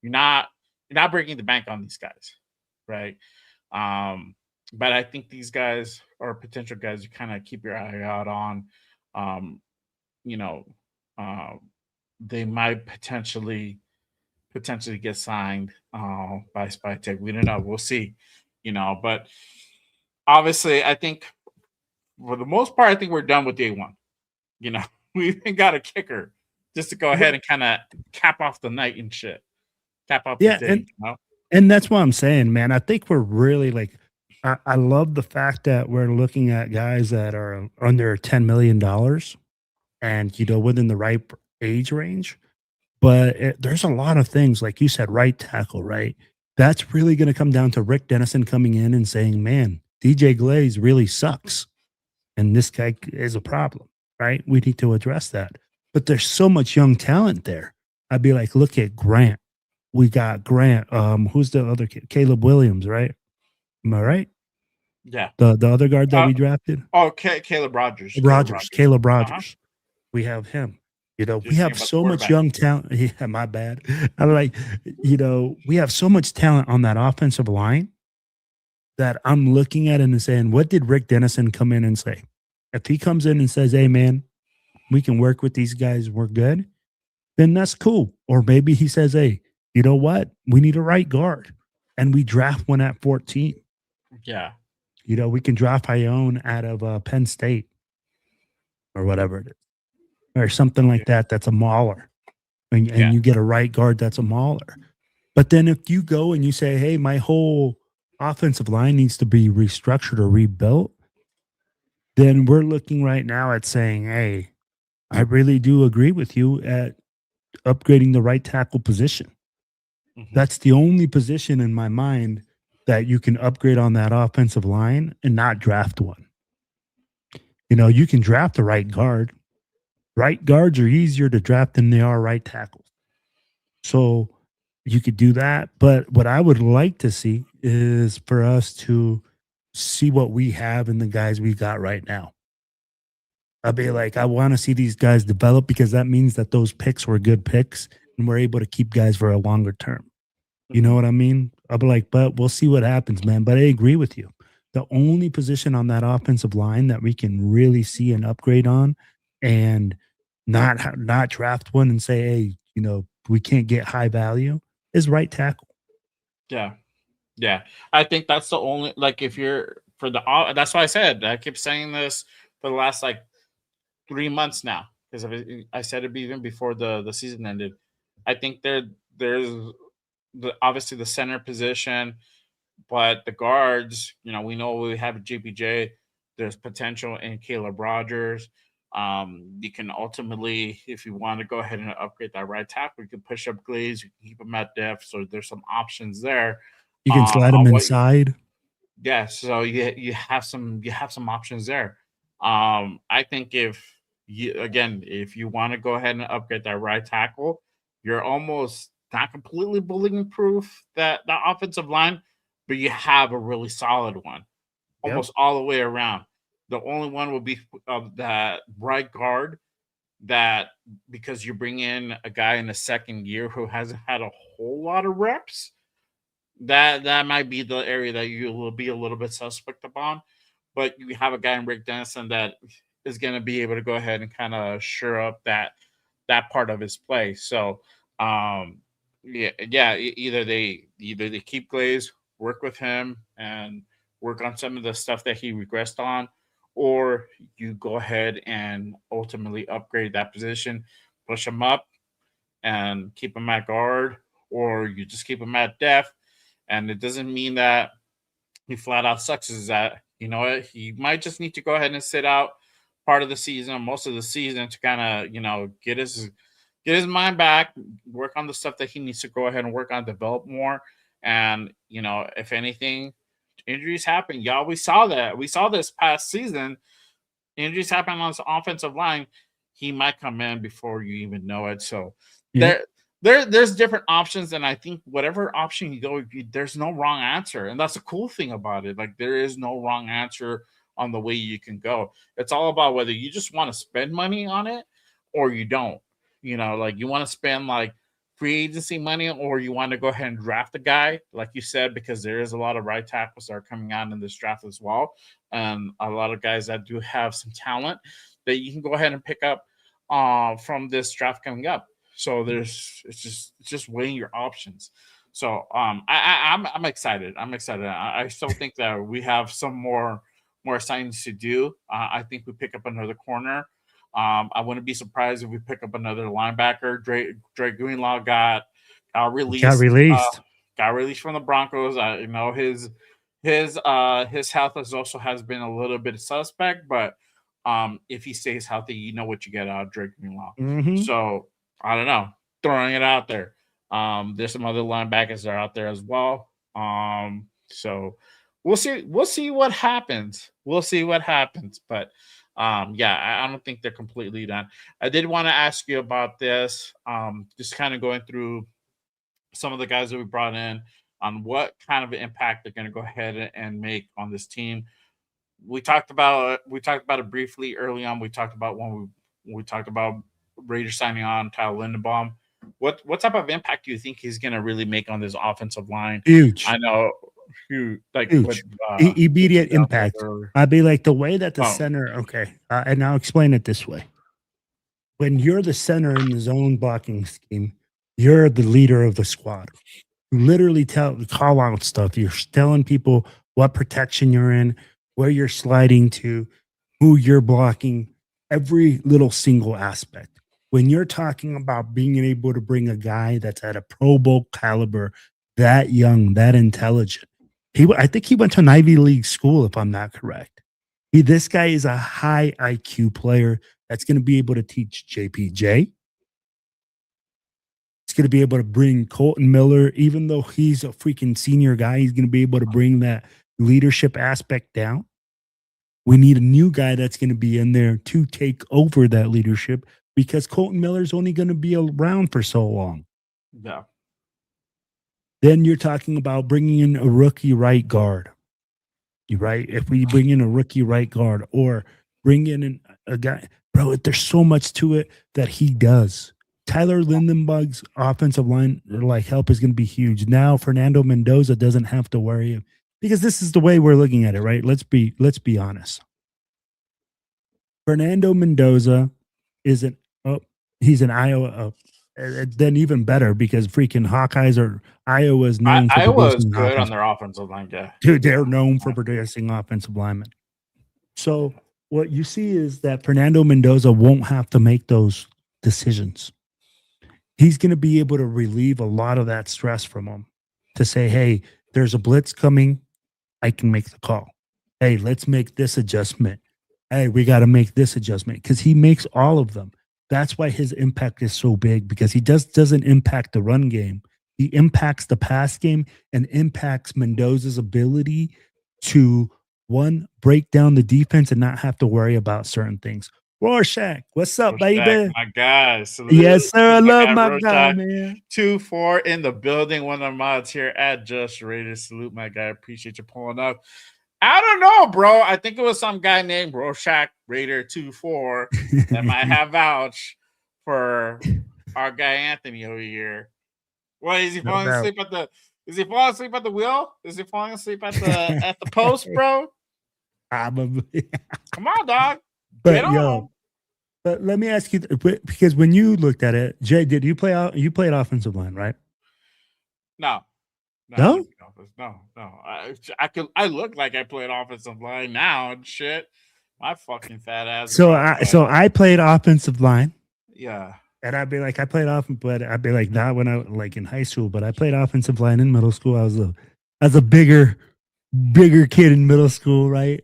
You're not breaking the bank on these guys, right? But I think these guys are potential guys you kind of keep your eye out on. They might potentially get signed by Spytek. We don't know. We'll see. But obviously, I think for the most part, I think we're done with day one. We even got a kicker just to go ahead and kind of cap off the night and shit. Cap off the day. And that's what I'm saying, man. I think we're really like, I love the fact that we're looking at guys that are under $10 million and, within the right age range. But there's a lot of things, like you said, right tackle, right? That's really going to come down to Rick Dennison coming in and saying, man, DJ Glaze really sucks. And this guy is a problem, right? We need to address that. But there's so much young talent there. I'd be like, look at Grant. We got Grant. Who's the other kid? Caleb Williams, right? Am I right? Yeah. The other guard that we drafted? Oh, Caleb Rogers. Caleb Rogers. We have him. We have so much young talent. Yeah, my bad. I'm like, we have so much talent on that offensive line that I'm looking at it and saying, what did Rick Dennison come in and say? If he comes in and says, hey, man, we can work with these guys, we're good, then that's cool. Or maybe he says, hey, you know what? We need a right guard. And we draft one at 14. Yeah. We can draft Ione out of Penn State or whatever it is. Or something like that. That's a mauler. And you get a right guard that's a mauler. But then if you go and you say, hey, my whole offensive line needs to be restructured or rebuilt, then we're looking right now at saying, hey, I really do agree with you at upgrading the right tackle position. That's the only position in my mind that you can upgrade on that offensive line and not draft one. You can draft the right guard. Right guards are easier to draft than they are right tackles. So you could do that. But what I would like to see is for us to see what we have in the guys we got right now. I'd be like, I want to see these guys develop because that means that those picks were good picks and we're able to keep guys for a longer term. You know what I mean? I'll be like, but we'll see what happens, man. But I agree with you. The only position on that offensive line that we can really see an upgrade on and not draft one and say, hey, we can't get high value is right tackle. Yeah. Yeah. I think that's the only, like, if you're that's why I said, I keep saying this for the last 3 months now, because I said it even before the season ended. I think there's obviously the center position, but the guards, we know we have JPJ. There's potential in Caleb Rogers. You can ultimately, if you want to go ahead and upgrade that right tackle, you can push up Glaze, you can keep him at depth. So there's some options there. You can slide him inside. Yeah, so you have some options there. I think if you want to go ahead and upgrade that right tackle, you're almost not completely bulletproof that offensive line, but you have a really solid one, almost all the way around. The only one will be that right guard, that because you bring in a guy in the second year who hasn't had a whole lot of reps, that might be the area that you will be a little bit suspect upon. But you have a guy in Rick Dennison that is going to be able to go ahead and kind of shore up that part of his play. So, either they keep Glaze, work with him, and work on some of the stuff that he regressed on, or you go ahead and ultimately upgrade that position, push him up, and keep him at guard, or you just keep him at depth. And it doesn't mean that he flat out sucks. Is that, he might just need to go ahead and sit out part of the season, most of the season, to kind of get his mind back, work on the stuff that he needs to go ahead and work on, develop more. And if anything, injuries happen. Y'all, we saw that. We saw this past season. Injuries happen on his offensive line. He might come in before you even know it. So there's different options, and I think whatever option you go, there's no wrong answer, and that's the cool thing about it. Like, there is no wrong answer on the way you can go. It's all about whether you just want to spend money on it or you don't. Like, you want to spend like free agency money, or you want to go ahead and draft a guy, like you said, because there is a lot of right tackles that are coming out in this draft as well, and a lot of guys that do have some talent that you can go ahead and pick up from this draft coming up. So it's just weighing your options. So I'm excited. I still think that we have some more signings to do. I think we pick up another corner. I wouldn't be surprised if we pick up another linebacker. Dre Greenlaw got released. Got released from the Broncos. His health has been a little bit suspect, but if he stays healthy, you know what you get out of Dre Greenlaw. Mm-hmm. So I don't know, throwing it out there. There's some other linebackers that are out there as well. So we'll see what happens. But I don't think they're completely done. I did want to ask you about this. Just kind of going through some of the guys that we brought in on what kind of impact they're going to go ahead and make on this team. We talked about it briefly early on. We talked about when we talked about Raiders signing on Tyler Linderbaum. What type of impact do you think he's going to really make on this offensive line? Huge. I know. Huge. Immediate impact. I'd be like the way that the center. Okay, and I'll explain it this way. When you're the center in the zone blocking scheme, you're the leader of the squad. You literally call out stuff. You're telling people what protection you're in, where you're sliding to, who you're blocking, every little single aspect. When you're talking about being able to bring a guy that's at a Pro Bowl caliber, that young, that intelligent. I think he went to an Ivy League school, if I'm not correct. This guy is a high IQ player that's going to be able to teach JPJ. He's going to be able to bring Colton Miller, even though he's a freaking senior guy, he's going to be able to bring that leadership aspect down. We need a new guy that's going to be in there to take over that leadership, because Colton Miller's only going to be around for so long. Yeah. Then you're talking about bringing in a rookie right guard. You're right. If we bring in a rookie right guard or bring in a guy, bro, there's so much to it that he does. Tyler Lindenbug's offensive line help is going to be huge. Now Fernando Mendoza doesn't have to worry, because this is the way we're looking at it, right? Let's be honest. Fernando Mendoza he's an Iowa. Then even better, because freaking Hawkeyes are Iowa's known for Iowa's good on their offensive line. Yeah, dude, they're known for producing offensive linemen. So what you see is that Fernando Mendoza won't have to make those decisions. He's going to be able to relieve a lot of that stress from him to say, hey, there's a blitz coming. I can make the call. Hey, let's make this adjustment. Hey, we got to make this adjustment, because he makes all of them. That's why his impact is so big, because he doesn't impact the run game. He impacts the pass game and impacts Mendoza's ability to, one, break down the defense and not have to worry about certain things. Rorschach, what's up, baby? My guy. Salute. Yes, sir. I love my guy, man. 2-4 in the building. One of the mods here at Just Raiders. Salute, my guy. Appreciate you pulling up. I don't know, bro. I think it was some guy named Rorschach Raider 2-4 that might have vouched for our guy Anthony over here. What, is he falling asleep at the? Is he falling asleep at the wheel? Is he falling asleep at the post, bro? Probably. Come on, dog. But let me ask you, because when you looked at it, Jay, did you play out? You played offensive line, right? No. No. I look like I played offensive line now and shit. My fucking fat ass. So I played offensive line. Yeah. And I'd be like, I played off, but I'd be like, not when I in high school, but I played offensive line in middle school. I was a bigger kid in middle school, right?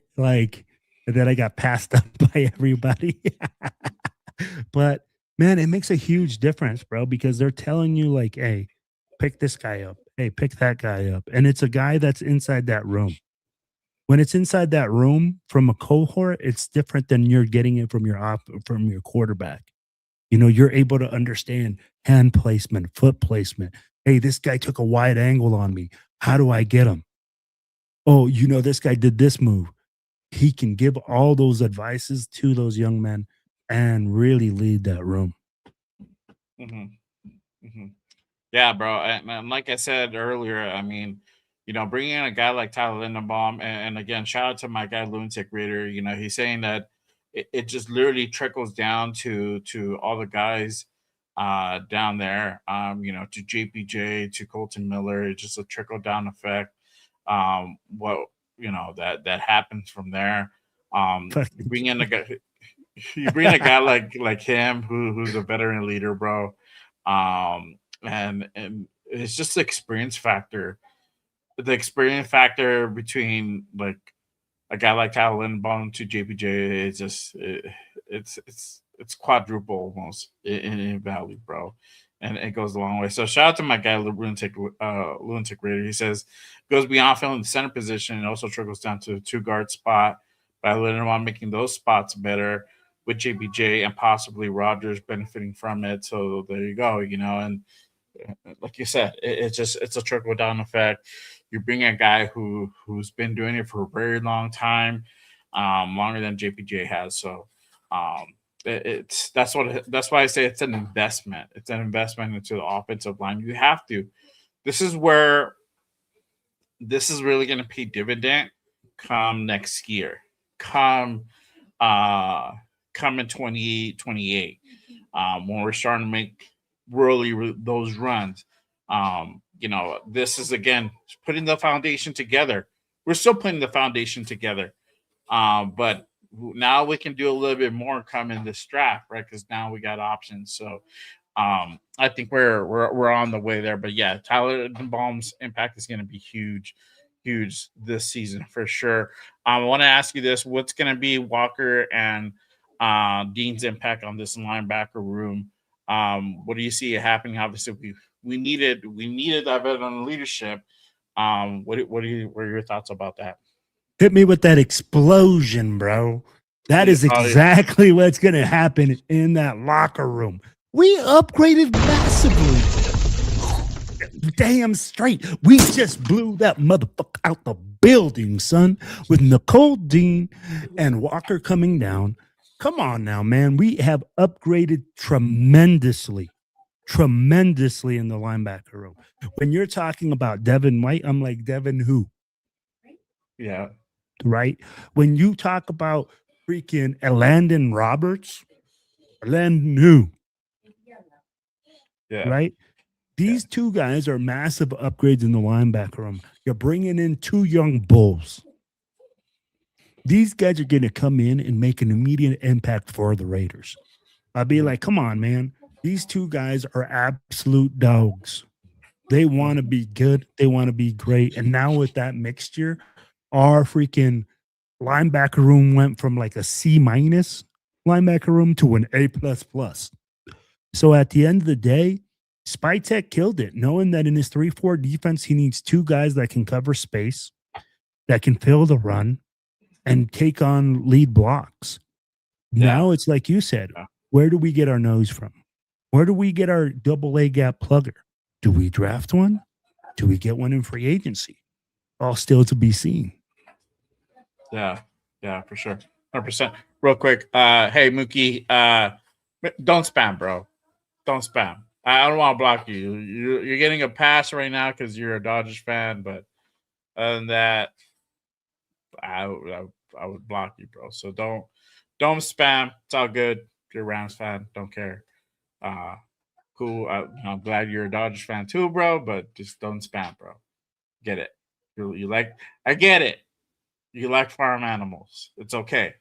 and then I got passed up by everybody. But man, it makes a huge difference, bro, because they're telling you like, hey, pick this guy up. Hey, pick that guy up. And it's a guy that's inside that room. When it's inside that room from a cohort, it's different than you're getting it from from your quarterback. You know, you're able to understand hand placement, foot placement. Hey, this guy took a wide angle on me. How do I get him? Oh, you know, this guy did this move. He can give all those advices to those young men and really lead that room. Yeah, bro. And like I said earlier, I mean, you know, bringing in a guy like Tyler Linderbaum, and again, shout out to my guy Lunatic Raider. You know, he's saying that it just literally trickles down to all the guys down there. You know, to JPJ, to Colton Miller. It's just a trickle down effect. What you know that happens from there. You bring in a guy, you bring a guy like him who's a veteran leader, bro. And it's just the experience factor. The experience factor between like a guy like Tyler Linderbaum to JPJ is just it's quadruple almost in value, bro. And it goes a long way. So shout out to my guy Lunatic Raider. He says goes beyond filling the center position and also trickles down to the 2 guard spot by Linderbaum making those spots better with JPJ and possibly Rodgers benefiting from it. So there you go, you know, and like you said, it's a trickle down effect. You bring a guy who's been doing it for a very long time, longer than JPJ has. So that's why I say it's an investment. It's an investment into the offensive line. You have to. This is where this is really going to pay dividend come next year. Come in 2028, when we're starting to make really those runs. You know, this is again putting the foundation together. We're still putting the foundation together, but now we can do a little bit more coming this draft, right? Because now we got options. So I think we're on the way there. But yeah, Tyler Linderbaum's impact is going to be huge this season for sure. I want to ask you this: what's going to be Walker and Dean's impact on this linebacker room? What do you see happening? Obviously, we needed that veteran leadership. What are your thoughts about that? Hit me with that explosion, bro. That is exactly what's going to happen in that locker room. We upgraded massively. Damn straight. We just blew that motherfucker out the building, son, with Nicole Dean and Walker coming down. Come on now, man. We have upgraded tremendously in the linebacker room. When you're talking about Devin White, I'm like, Devin who? Yeah. Right? When you talk about freaking Landon Roberts, Landon who? Yeah. Right? These two guys are massive upgrades in the linebacker room. You're bringing in 2 young bulls. These guys are going to come in and make an immediate impact for the Raiders. I'll be like, come on, man. These 2 guys are absolute dogs. They want to be good. They want to be great. And now with that mixture, our freaking linebacker room went from like a C- linebacker room to an A++. So at the end of the day, Spytek killed it, knowing that in his 3-4 defense, he needs 2 guys that can cover space, that can fill the run, and take on lead blocks. Yeah. Now it's like you said, where do we get our nose from? Where do we get our AA gap plugger? Do we draft one? Do we get one in free agency? All still to be seen. Yeah, for sure. 100%. Real quick, hey Mookie, don't spam, bro. Don't spam. I don't want to block you. You're getting a pass right now because you're a Dodgers fan, but other than that, I would block you, bro. So don't spam. It's all good. You're a Rams fan. Don't care. Cool. I'm glad you're a Dodgers fan too, bro. But just don't spam, bro. Get it? You like? I get it. You like farm animals. It's okay.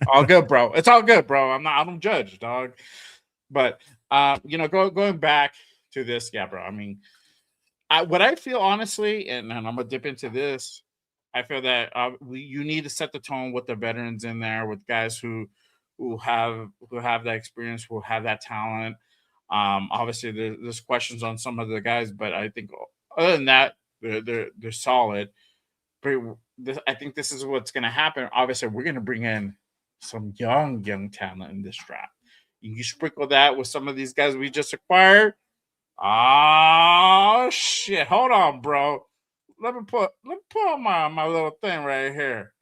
All good, bro. It's all good, bro. I don't judge, dog. But going back to this, yeah, bro. I mean, what I feel honestly, and I'm gonna dip into this. I feel that you need to set the tone with the veterans in there, with guys who have that experience, who have that talent. Obviously, there's questions on some of the guys, but I think other than that, they're solid. But I think this is what's going to happen. Obviously, we're going to bring in some young talent in this draft. You sprinkle that with some of these guys we just acquired. Oh shit! Hold on, bro. Let me put on my little thing right here.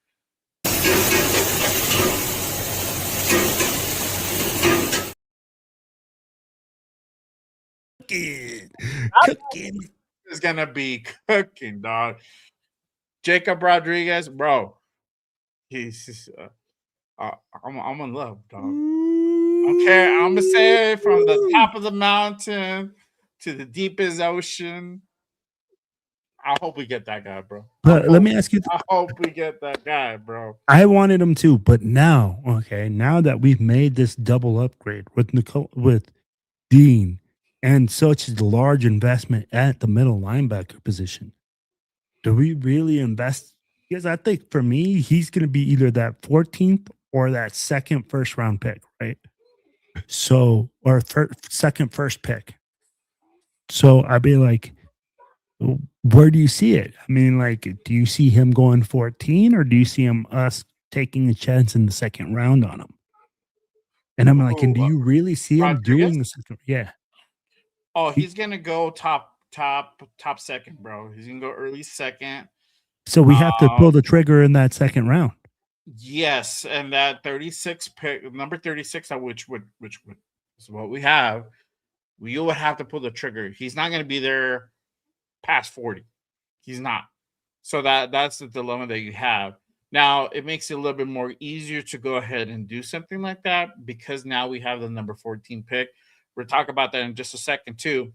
Cooking. It's gonna be cooking, dog. Jacob Rodriguez, bro. He's I'm in love, dog. Okay, I'm gonna say it from the top of the mountain to the deepest ocean. I hope we get that guy, bro. But let me ask you. I hope we get that guy, bro. I wanted him too, but now that we've made this double upgrade with Dean and such a large investment at the middle linebacker position, do we really invest? Because I think for me, he's going to be either that 14th or that second first round pick, right? So, or second first pick. So I'd be like, where do you see it? I mean, like, do you see him going 14 or do you see us taking a chance in the second round on him? And I'm like, and do you really see him doing the second? Yeah. Oh, he's gonna go top second, bro. He's gonna go early second. So we have to pull the trigger in that second round. Yes, and that 36 pick, number 36, which is what we have. You would have to pull the trigger. He's not gonna be there past 40. He's not. So that's the dilemma that you have. Now it makes it a little bit more easier to go ahead and do something like that because now we have the number 14 pick. We'll talk about that in just a second too.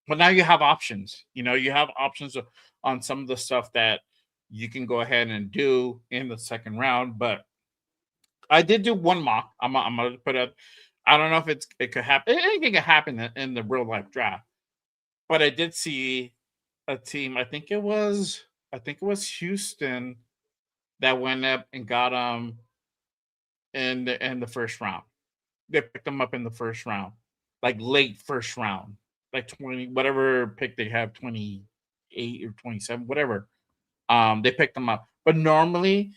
But now you have options. You have options on some of the stuff that you can go ahead and do in the second round. But I did do one mock. I'm gonna put up. I don't know if it could happen. Anything could happen in the real life draft. But I did see a team. I think it was Houston that went up and got in the first round. They picked them up in the first round, like late first round, like 20, whatever pick they have, 28 or 27, whatever. They picked them up. But normally,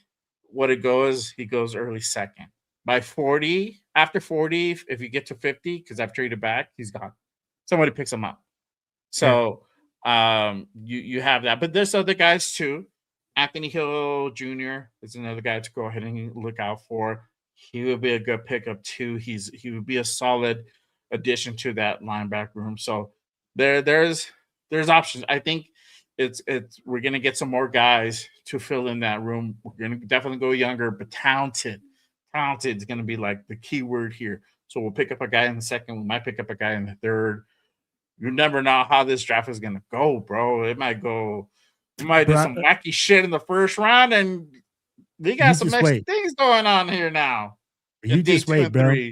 what it goes, he goes early second. By 40, after 40, if you get to 50, because I've traded back, he's gone. Somebody picks him up. So you have that. But there's other guys too. Anthony Hill Jr. is another guy to go ahead and look out for. He would be a good pickup too. He would be a solid addition to that linebacker room. So there's options. I think we're gonna get some more guys to fill in that room. We're gonna definitely go younger, but talented. Talented is gonna be like the key word here. So we'll pick up a guy in the second. We might pick up a guy in the third. You never know how this draft is gonna go, bro. It might go. We might do some wacky shit in the first round, and we got some extra things going on here now. You just wait, bro.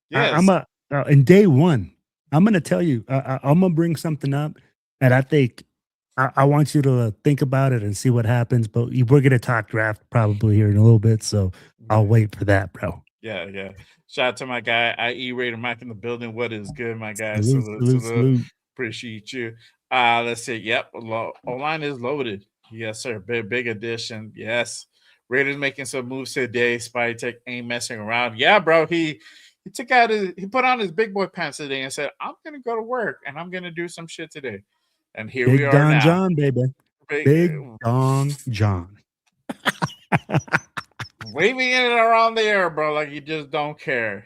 Yes. In day one, I'm gonna tell you. I'm gonna bring something up, and I think I want you to think about it and see what happens. But we're gonna talk draft probably here in a little bit, so I'll wait for that, bro. Yeah. Shout out to my guy, IE Raider Mike in the building. What is good, my guy? Salute. Appreciate you. Let's see. Yep, O-line is loaded. Yes, sir. Big addition. Yes. Raiders making some moves today. Spytek ain't messing around. Yeah, bro. He put on his big boy pants today and said, I'm gonna go to work and I'm gonna do some shit today. And here we are Don now. John, baby. Big Don John. Waving it around the air, bro, like you just don't care.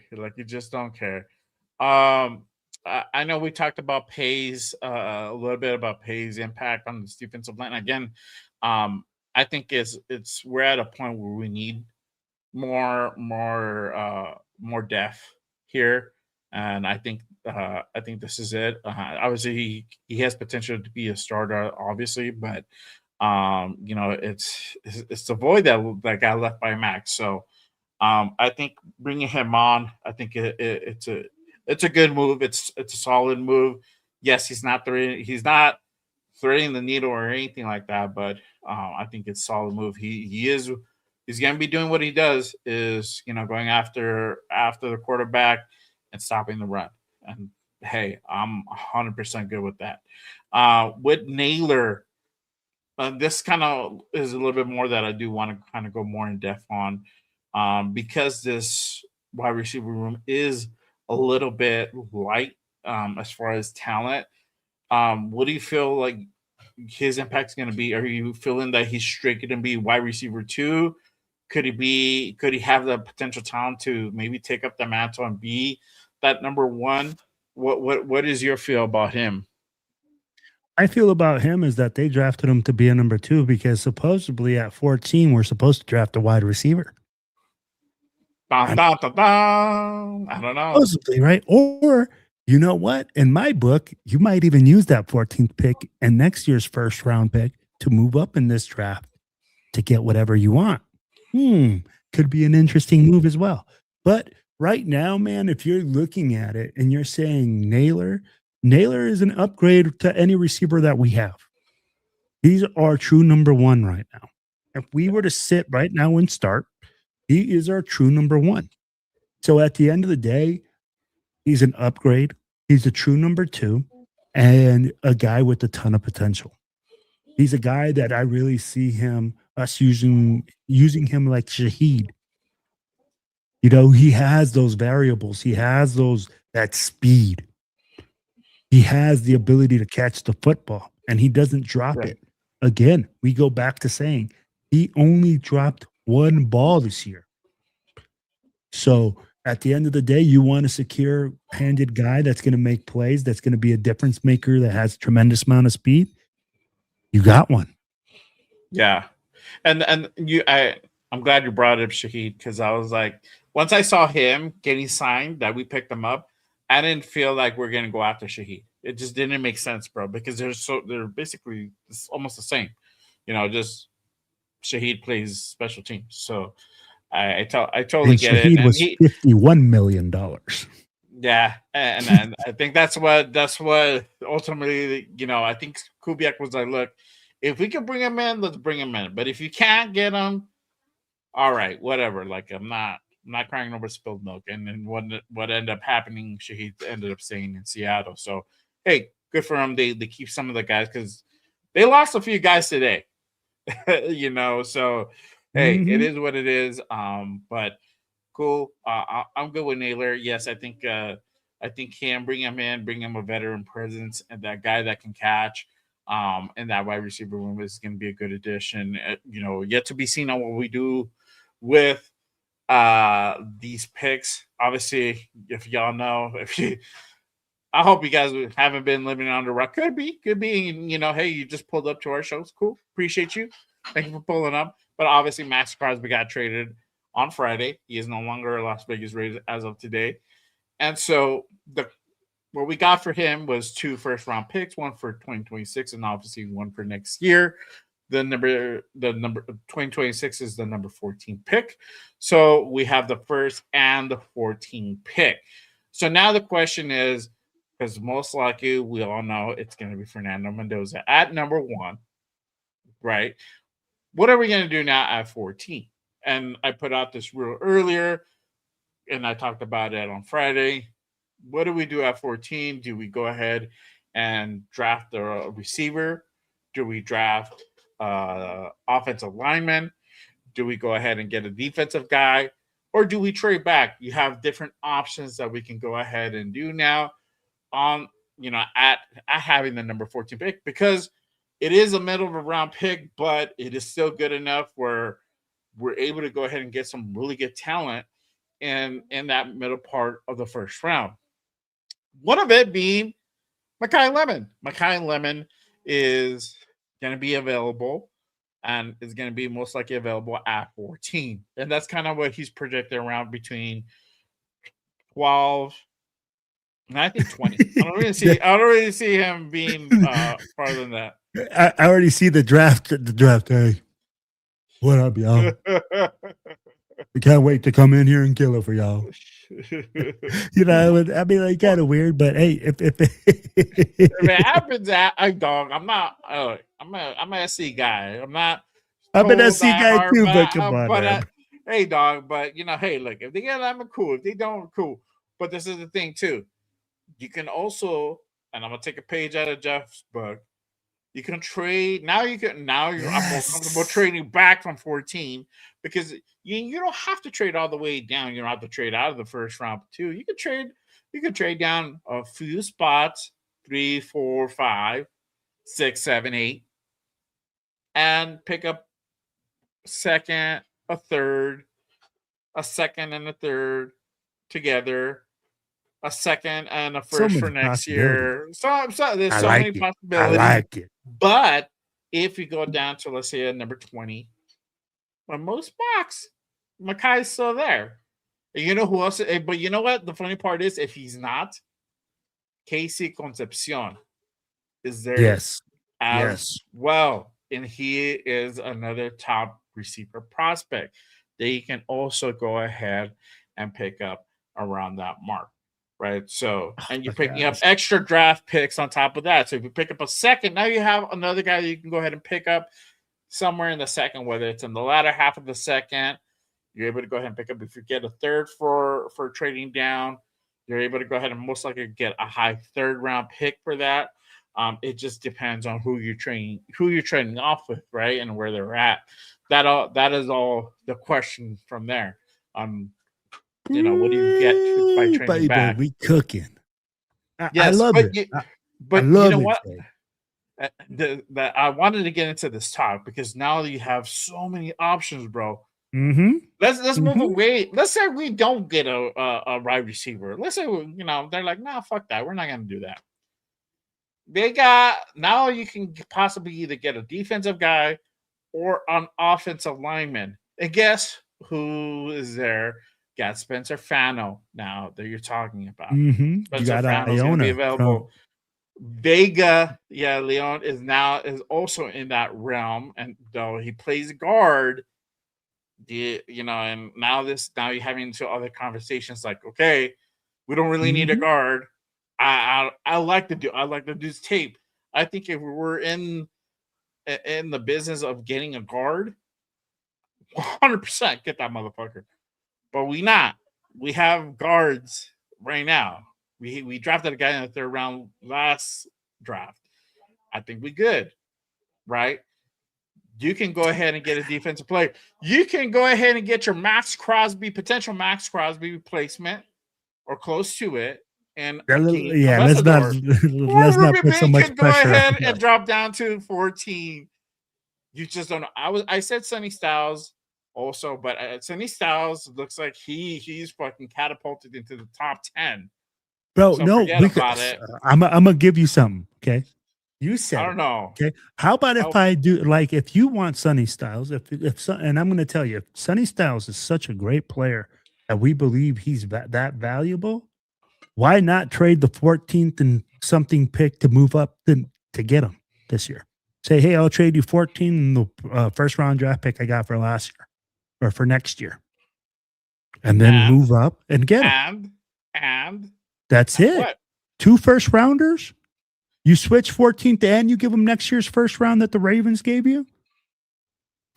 I know we talked about Pay's a little bit about Pay's impact on the defensive line. Again, I think we're at a point where we need more depth here, and I think this is it. Obviously, he has potential to be a starter, obviously, but it's the void that got left by Max. So I think bringing him on, I think it's a good move. It's a solid move. Yes, he's not threading the needle or anything like that, but I think it's a solid move. He's going to be doing what he does is going after the quarterback and stopping the run. And hey, I'm 100% good with that. With Naylor, this kind of is a little bit more that I do want to kind of go more in depth on, because this wide receiver room is a little bit light as far as talent. What do you feel like his impact is going to be? Are you feeling that he's straight going to be wide receiver 2? Could he have the potential talent to maybe take up the mantle and be that number 1? What is your feel about him? I feel about him is that they drafted him to be a number 2 because supposedly at 14 we're supposed to draft a wide receiver. Dun, dun, dun, dun. I don't know. Supposedly, right? Or you know what? In my book, you might even use that 14th pick and next year's first round pick to move up in this draft to get whatever you want. Could be an interesting move as well. But right now, man, if you're looking at it and you're saying Naylor is an upgrade to any receiver that we have. He's our true number 1 right now. If we were to sit right now and start, he is our true number 1. So at the end of the day, he's an upgrade. He's a true number 2 and a guy with a ton of potential. He's a guy that I really see us using him like Shaheed. He has those variables. He has that speed. He has the ability to catch the football, and he doesn't drop it. Again, we go back to saying he only dropped 1 ball this year. So at the end of the day, you want a secure-handed guy that's going to make plays, that's going to be a difference maker, that has a tremendous amount of speed. You got one. Yeah. And I'm glad you brought up Shaheed, because I was like, once I saw him getting signed, that we picked him up, I didn't feel like we're going to go after Shaheed. It just didn't make sense, bro, because they're basically almost the same. Just Shaheed plays special teams. So I totally get it. And was $51 million. Yeah, and I think that's what ultimately, I think Kubiak was like, look, if we can bring him in, let's bring him in. But if you can't get him, all right, whatever. Like, I'm not crying over spilled milk. And then what ended up happening, Shaheed ended up staying in Seattle. So hey, good for them. They keep some of the guys, because they lost a few guys today. So hey, it is what it is. But cool. I'm good with Naylor. Yes, I think bring him in, bring him a veteran presence, and that guy that can catch. And that wide receiver room is going to be a good addition. Yet to be seen on what we do with these picks. Obviously, if y'all know, I hope you guys haven't been living under a rock. Could be, hey, you just pulled up to our shows. Cool. Appreciate you. Thank you for pulling up. But obviously, Max Crosby got traded on Friday. He is no longer a Las Vegas Raiders as of today. And so what we got for him was 2 first-round picks, 1 for 2026 and obviously 1 for next year. The number 2026 is the number 14 pick. So we have the first and the 14th pick. So now the question is, because most likely we all know it's going to be Fernando Mendoza at number 1, right? What are we going to do now at 14? And I put out this rule earlier, and I talked about it on Friday. What do we do at 14? Do we go ahead and draft a receiver? Do we draft offensive lineman? Do we go ahead and get a defensive guy? Or do we trade back? You have different options that we can go ahead and do now on, at having the number 14 pick, because it is a middle of a round pick, but it is still good enough where we're able to go ahead and get some really good talent in that middle part of the first round. One of it being Mekhi Lemon. Mekhi Lemon is going to be available and is going to be most likely available at 14. And that's kind of what he's projected around between 12 and I think 20. I don't really see him being farther than that. I already see the draft. Hey, what up, y'all? I can't wait to come in here and kill it for y'all. You know, I mean, like, kind of weird, but hey, if If it happens, dog, I'm not. I'm a SC guy. I'm not. I'm an total SC guy diehard, too, but come on, man. hey, dog. But hey, look, if they get them, cool. If they don't, cool. But this is the thing too. You can also, and I'm gonna take a page out of Jeff's book. You can trade now. You're more comfortable trading back from 14 because you don't have to trade all the way down. You don't have to trade out of the first round too. You can trade down a few spots, 3, 4, 5, 6, 7, 8, and pick up second, a third, a second and a third together, a second and a first for next year. So there's so many possibilities. I like it. But if you go down to, let's say, a number 20, on most box, Makai's still there. And you know who else? But you know what? The funny part is, if he's not, Casey Concepcion is there as well. And he is another top receiver prospect that you can also go ahead and pick up around that mark. Right. So, and you're picking up extra draft picks on top of that. So if you pick up a second, now you have another guy that you can go ahead and pick up somewhere in the second, whether it's in the latter half of the second, you're able to go ahead and pick up. If you get a third for trading down, you're able to go ahead and most likely get a high third round pick for that. It just depends on who you're trading off with, right? And where they're at. That is all the question from there. What do you get by training back? We cooking. Yes, I love it. But I love you know what? That I wanted to get into this talk because now you have so many options, bro. Mm-hmm. Let's move away. Let's say we don't get a wide receiver. Let's say they're like, nah, fuck that. We're not gonna do that. They got now you can possibly either get a defensive guy or an offensive lineman. And guess who is there? Got Spencer Fano now that you're talking about. Mm-hmm. Spencer Fano's going to be available. Vega, Leon is also in that realm, and though he plays guard, and now you're having into other conversations like, okay, we don't really need a guard. I like the dude's tape. I think if we were in the business of getting a guard, 100% get that motherfucker. But we not. We have guards right now. We drafted a guy in the third round last draft. I think we good, right? You can go ahead and get a defensive player. You can go ahead and get your potential Max Crosby replacement or close to it. And let's not put so much pressure. Go ahead and drop down to 14. You just don't know. I said Sonny Styles. Also, but Sonny Styles looks like he's fucking catapulted into the top 10. Bro, so no, about it. I'm gonna give you something, okay? You said I don't know. Okay, how about if I do if you want Sonny Styles, and I'm gonna tell you, if Sonny Styles is such a great player that we believe he's that valuable, why not trade the 14th and something pick to move up to get him this year? Say, hey, I'll trade you 14 and the first round draft pick I got for last year. Or for next year, and then move up and get it. And that's it. What? 2 first rounders. You switch 14th and you give them next year's first round that the Ravens gave you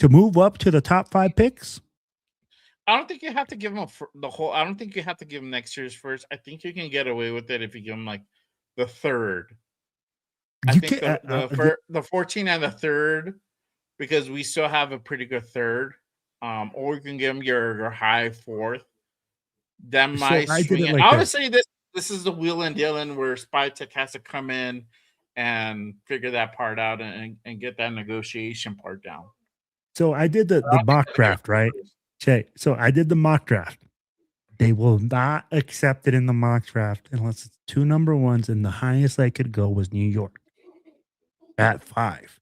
to move up to the top 5 picks. I don't think you have to give them the whole. I don't think you have to give them next year's first. I think you can get away with it if you give them like the third. I think the 14 and the third, because we still have a pretty good third. Or you can give them your high fourth. Then my swing. Obviously, this is the wheel and dealing where Spytek has to come in and figure that part out and get that negotiation part down. So I did the mock draft, right? Okay. So I did the mock draft. They will not accept it in the mock draft unless it's 2 number 1s, and the highest I could go was New York at 5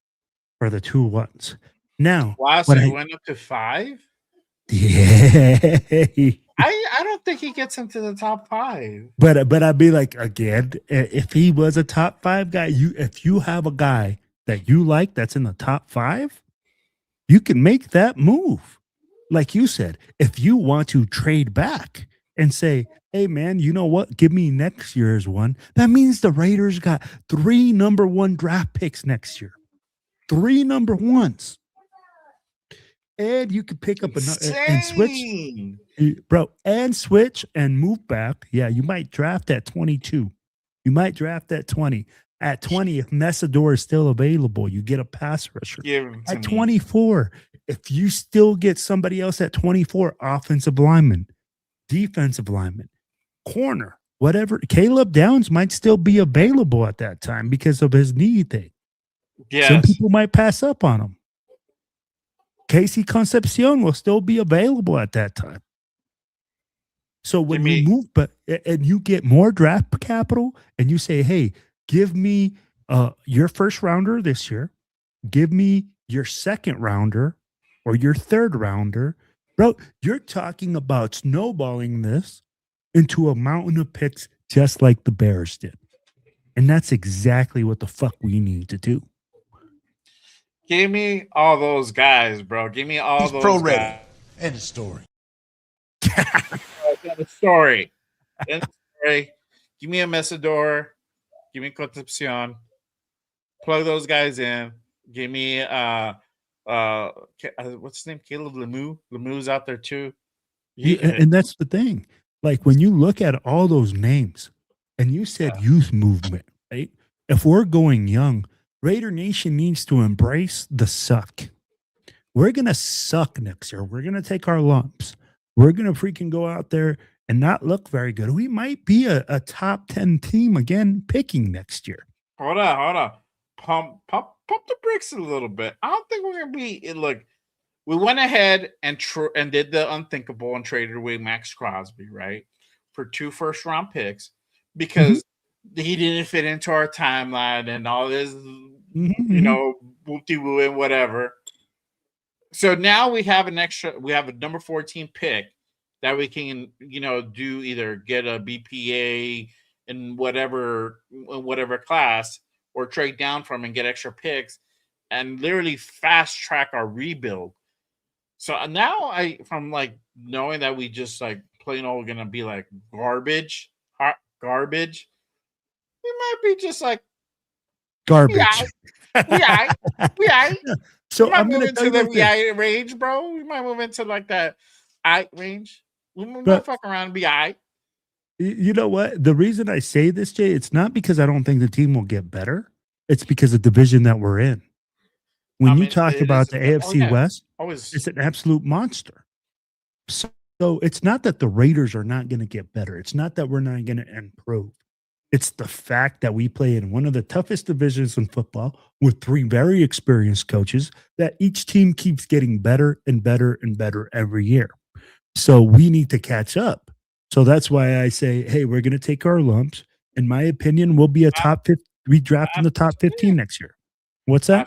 for the 2 1s. Now, wow, so he went up to 5? Yeah. I don't think he gets into the top 5. But I'd be like, again, if he was a top 5 guy, if you have a guy that you like that's in the top 5, you can make that move. Like you said, if you want to trade back and say, hey, man, you know what? Give me next year's one. That means the Raiders got 3 number 1 draft picks next year. 3 number 1s. And you could pick up another and switch, bro, and switch and move back. Yeah, you might draft at 22. You might draft at 20. At 20, if Messador is still available, you get a pass rusher. At 24, if you still get somebody else at 24, offensive lineman, defensive lineman, corner, whatever. Caleb Downs might still be available at that time because of his knee thing. Yes. Some people might pass up on him. Casey Concepcion will still be available at that time. So when you move, and you get more draft capital, and you say, "Hey, give me your first rounder this year, give me your second rounder or your third rounder," bro, you're talking about snowballing this into a mountain of picks, just like the Bears did, and that's exactly what the fuck we need to do. Give me all those guys, bro. Give me all those pro ready. guys. End of story. End of story. End of story. Give me a Messador. Give me Concepcion. Plug those guys in. Give me what's his name? Caleb Lemieux. Lemieux's out there too. And that's the thing. Like when you look at all those names, and you said youth movement, right? If we're going young, Raider Nation needs to embrace the suck. We're going to suck next year. We're going to take our lumps. We're going to freaking go out there and not look very good. We might be a top 10 team again picking next year. Hold on. Pump the brakes a little bit. I don't think we're going to be. Look, we went ahead and did the unthinkable and traded away Max Crosby, right? For 2 first-round picks because he didn't fit into our timeline and all this, whoop-de-woo and whatever. So now we have a number 14 pick that we can, do either get a BPA in whatever class or trade down from and get extra picks and literally fast track our rebuild. So now from like knowing that we just like plain old going to be like garbage, we might be just like garbage. We aight. So I'm going to tell you the range, bro. We might move into like that range. We might fuck around and be aight. You know what? The reason I say this, Jay, it's not because I don't think the team will get better. It's because of the division that we're in. When you talk about the AFC West, it's an absolute monster. So it's not that the Raiders are not going to get better. It's not that we're not going to improve. It's the fact that we play in one of the toughest divisions in football with 3 very experienced coaches that each team keeps getting better and better and better every year. So we need to catch up. So that's why I say, hey, we're going to take our lumps. In my opinion, we'll be a top 50. We draft in the top 15 next year. What's that?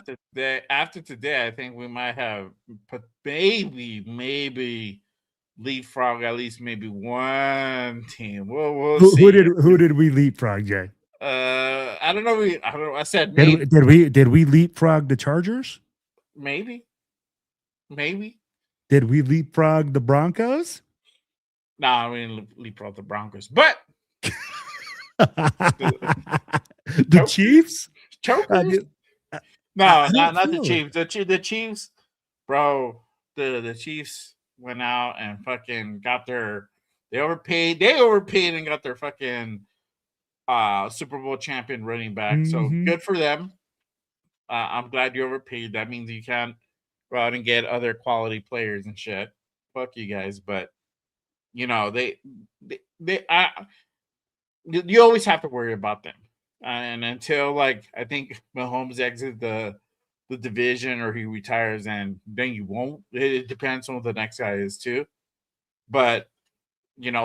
After today, I think we might have maybe leapfrog at least maybe one team. We'll see. Who did we leapfrog, Jay? I don't know. I said maybe. Did we leapfrog the Chargers? Maybe. Did we leapfrog the Broncos? No, we didn't leapfrog the Broncos, but the Chiefs? Chokers? No, not the Chiefs. The Chiefs, bro. The Chiefs went out and fucking got they overpaid and got their fucking Super Bowl champion running back. So good for them. I'm glad you overpaid. That means you can't go out and get other quality players and shit. Fuck you guys, but you always have to worry about them. And until like I think Mahomes exits the division or he retires, and then you won't. It depends on who the next guy is too. But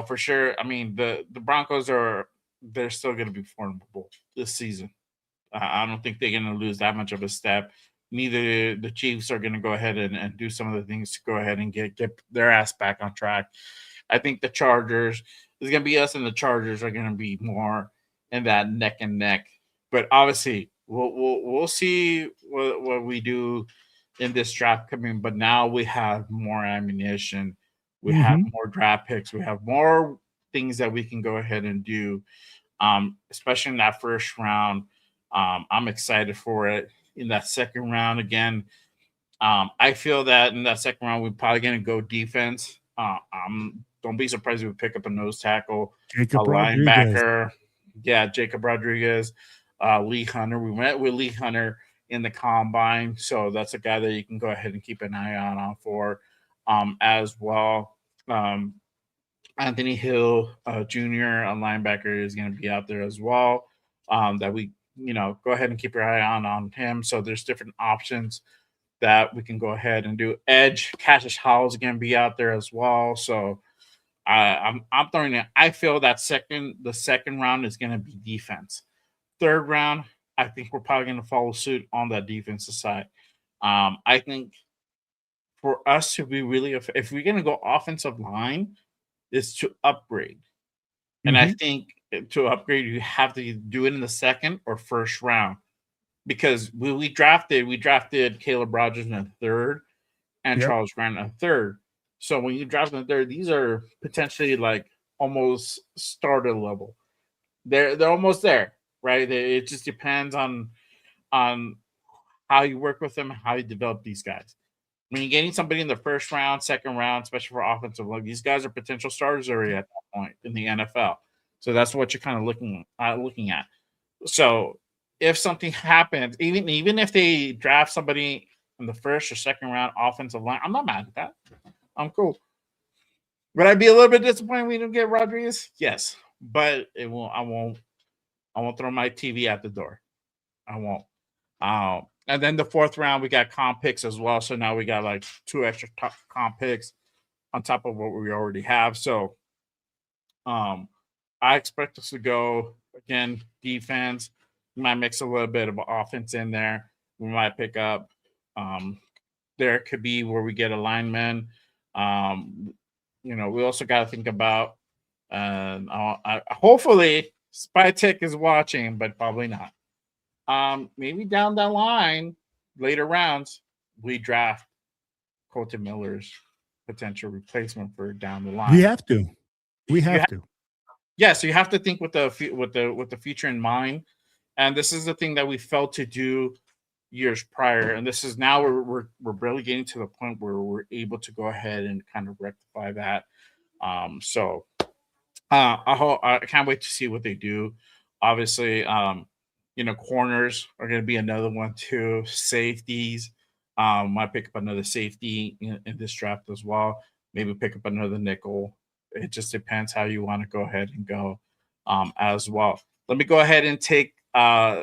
for sure, I mean the Broncos they're still going to be formidable this season. I don't think they're going to lose that much of a step. Neither the Chiefs are going to go ahead and do some of the things to go ahead and get their ass back on track. I think the Chargers is going to be us, and the Chargers are going to be more in that neck and neck. But obviously, we'll see what we do in this draft coming. But now we have more ammunition. We have more draft picks. We have more things that we can go ahead and do, especially in that first round. I'm excited for it. In that second round, again, I feel that in that second round, we're probably going to go defense. Don't be surprised if we pick up a nose tackle, Jacob a Rodriguez. linebacker. Yeah, Jacob Rodriguez, Lee Hunter. We met with Lee Hunter in the combine, so that's a guy that you can go ahead and keep an eye on for as well. Anthony Hill Jr., a linebacker, is going to be out there as well. That we, go ahead and keep your eye on him. So there's different options that we can go ahead and do. Edge, Cassius Howell is going to be out there as well. So I'm throwing it. I feel that the second round is going to be defense. Third round, I think we're probably going to follow suit on that defensive side. I think for us to be really, if we're going to go offensive line, is to upgrade. And I think to upgrade, you have to do it in the second or first round. Because we drafted Caleb Rogers in the third and Charles Grant in the third. So when you draft in the third, these are potentially like almost starter level. They're almost there, right? It just depends on how you work with them, how you develop these guys. When you're getting somebody in the first round, second round, especially for offensive line, these guys are potential starters already at that point in the NFL. So that's what you're kind of looking at. So if something happens, even if they draft somebody in the first or second round offensive line, I'm not mad at that. I'm cool. Would I be a little bit disappointed we didn't get Rodriguez? Yes, but I won't throw my TV at the door. I won't. And then the fourth round, we got comp picks as well. So now we got like 2 extra comp picks on top of what we already have. So I expect us to go, again, defense. We might mix a little bit of offense in there. We might pick up. There could be where we get a lineman. We also got to think about, hopefully, Spytek is watching, but probably not. Maybe down that line, later rounds, we draft Colton Miller's potential replacement for down the line. We have to. Yeah, so you have to think with the future in mind, and this is the thing that we failed to do years prior, and this is now we're barely getting to the point where we're able to go ahead and kind of rectify that. I can't wait to see what they do. Obviously, corners are going to be another one too. Safeties, might pick up another safety in this draft as well. Maybe pick up another nickel. It just depends how you want to go ahead and go as well. Let me go ahead and take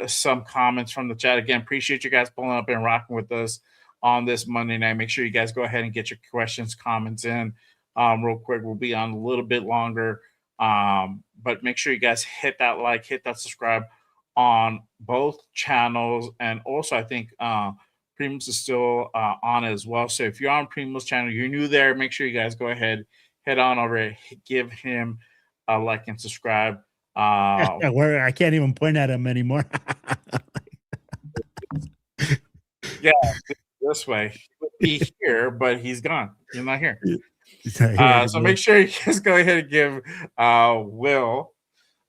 some comments from the chat. Again, appreciate you guys pulling up and rocking with us on this Monday night. Make sure you guys go ahead and get your questions, comments in real quick. We'll be on a little bit longer, but make sure you guys hit that like, hit that subscribe on both channels. And also, I think Primus is still on as well. So if you're on Primus channel, you're new there, make sure you guys go ahead, head on over, give him a like and subscribe. Where I can't even point at him anymore. Yeah, this way. He would be here, but he's gone. He's not here. So make sure you guys go ahead and give Will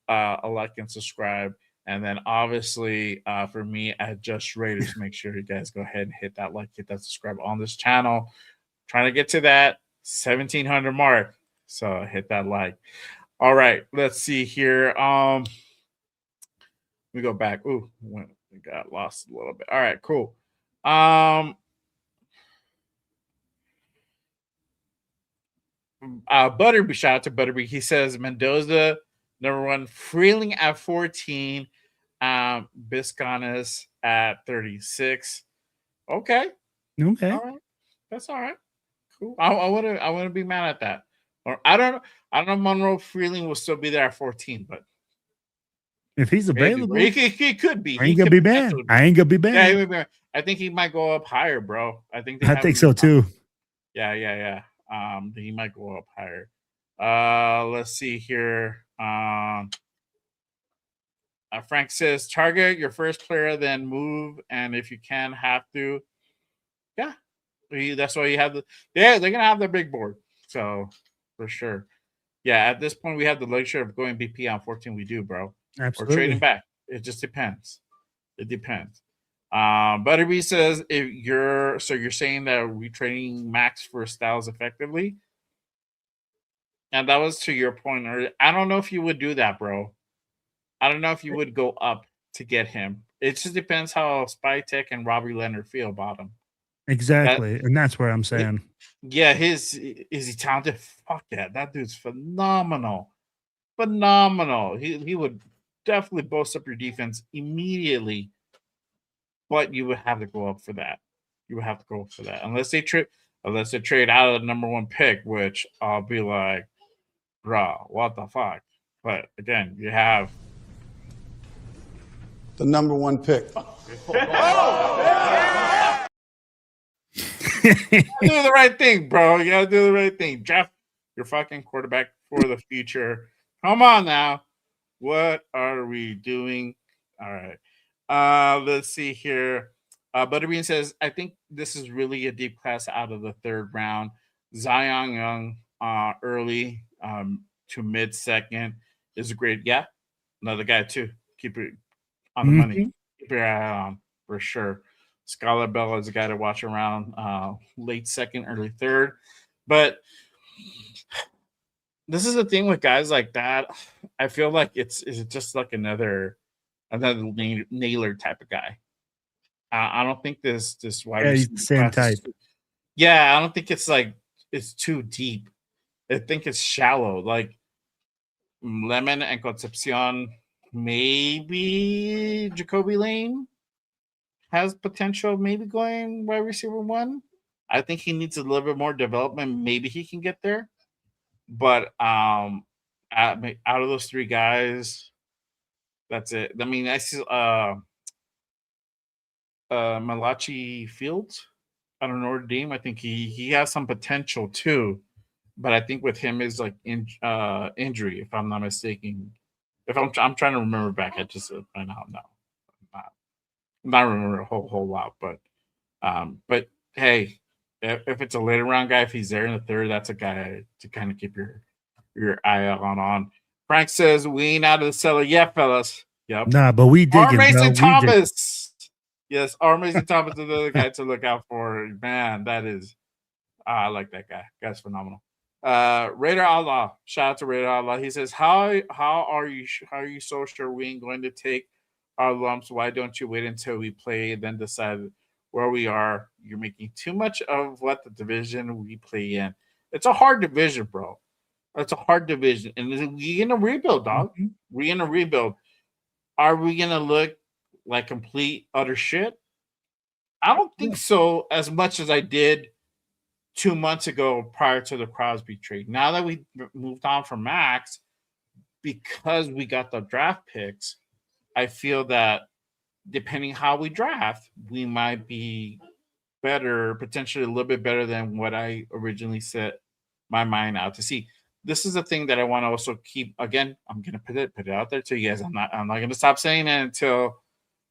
a like and subscribe. And then obviously for me at Just Raiders, make sure you guys go ahead and hit that like, hit that subscribe on this channel. Trying to get to that 1,700 mark. So hit that like. All right, let's see here. We go back. Ooh, we got lost a little bit. All right, cool. Butterby, shout out to Butterby. He says Mendoza, number 1, Freeling at 14, Bisconis at 36. Okay. All right. That's all right. Cool. I wouldn't be mad at that. Or I don't know if Monroe Freeling will still be there at 14, but if he's available, he could be. I ain't gonna be bad. Yeah, I think he might go up higher, bro. I think so too. Yeah. He might go up higher. Let's see here. Frank says target your first player, then move, and if you can, have to. Yeah, that's why you have they're gonna have their big board. So for sure. Yeah, at this point, we have the luxury of going BP on 14. We do, bro. Absolutely. Or trading back. It just depends. It depends. Butterby says if you're saying that we're trading Max for Styles effectively, and that was to your point. Or I don't know if you would do that, bro. I don't know if you would go up to get him. It just depends how Spytek and Robbie Leonard feel about him. Exactly, and that's where I'm saying. Yeah, is he talented? Fuck yeah, that dude's phenomenal. Phenomenal. He would definitely boost up your defense immediately, but you would have to go up for that. You would have to go up for that unless they trade out of the number 1 pick, which I'll be like, bruh, what the fuck? But again, you have The number 1 pick. do the right thing, bro. You gotta do the right thing. Draft your fucking quarterback for the future. Come on now. What are we doing? All right. Let's see here. Butterbean says, I think this is really a deep class out of the 3rd round. Zion Young early to mid 2nd is a great. Yeah, another guy too. Keep it on the money. Keep your eye on for sure. Scholar Bell is a guy to watch around late 2nd, early 3rd. But this is the thing with guys like that. I feel like it's just like another nailer type of guy. I don't think this wide he's the same type. Yeah, I don't think it's like it's too deep. I think it's shallow. Like Lemon and Concepcion, maybe Jacoby Lane has potential, maybe going wide receiver 1. I think he needs a little bit more development. Maybe he can get there. But out of those 3 guys, that's it. I mean, I see Malachi Fields out of Notre Dame. I think he has some potential too. But I think with him is like injury, if I'm not mistaken. If I'm trying to remember back, I just right now no, not remember a whole lot. But hey, if it's a later round guy, if he's there in the 3rd, that's a guy to kind of keep your eye on. Frank says we ain't out of the cellar yet, fellas. Yep. Nah, but we dig R. it, Mason bro. Thomas. Yes, R. Mason Thomas is another guy to look out for. Man, that is I like that guy. Guy's phenomenal. Raider Allah. Shout out to Raider Allah. He says, How are you so sure we ain't going to take our lumps? Why don't you wait until we play, then decide where we are? You're making too much of what the division we play in. It's a hard division, bro. It's a hard division. And we're in a rebuild, dog. Mm-hmm. We're in a rebuild. Are we gonna look like complete utter shit? I don't think so as much as I did 2 months ago prior to the Crosby trade. Now that we moved on from Max, because we got the draft picks, I feel that depending how we draft, we might be better, potentially a little bit better than what I originally set my mind out to see. This is the thing that I want to also keep. Again, I'm gonna put it out there to you guys. I'm not gonna stop saying it until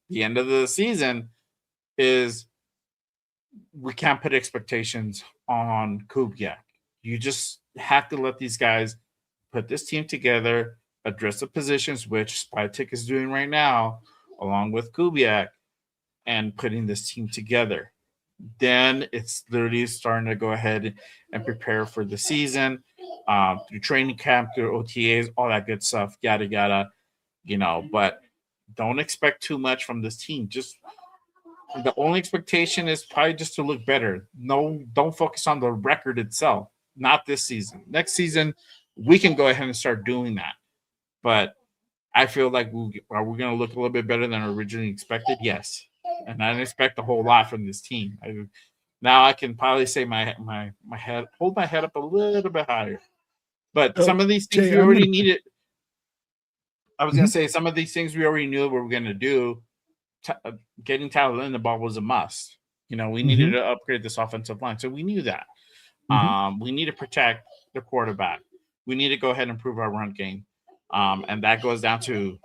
the end of the season. Is we can't put expectations on Kubiak. You just have to let these guys put this team together, address the positions, which Spytek is doing right now, along with Kubiak, and putting this team together. Then it's literally starting to go ahead and prepare for the season, through training camp, through OTAs, all that good stuff, yada, yada, but don't expect too much from this team. Just the only expectation is probably just to look better. No, don't focus on the record itself. Not this season. Next season, we can go ahead and start doing that. But I feel like are we going to look a little bit better than originally expected? Yes. And I didn't expect a whole lot from this team. Now I can probably say my head, hold my head up a little bit higher. But some of these things we already needed. I was going to say some of these things we already knew what we were going to do. Getting Tyler in the ball was a must. We needed to upgrade this offensive line. So we knew that. We need to protect the quarterback. We need to go ahead and improve our run game. And that goes down to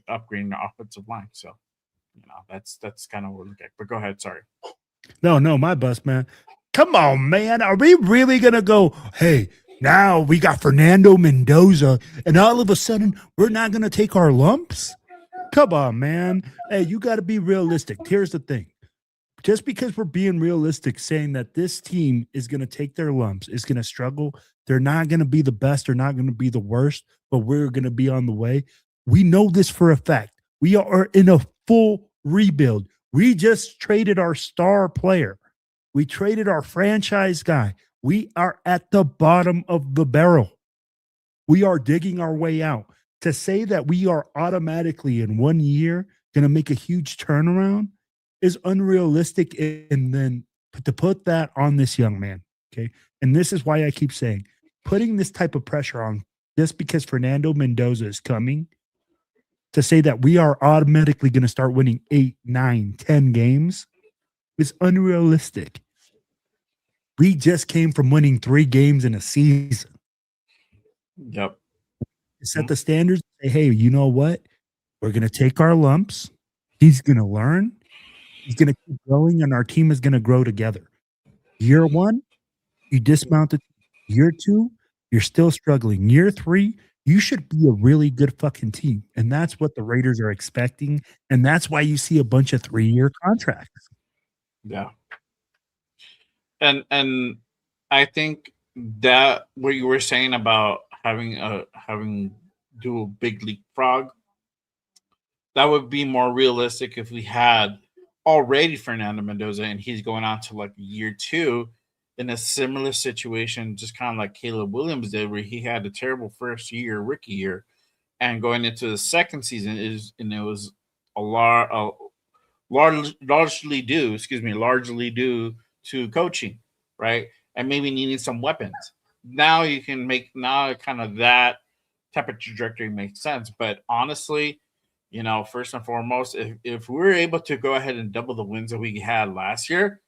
upgrading the offensive line. So, that's kind of what we're looking at. But go ahead. Sorry. No, my bust, man. Come on, man. Are we really going to go, hey, Now we got Fernando Mendoza, and all of a sudden we're not going to take our lumps? Come on, man. Hey, you got to be realistic. Here's the thing. Just because we're being realistic, saying that this team is going to take their lumps, is going to struggle, they're not going to be the best, they're not going to be the worst, but we're going to be on the way. We know this for a fact. We are in a full rebuild. We just traded our star player. We traded our franchise guy. We are at the bottom of the barrel. We are digging our way out. To say that we are automatically in 1 year going to make a huge turnaround is unrealistic. And then to put that on this young man, okay? And this is why I keep saying, putting this type of pressure on just because Fernando Mendoza is coming, to say that we are automatically going to start winning 8, 9, 10 games is unrealistic. We just came from winning 3 games in a season. Yep. Set the standards. Say, hey, you know what? We're going to take our lumps. He's going to learn. He's going to keep growing, and our team is going to grow together. Year 1, you dismounted. Year 2, you're still struggling. Year 3, you should be a really good fucking team. And that's what the Raiders are expecting. And that's why you see a bunch of 3-year contracts. Yeah. And I think that what you were saying about having do a big leapfrog, that would be more realistic if we had already Fernando Mendoza and he's going on to like year 2 in a similar situation, just kind of like Caleb Williams did, where he had a terrible first year, rookie year, and going into the second season it was largely due to coaching, right? And maybe needing some weapons. Now you can make kind of that type of trajectory makes sense. But honestly, first and foremost, if we're able to go ahead and double the wins that we had last year,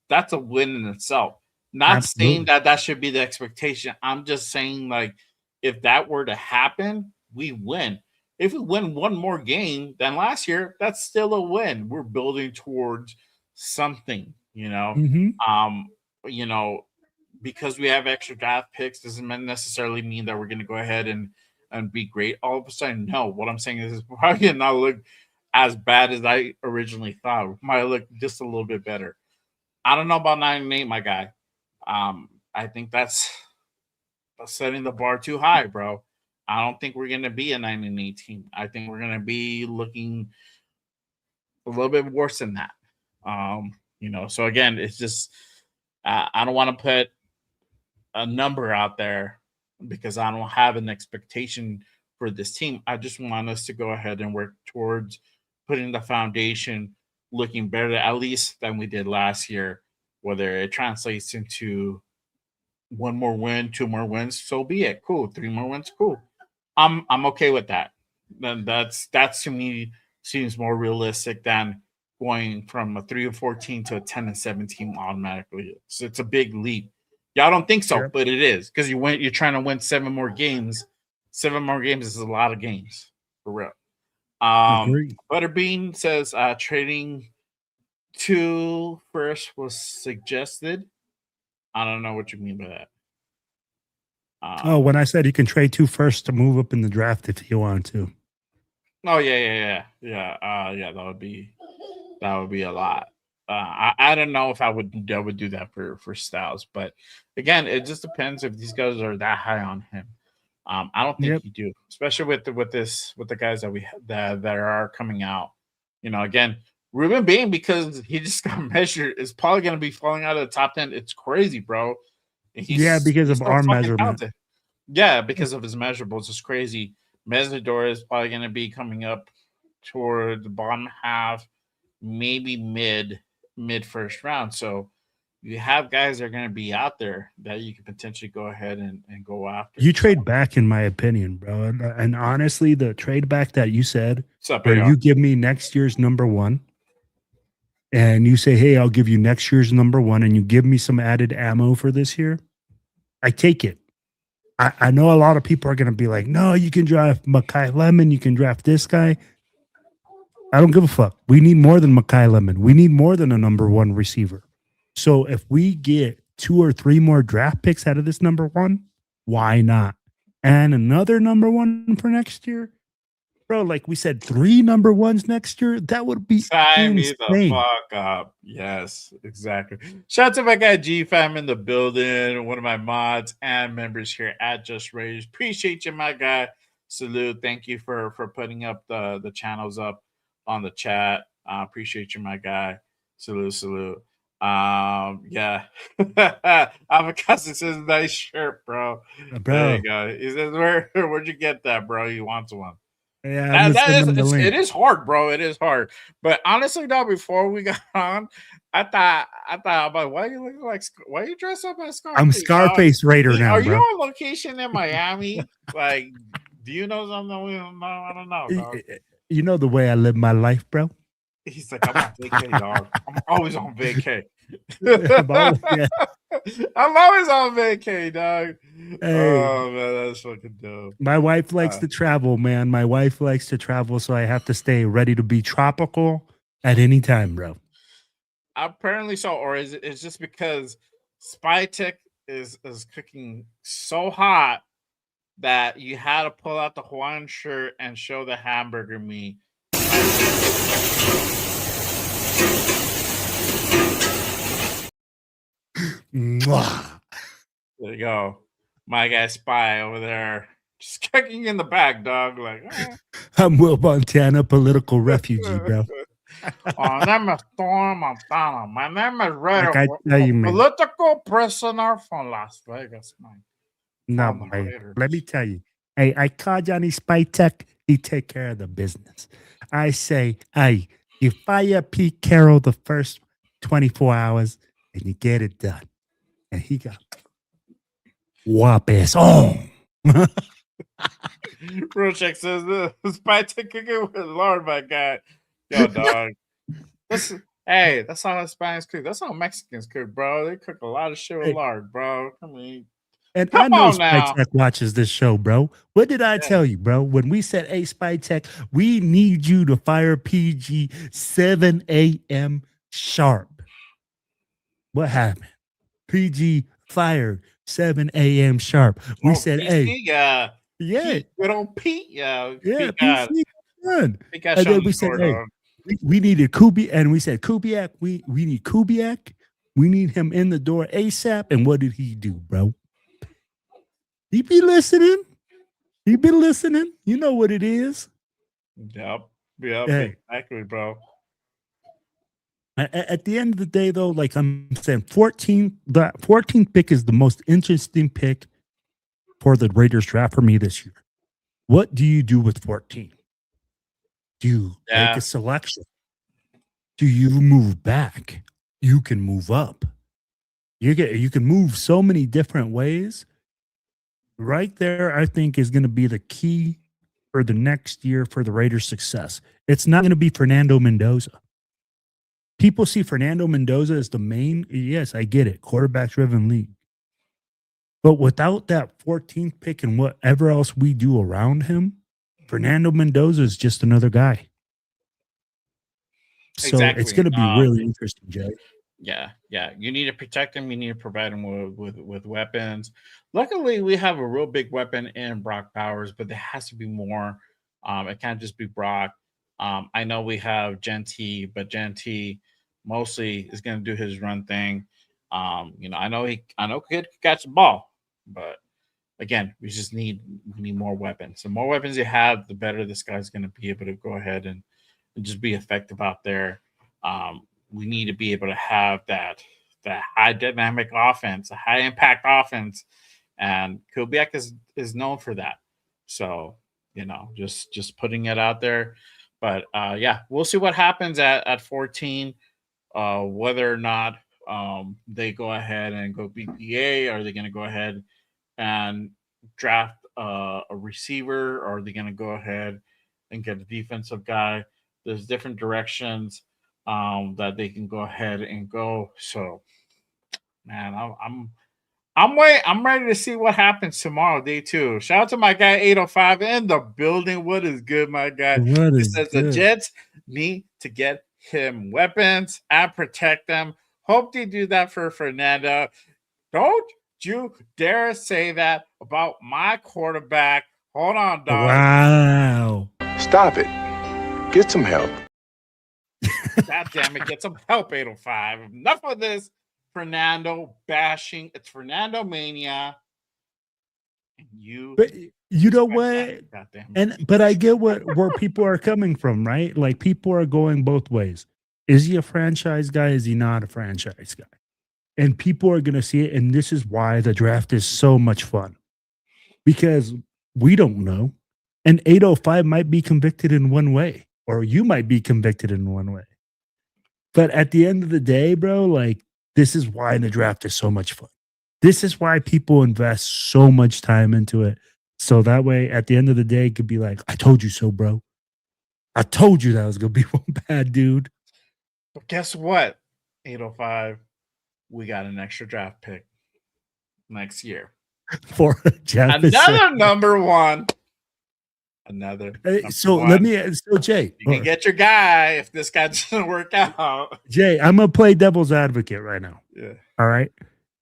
that's a win in itself. Not Absolutely. saying that should be the expectation. I'm just saying, like, if that were to happen, we win. If we win one more game than last year, that's still a win. We're building towards something, because we have extra draft picks doesn't necessarily mean that we're going to go ahead and be great all of a sudden. No, what I'm saying is it's probably going to not look as bad as I originally thought. It might look just a little bit better. I don't know about 9-8, my guy. I think that's setting the bar too high, bro. I don't think we're going to be a 9-8 team. I think we're going to be looking a little bit worse than that. So again, it's just I don't want to put a number out there because I don't have an expectation for this team. I just want us to go ahead and work towards putting the foundation looking better at least than we did last year. Whether it translates into 1 more win, 2 more wins, so be it. Cool. 3 more wins, cool. I'm okay with that. Then that's to me seems more realistic than going from a 3-14 to a 10-17 automatically. So it's a big leap. Y'all don't think so, Sure. but it is because you're trying to win 7 more games. 7 more games is a lot of games for real. Agree. Butterbean says trading 2 first was suggested. I don't know what you mean by that. When I said you can trade 2 first to move up in the draft if you want to. Oh yeah. That would be a lot. I don't know if I would do that for Styles, but again, it just depends if these guys are that high on him. I don't think you do, especially with the guys that are coming out. Again, Ruben Bain, because he just got measured, is probably going to be falling out of the top 10. It's crazy, bro. Because of our measurement. Talented. Yeah, because of his measurables, it's crazy. Mesidor is probably going to be coming up toward the bottom half, maybe mid first round. So you have guys that are going to be out there that you can potentially go ahead and go after. You trade back, in my opinion, bro. And honestly, the trade back that you said, where you give me next year's number 1, and you say, hey, I'll give you next year's number 1, and you give me some added ammo for this year, I take it. I know a lot of people are going to be like, no, you can draft Makai Lemon, you can draft this guy. I don't give a fuck. We need more than Makai Lemon. We need more than a number 1 receiver. So if we get 2 or 3 more draft picks out of this number 1, Why not? And another number one for next year, bro. Like we said, 3 number ones next year. That would be Sign me the insane. fuck up. Yes, exactly. Shout out to my guy G Fam in the building, one of my mods and members here at Just Raiders. Appreciate you, my guy. Salute. Thank you for putting up the channels up on the chat. Appreciate you, my guy. Salute. Yeah. Avocado says nice shirt, bro. There you go. He says, where'd you get that, bro? He wants one. Yeah, I'm gonna send them the link. It is hard, bro. It is hard. But honestly, though, before we got on, I thought about why you look like why you dress up as Scarface? I'm Scarface Raider now, Are bro. you on location in Miami? Like, do you know something we don't know? I don't know, dog. You know the way I live my life, bro. He's like, I'm on vacay, dog. I'm always on vacay. I'm always on vacay, dog. Hey, oh man, that's fucking dope. My wife likes to travel, man. My wife likes to travel, so I have to stay ready to be tropical at any time, bro. Apparently so, or is it? It's just because Spytek is cooking so hot that you had to pull out the Hawaiian shirt and show the hamburger meat. Mwah. There you go. My guy Spy over there just kicking in the back, dog. Like, I'm Will Montana, political refugee, bro. My name is Storm Montana. My name is Raider, Like I tell you, man. political prisoner from Las Vegas, man. No, man. Let me tell you. Hey, I call Johnny Spytek. He take care of the business. I say, hey, you fire Pete Carroll the first 24 hours and you get it done. And he got whop ass on. Real check says this. Spytek cooking with Lord, my guy. Yo, dog. Hey, that's how Hispanics cook. That's how Mexicans cook, bro. They cook a lot of shit with lard, bro. I mean, and come I know on now. Spytek watches this show, bro. What did I tell you, bro? When we said, hey, Spytek, we need you to fire PG 7 a.m. sharp. What happened? PG fired 7 a.m. sharp. We said, PC, hey. Yeah. Good old Pete. Yeah. Yeah, PC done. And then we said, hey, we needed Kubiak. And we said, Kubiak, we need Kubiak. We need him in the door ASAP. And what did he do, bro? He be listening. He been listening. You know what it is. Yep. Hey. Exactly, bro. At the end of the day, though, like I'm saying, the 14th pick is the most interesting pick for the Raiders draft for me this year. What do you do with 14? Do you make a selection? Do you move back? You can move up. You can move so many different ways. Right there, I think, is going to be the key for the next year for the Raiders' success. It's not going to be Fernando Mendoza. People see Fernando Mendoza as the main. Yes, I get it. Quarterback-driven league. But without that 14th pick and whatever else we do around him, Fernando Mendoza is just another guy. So exactly. It's going to be really interesting, Jay. Yeah. You need to protect him. You need to provide him with weapons. Luckily, we have a real big weapon in Brock Bowers, but there has to be more. It can't just be Brock. I know we have Genty, but Genty mostly is going to do his run thing. I know kid catch the ball, but again, we need more weapons. The more weapons you have, the better this guy's going to be able to go ahead and just be effective out there. We need to be able to have that high dynamic offense, a high impact offense, and Kubiak is known for that. So just putting it out there. But we'll see what happens at 14. Whether or not they go ahead and go BPA, are they going to go ahead and draft a receiver, or are they going to go ahead and get a defensive guy? There's different directions that they can go ahead and go. So, man, I'm ready to see what happens tomorrow, day 2. Shout out to my guy 805 in the building. What is good, my guy? He says the Jets need to get him weapons and protect them. Hope they do that for Fernando. Don't you dare say that about my quarterback? Hold on, dog. Wow. Stop it. Get some help. God damn it, get some help, 805. Enough of this Fernando bashing. It's Fernando Mania. And But you know what? God damn it. And but I get where people are coming from, right? Like people are going both ways. Is he a franchise guy? Is he not a franchise guy? And people are gonna see it. And this is why the draft is so much fun. Because we don't know. And 805 might be convicted in one way, or you might be convicted in one way. But at the end of the day, bro, like this is why the draft is so much fun. This is why people invest so much time into it. So that way, at the end of the day, it could be like, I told you so, bro. I told you that was going to be one bad dude. But guess what? 805, we got an extra draft pick next year. For another number one. Another. So one. let me, so Jay. You can get your guy if this guy doesn't work out. Jay, I'm going to play devil's advocate right now. Yeah. All right.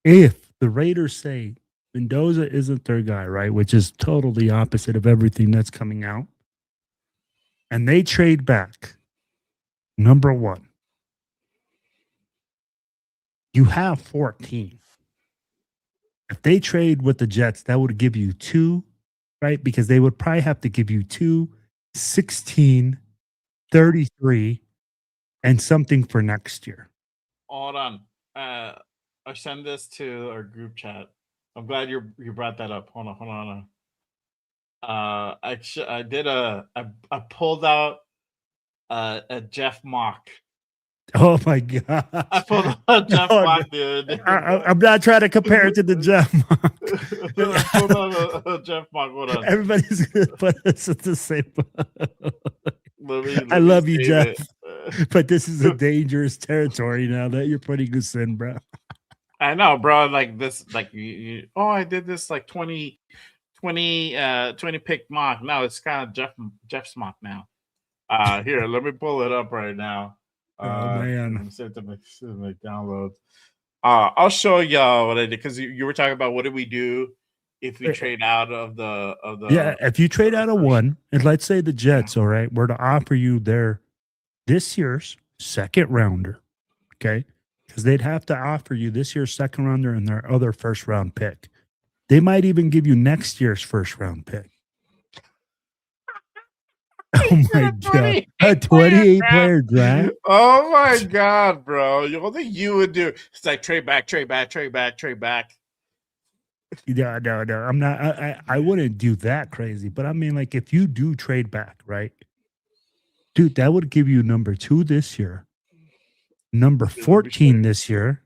If the Raiders say Mendoza isn't their guy, right, which is totally opposite of everything that's coming out, and they trade back, number one, you have 14. If they trade with the Jets, that would give you 2, right? Because they would probably have to give you 2, 16, 33, and something for next year. Hold on. I send this to our group chat. I'm glad you brought that up. Hold on. I did I pulled out a Jeff mock. Oh my god! I pulled out a Jeff mock, dude. I'm not trying to compare it to the Jeff mock. I pulled out a Jeff mock. Hold on. Everybody's gonna put us at the same. Let I me love you, save Jeff, but this is a dangerous territory now that you're putting us in, bro. I know, bro. Like this, like you I did this like 20 pick mock. No, it's kind of Jeff's mock now. Here, let me pull it up right now. Oh man, send it to my downloads. I'll show y'all what I did because you were talking about what do we do if we trade out of the yeah. If you trade out of one, and let's say the Jets, all right, were to offer you this year's second rounder, okay, because they'd have to offer you this year's second rounder and their other first round pick. They might even give you next year's first round pick. Oh my god, a 28 player draft. Oh my god, bro! What think you would do? It's like trade back. No, I'm not. I wouldn't do that crazy, but I mean, like, if you do trade back, right, dude, that would give you number 2 this year, number 14 this year,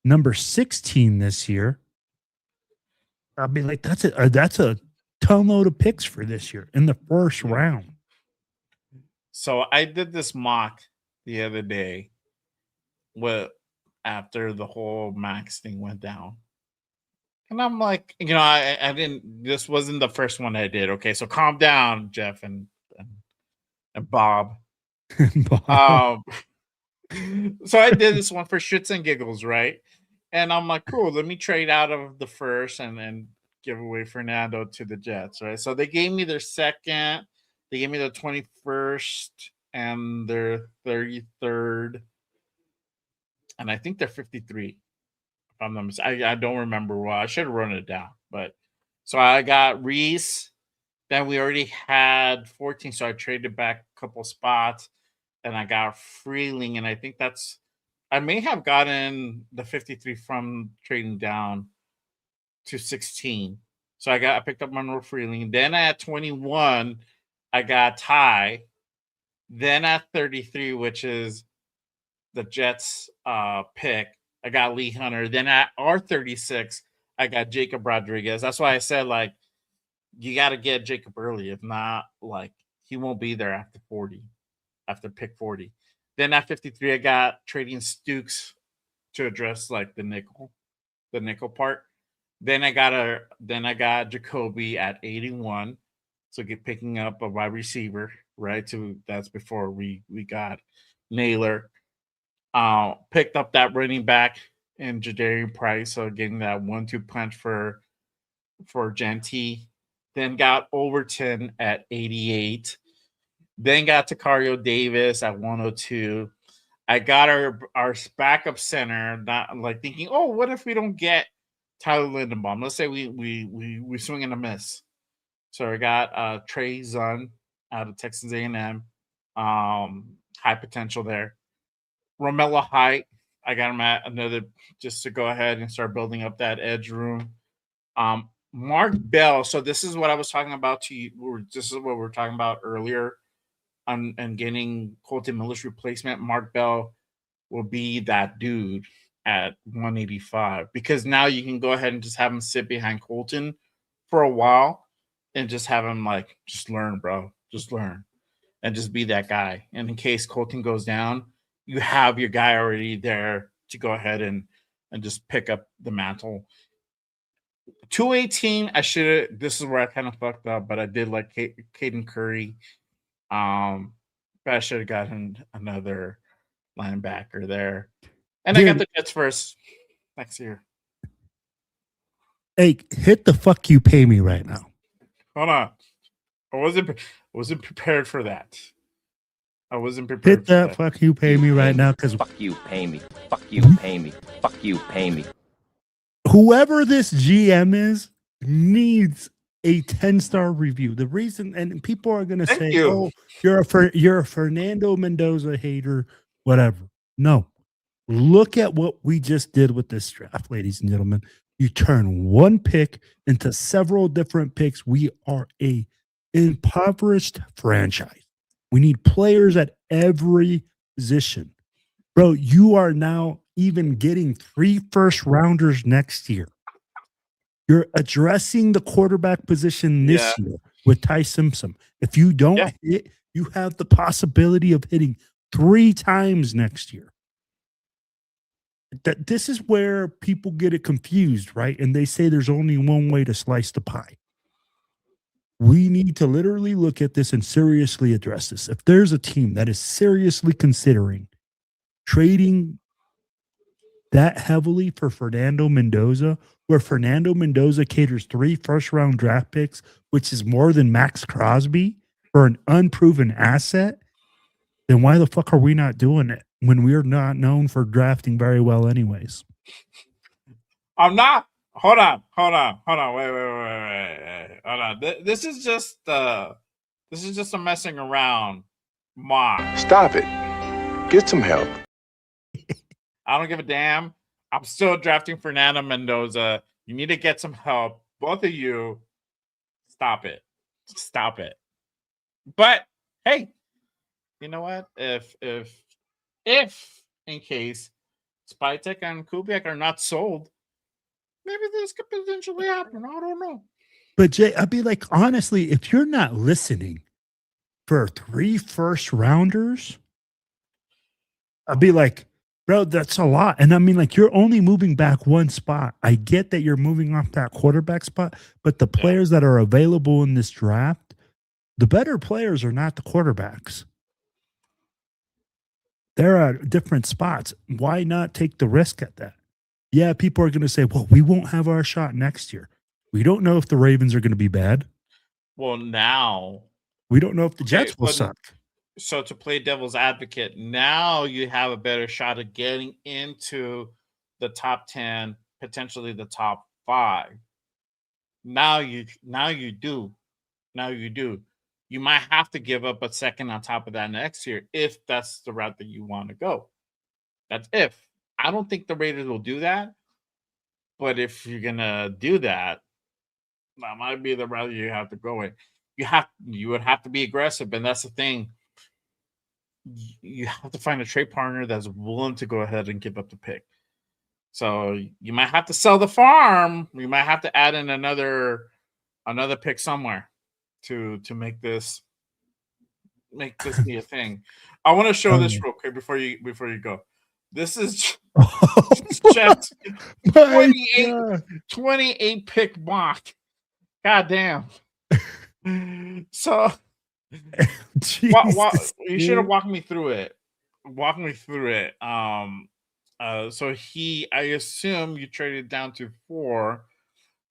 number 16 this year. I mean, like, that's a ton load of picks for this year in the first round. So I did this mock the other day, after the whole Max thing went down. And I'm like, I didn't. This wasn't the first one I did. Okay, so calm down, Jeff and Bob. So I did this one for shits and giggles, right? And I'm like, cool. Let me trade out of the first and give away Fernando to the Jets, right? So they gave me their second. They gave me the 21st and their 33rd, and I think they're 53. I'm not mistaken. I don't remember well. I should have written it down. But so I got Reese. Then we already had 14, so I traded back a couple spots, and I got Freeling, and I think I may have gotten the 53 from trading down to 16. So I picked up Monroe Freeling. Then at 21, I got Ty. Then at 33, which is the Jets pick, I got Lee Hunter. Then at R36, I got Jacob Rodriguez. That's why I said, like, you got to get Jacob early. If not, like, he won't be there after 40, after pick 40. Then at 53, I got trading Stukes to address, like, the nickel part. Then I got Jacoby at 81. So picking up a wide receiver, right? That's before we got Naylor. Picked up that running back in Jadarian Price, so getting that 1-2 punch for Genty. Then got Overton at 88. Then got Takario Davis at 102. I got our backup center, not like thinking, oh, what if we don't get Tyler Lindenbaum? Let's say we swing and a miss. So I got Trey Zun out of Texas A&M. High potential there. Romello Height, I got him at another, just to go ahead and start building up that edge room. Mark Bell. So this is what I was talking about to you. This is what we were talking about earlier and getting Colton Miller's replacement. Mark Bell will be that dude at 185 because now you can go ahead and just have him sit behind Colton for a while and just have him like, just learn, bro. Just learn and just be that guy. And in case Colton goes down, you have your guy already there to go ahead and just pick up the mantle. 218, I should have. This is where I kind of fucked up, but I did like Caden Curry. But I should have gotten another linebacker there. And Dude. I got the Jets first next year. Hey, hit the fuck you pay me right now. Hold on. I wasn't prepared for that. I wasn't prepared Hit for that fuck you pay me right now because Fuck you, pay me. Fuck you, pay me. Fuck you, pay me. whoever this GM is needs a 10-star review. The reason, and people are going to say, you. oh, you're a Fernando Mendoza hater, whatever. No. Look at what we just did with this draft, ladies and gentlemen. You turn one pick into several different picks. We are a impoverished franchise. We need players at every position. Bro, you are now even getting 3 first-rounders next year. You're addressing the quarterback position this year with Ty Simpson. If you don't hit, you have the possibility of hitting 3 times next year. This is where people get it confused, right? And they say there's only one way to slice the pie. We need to literally look at this and seriously address this. If there's a team that is seriously considering trading that heavily for Fernando Mendoza, where Fernando Mendoza caters 3 first-round draft picks, which is more than Max Crosby for an unproven asset, then why the fuck are we not doing it when we're not known for drafting very well anyways? I'm not. Hold on. Wait. Hold on. This is just a messing around mock. Stop it. Get some help. I don't give a damn. I'm still drafting Fernando Mendoza. You need to get some help. Both of you. Stop it. But hey, you know what? If in case Spytek and Kubiak are not sold, maybe this could potentially happen. I don't know. But Jay, I'd be like, honestly, if you're not listening for 3 first-rounders, I'd be like, bro, that's a lot. And I mean, like, you're only moving back 1 spot. I get that you're moving off that quarterback spot, but the players that are available in this draft, the better players are not the quarterbacks. They're at different spots. Why not take the risk at that? Yeah, people are going to say, well, we won't have our shot next year. We don't know if the Ravens are going to be bad. Well, now we don't know if the Jets will suck. So to play devil's advocate, now you have a better shot of getting into the top 10, potentially the top 5. Now you do. You might have to give up a second on top of that next year if that's the route that you want to go. That's if. I don't think the Raiders will do that. But if you're gonna do that, that might be the route you have to go in. You would have to be aggressive, and that's the thing. You have to find a trade partner that's willing to go ahead and give up the pick. So you might have to sell the farm. You might have to add in another pick somewhere to make this be a thing. I want to show this real quick before you go. This is Jets 28 pick mock. God damn. So you should have walked me through it. So I assume you traded down to 4.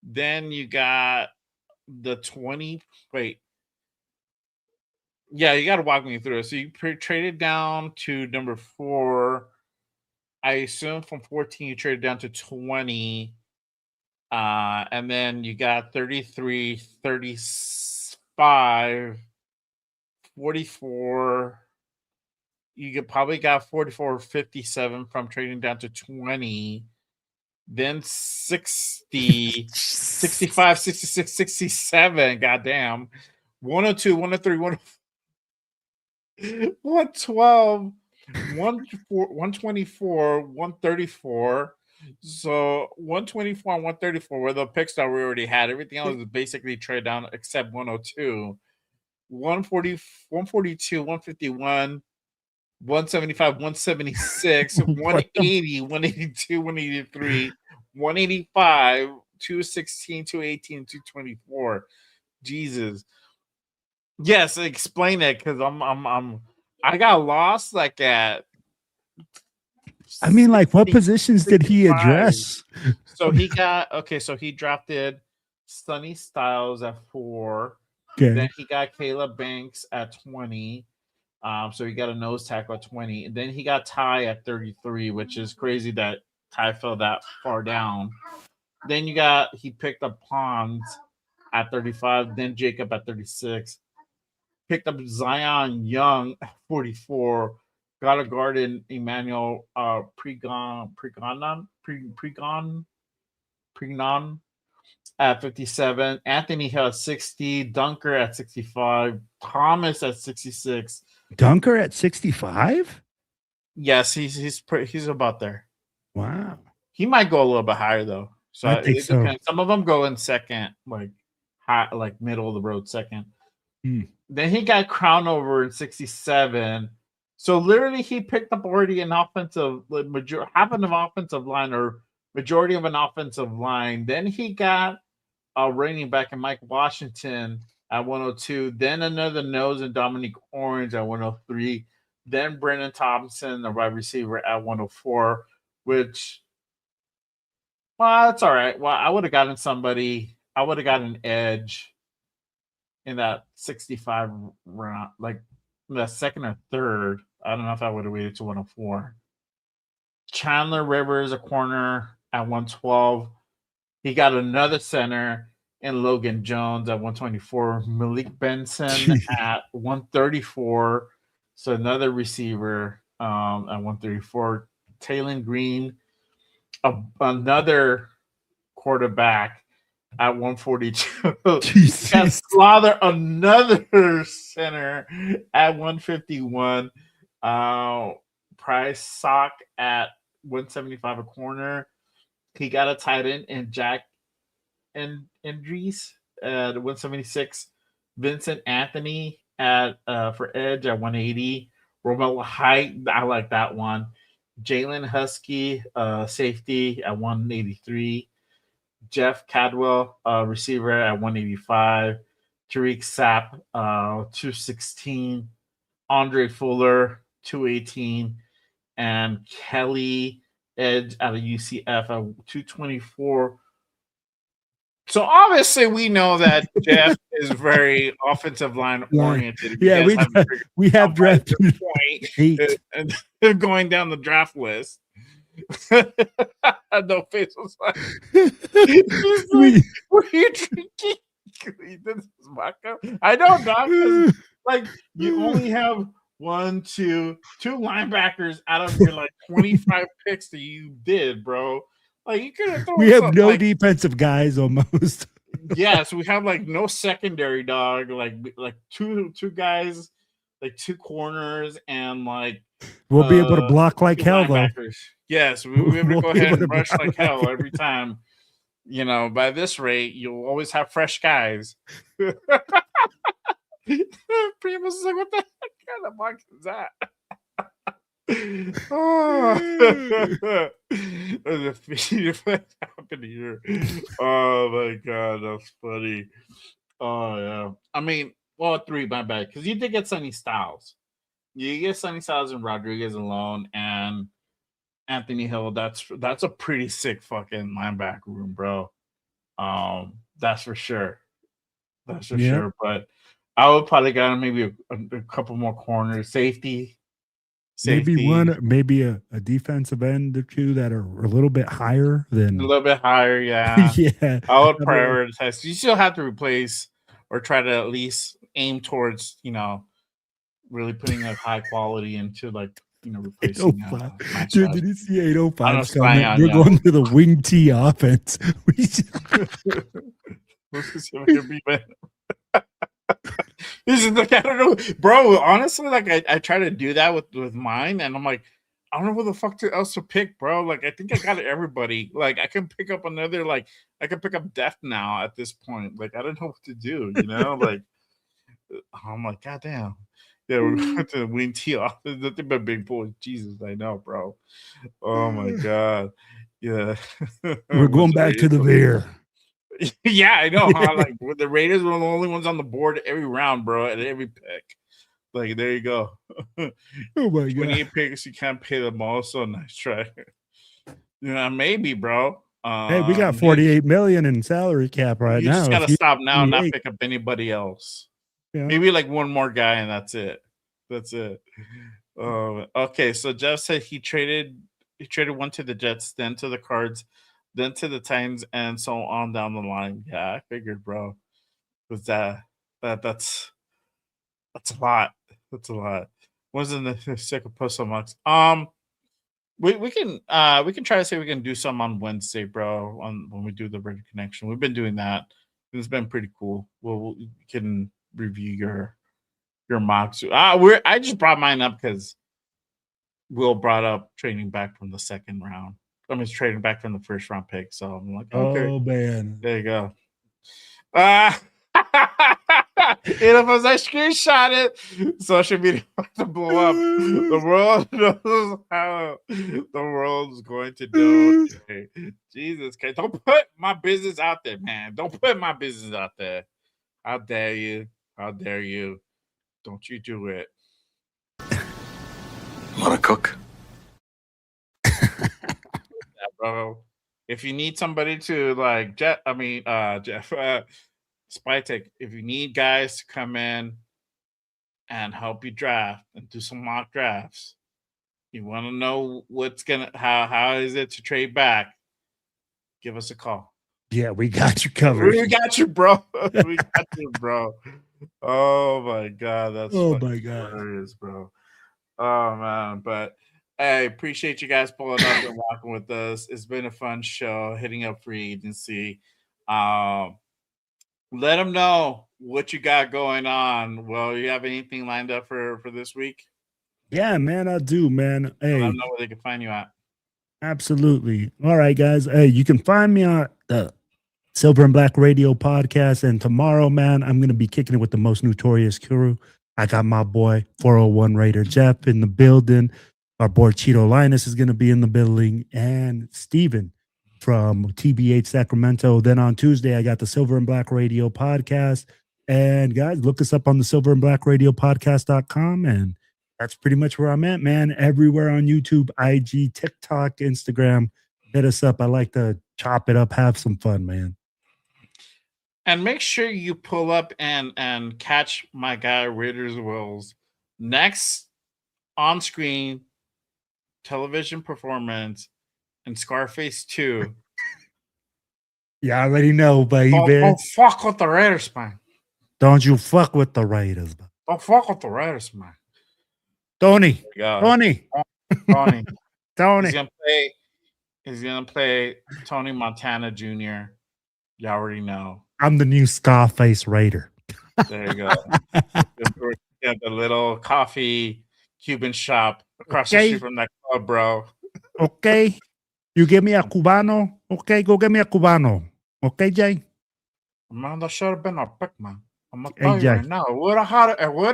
Then you got the 20. Wait. Yeah, you got to walk me through it. So you traded down to number 4. I assume from 14 you traded down to 20. And then you got 33, 35, 44. You probably got 44, 57 from trading down to 20. Then 60, 65, 66, 67. Goddamn. 102, 103, 112, 124, 134. So 124 and 134 were the picks that we already had. Everything else is basically trade down except 102. 140, 142, 151, 175, 176, 180, 182, 183, 185, 216, 218, 224. Jesus. Yes, explain it because I got lost like at. I mean, like, what positions did he 65. address? So he got so he drafted Sonny Styles at 4. Okay. Then he got Caleb Banks at 20. So he got a nose tackle at 20. And then he got Ty at 33, which is crazy that Ty fell that far down. Then he picked up Pons at 35, then Jacob at 36. Picked up Zion Young at 44. Got a guard in Emmanuel Pregnon at 57. Anthony Hill at 60. Dunker at 65. Thomas at 66. Dunker at 65? Yes, he's about there. Wow. He might go a little bit higher though. So I think it so. depends. Some of them go in second, like high, like middle of the road second. Then he got Crown over in 67. So literally he picked up already an offensive half of an offensive line or majority of an offensive line. Then he got a running back in Mike Washington at 102. Then another nose in Dominique Orange at 103. Then Brennan Thompson, the wide receiver, at 104, which, well, that's all right. Well, I would have gotten an edge in that 65 round, like the second or third. I don't know if I would have waited to 104. Chandler Rivers, a corner at 112. He got another center in Logan Jones at 124. Malik Benson at 134. So another receiver at 134. Taylon Green, another quarterback at 142. Got Slaughter, another center at 151. Price Sock at 175 a corner. He got a tight end in Jack Andrews at 176. Vincent Anthony at for edge at 180. Romel Height, I like that one. Jalen Husky, safety at 183. Jeff Cadwell, receiver at 185. Tariq Sapp, 216. Andre Fuller, 218. And Kelly Edge out of UCF at 224. So obviously we know that Jeff is very offensive line oriented. Yeah, we have drafted point 8 and going down the draft list. No face was like, he's like, what are you drinking? This is vodka. I know, Doc. Like you only have 2 linebackers out of your like 25 picks that you did, bro. Like you could have. We have no defensive guys almost. Yes, we have like no secondary, dog. Like two guys, like 2 corners, and like we'll be able to block like hell, though. Yes, we'll be able to go ahead and rush like hell every time. You know, by this rate, you'll always have fresh guys. Primus is like, what the heck kind of box is that? What happened here? Oh my god, that's funny. Oh yeah. I mean, well, 3, my bad. Because you did get Sonny Styles. You get Sonny Styles and Rodriguez alone, and Anthony Hill. That's a pretty sick fucking linebacker room, bro. That's for sure. That's for Yeah. sure. But I would probably got maybe a couple more corners, safety. Maybe Safety. maybe a defensive end or two that are a little bit higher A than. little bit higher, yeah. Yeah. I would I mean, prioritize. You still have to replace or try to at least aim towards, really putting a high quality into replacing 805. Max Dude, Josh. did you see I'm 805's just playing comment? on We're you. going to the wing T offense. This is like, I don't know, bro. Honestly, like I try to do that with mine, and I'm like, I don't know who the fuck else to pick, bro. Like I think I got everybody. Like I can pick up another. Like I can pick up Death now at this point. Like I don't know what to do. Like I'm like, God damn. Yeah, we're going to the wing T off. Nothing but big boys. Jesus, I know, bro. Oh my god. Yeah. We're going What's back to the Raiders? beer. Yeah, I know. Huh? Like the Raiders were the only ones on the board every round, bro, at every pick. Like there you go. Oh my 28 god. picks, you can't pay them all. So nice try. Maybe, bro. Hey, we got 48 million in salary cap right You now. just If gotta you stop now and not 28, pick up anybody else. yeah. Maybe like one more guy, and that's it. That's it. Okay, so Jeff said he traded one to the Jets, then to the Cards, then to the Titans, and so on down the line. Yeah, I figured, bro. Was that's a lot. That's a lot. Wasn't the second post on Mox? We can try to say we can do some on Wednesday, bro. On when we do the Reddit connection, we've been doing that. It's been pretty cool. We can review your mocks. I just brought mine up because Will brought up trading back from the second round. I mean, it's trading back from the first round pick. So I'm like, okay, Oh man. there you go. If I screenshot it, social media about to blow up. The world knows how the world's going to do. Okay. Jesus Christ. Don't put my business out there, man. Don't put my business out there. How dare you? How dare you? Don't you do it. Want to cook? Yeah, bro. If you need somebody to like Jeff, Spytek, if you need guys to come in and help you draft and do some mock drafts, you want to know how is it to trade back? Give us a call. Yeah, we got you covered. We got you, bro. We got you, bro. Oh my god, that's my god, hilarious, bro. Oh man, but hey, appreciate you guys pulling up and walking with us. It's been a fun show. Hitting up free agency. Let them know what you got going on. Well, you have anything lined up for this week? Yeah, man, I do, man. Hey, Let them know where they can find you at. Absolutely. All right, guys. Hey, you can find me on the Silver and Black Radio podcast. And tomorrow, man, I'm going to be kicking it with the most notorious crew. I got my boy 401 Raider Jeff in the building. Our boy Cheeto Linus is going to be in the building. And Steven from TBH Sacramento. Then on Tuesday, I got the Silver and Black Radio podcast. And guys, look us up on the Silver and Black Radio podcast.com. And that's pretty much where I'm at, man. Everywhere on YouTube, IG, TikTok, Instagram. Hit us up. I like to chop it up, have some fun, man. And make sure you pull up and catch my guy Raiders Wills next on screen television performance in Scarface 2. You already know, baby. Don't fuck with the Raiders, man. Don't you fuck with the Raiders, man. Don't fuck with the Raiders, man. Tony. Tony. Tony. He's gonna play Tony Montana Jr. You already know. I'm the new Scarface Raider. There you go. Got the little coffee Cuban shop across the street from that club, bro. Okay. You give me a Cubano. Okay, go get me a Cubano. Okay, Jay? Man, that should have been a pick, man. I'm gonna Hey, tell you Jay. right now. Would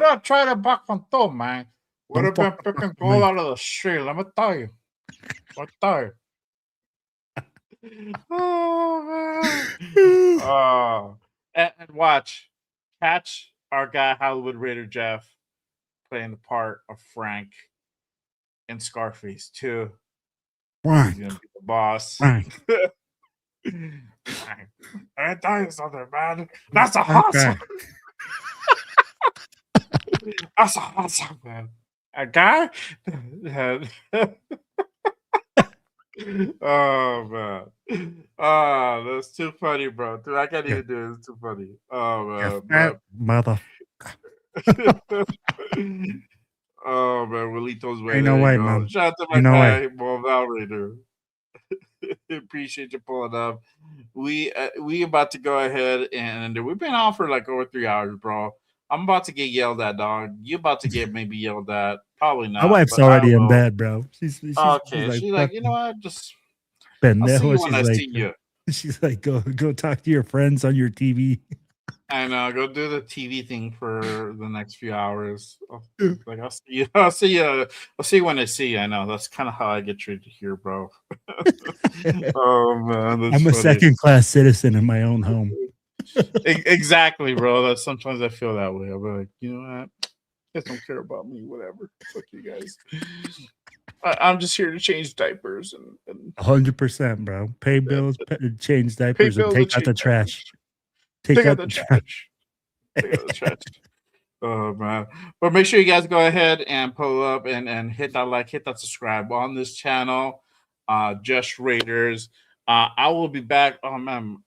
have tried it back from top, man. Would have been picking gold out of the street. Let me tell you. Oh man. And catch our guy Hollywood Raider Jeff playing the part of Frank in Scarface 2. Frank. He's gonna be the boss. Frank. I tell you something, man. That's a hustle. That's a hustle, man. A guy. Oh man. Oh, that's too funny, bro. Dude, I can't even do it. It's too funny. Oh man. Mother. Oh man, Willito's way. Ain't no There way, you go. man. Shout out to my Ain't no guy, Val Raider. Appreciate you pulling up. We about to go ahead and we've been on for like over 3 hours, bro. I'm about to get yelled at, dog. You about to get maybe yelled at? Probably not. My wife's but already I in will. bed, bro. She's Okay, she's like, you know what? Just I'll see you when I see you. She's like, go talk to your friends on your TV. I know. Go do the TV thing for the next few hours. Like I'll see you. I'll see you when I see you. I know that's kind of how I get treated here, bro. Oh man, that's I'm a funny. second-class citizen in my own home. Exactly, bro. That's sometimes I feel that way. I'll be like, you know what? You guys don't care about me. Whatever. Fuck you guys. I'm just here to change diapers and 100%, bro. Pay bills, change diapers, and bills take and out the change trash. Take out the trash. Take out the trash. Oh man. But make sure you guys go ahead and pull up and hit that like, hit that subscribe on this channel. Just Raiders. I will be back. Oh man,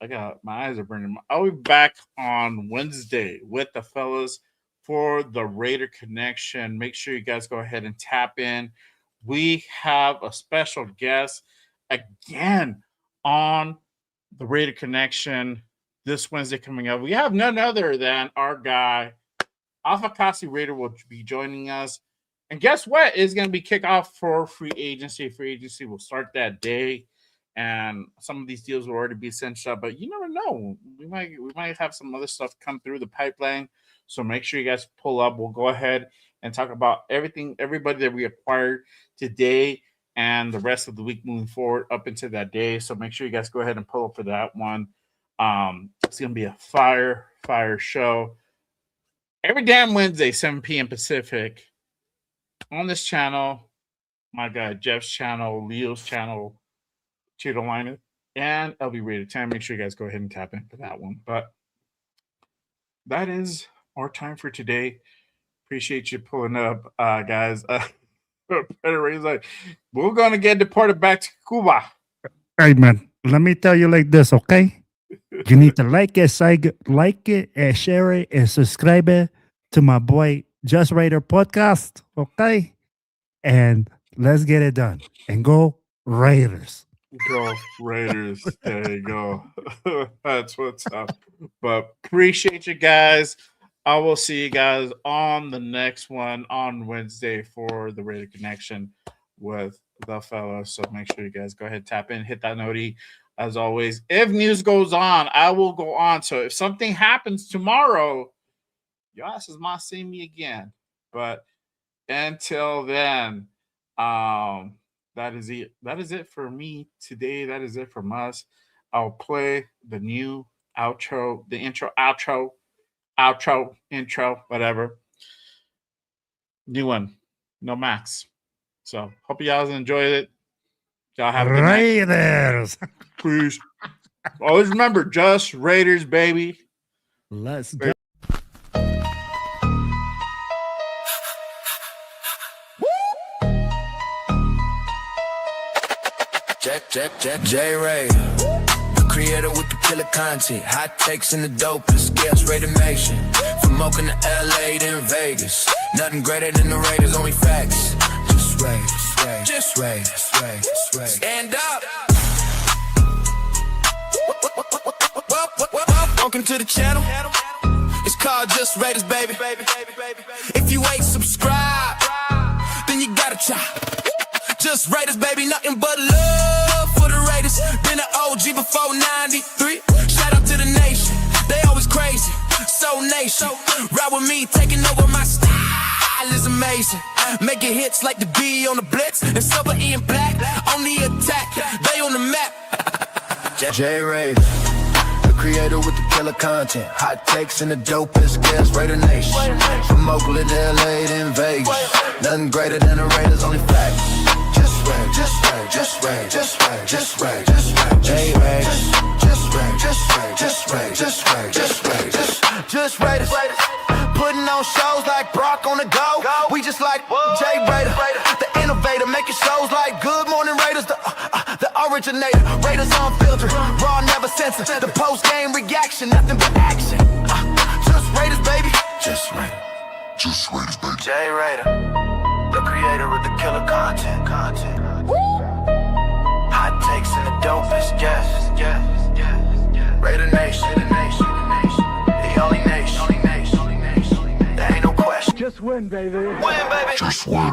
my eyes are burning. I'll be back on Wednesday with the fellas for the Raider Connection. Make sure you guys go ahead and tap in. We have a special guest again on the Raider Connection this Wednesday coming up. We have none other than our guy, Alpha Kasi Raider, will be joining us. And guess what? It's going to be kickoff for free agency. Free agency will start that day. And some of these deals will already be cinched up, but you never know. We might have some other stuff come through the pipeline. So make sure you guys pull up. We'll go ahead and talk about everybody that we acquired today and the rest of the week moving forward up into that day. So make sure you guys go ahead and pull up for that one. It's gonna be a fire show every damn Wednesday, 7 p.m. Pacific on this channel. My guy Jeff's channel, Leo's channel, Cheeto Liner, and LB Rated 10. Make sure you guys go ahead and tap in for that one. But that is our time for today. Appreciate you pulling up, guys. Ray's like, we're gonna get deported back to Cuba. Hey man, let me tell you like this, okay? You need to like it, share it, and subscribe it to my boy Just Raider podcast, okay? And let's get it done. And go Raiders. Go Raiders. There you go. That's what's up. But appreciate you guys. I will see you guys on the next one on Wednesday for the Raider Connection with the fellas. So make sure you guys go ahead, tap in, hit that noti. As always, if news goes on, I will go on. So if something happens tomorrow, your asses might see me again. But until then, that is it. That is it for me today. That is it from us. I'll play the new outro, the intro, whatever. New one. No Max. So hope you guys enjoyed it. Y'all have a good night. Raiders. Peace. Always remember, just Raiders, baby. Let's go. Jack J-Ray, the creator with the killer content, hot takes and the dopest, Scales Raider Nation. From Oakland to LA to Vegas, nothing greater than the Raiders, only facts. Just Raiders, just Raiders. Stand up. Welcome to the channel. It's called Just Raiders, baby. If you ain't subscribed, then you gotta try. Just Raiders, baby, nothing but love for the Raiders. Been an OG before 93. Shout out to the nation, they always crazy. So nation, ride with me, taking over my style is amazing. Making hits like the B on the Blitz and Silver E and Black on the attack. They on the map. J-Ray, the creator with the killer content, hot takes and the dopest guest, Raider Nation. From Oakland to LA to Vegas, nothing greater than the Raiders, only facts. Just Just Raiders. Putting on shows like Brock on the go. We just like Jay Raider, the innovator, making shows like Good Morning Raiders, the originator. Raiders unfiltered, raw, never censored. The post game reaction, nothing but action. Just Raiders, baby. Just Raiders. Just Raiders, baby. Jay Raider, the creator of the killer content. Hot takes and the dopest, yes. Raider Nation, the only nation. There ain't no question. Just win, baby. Win, baby. Just win.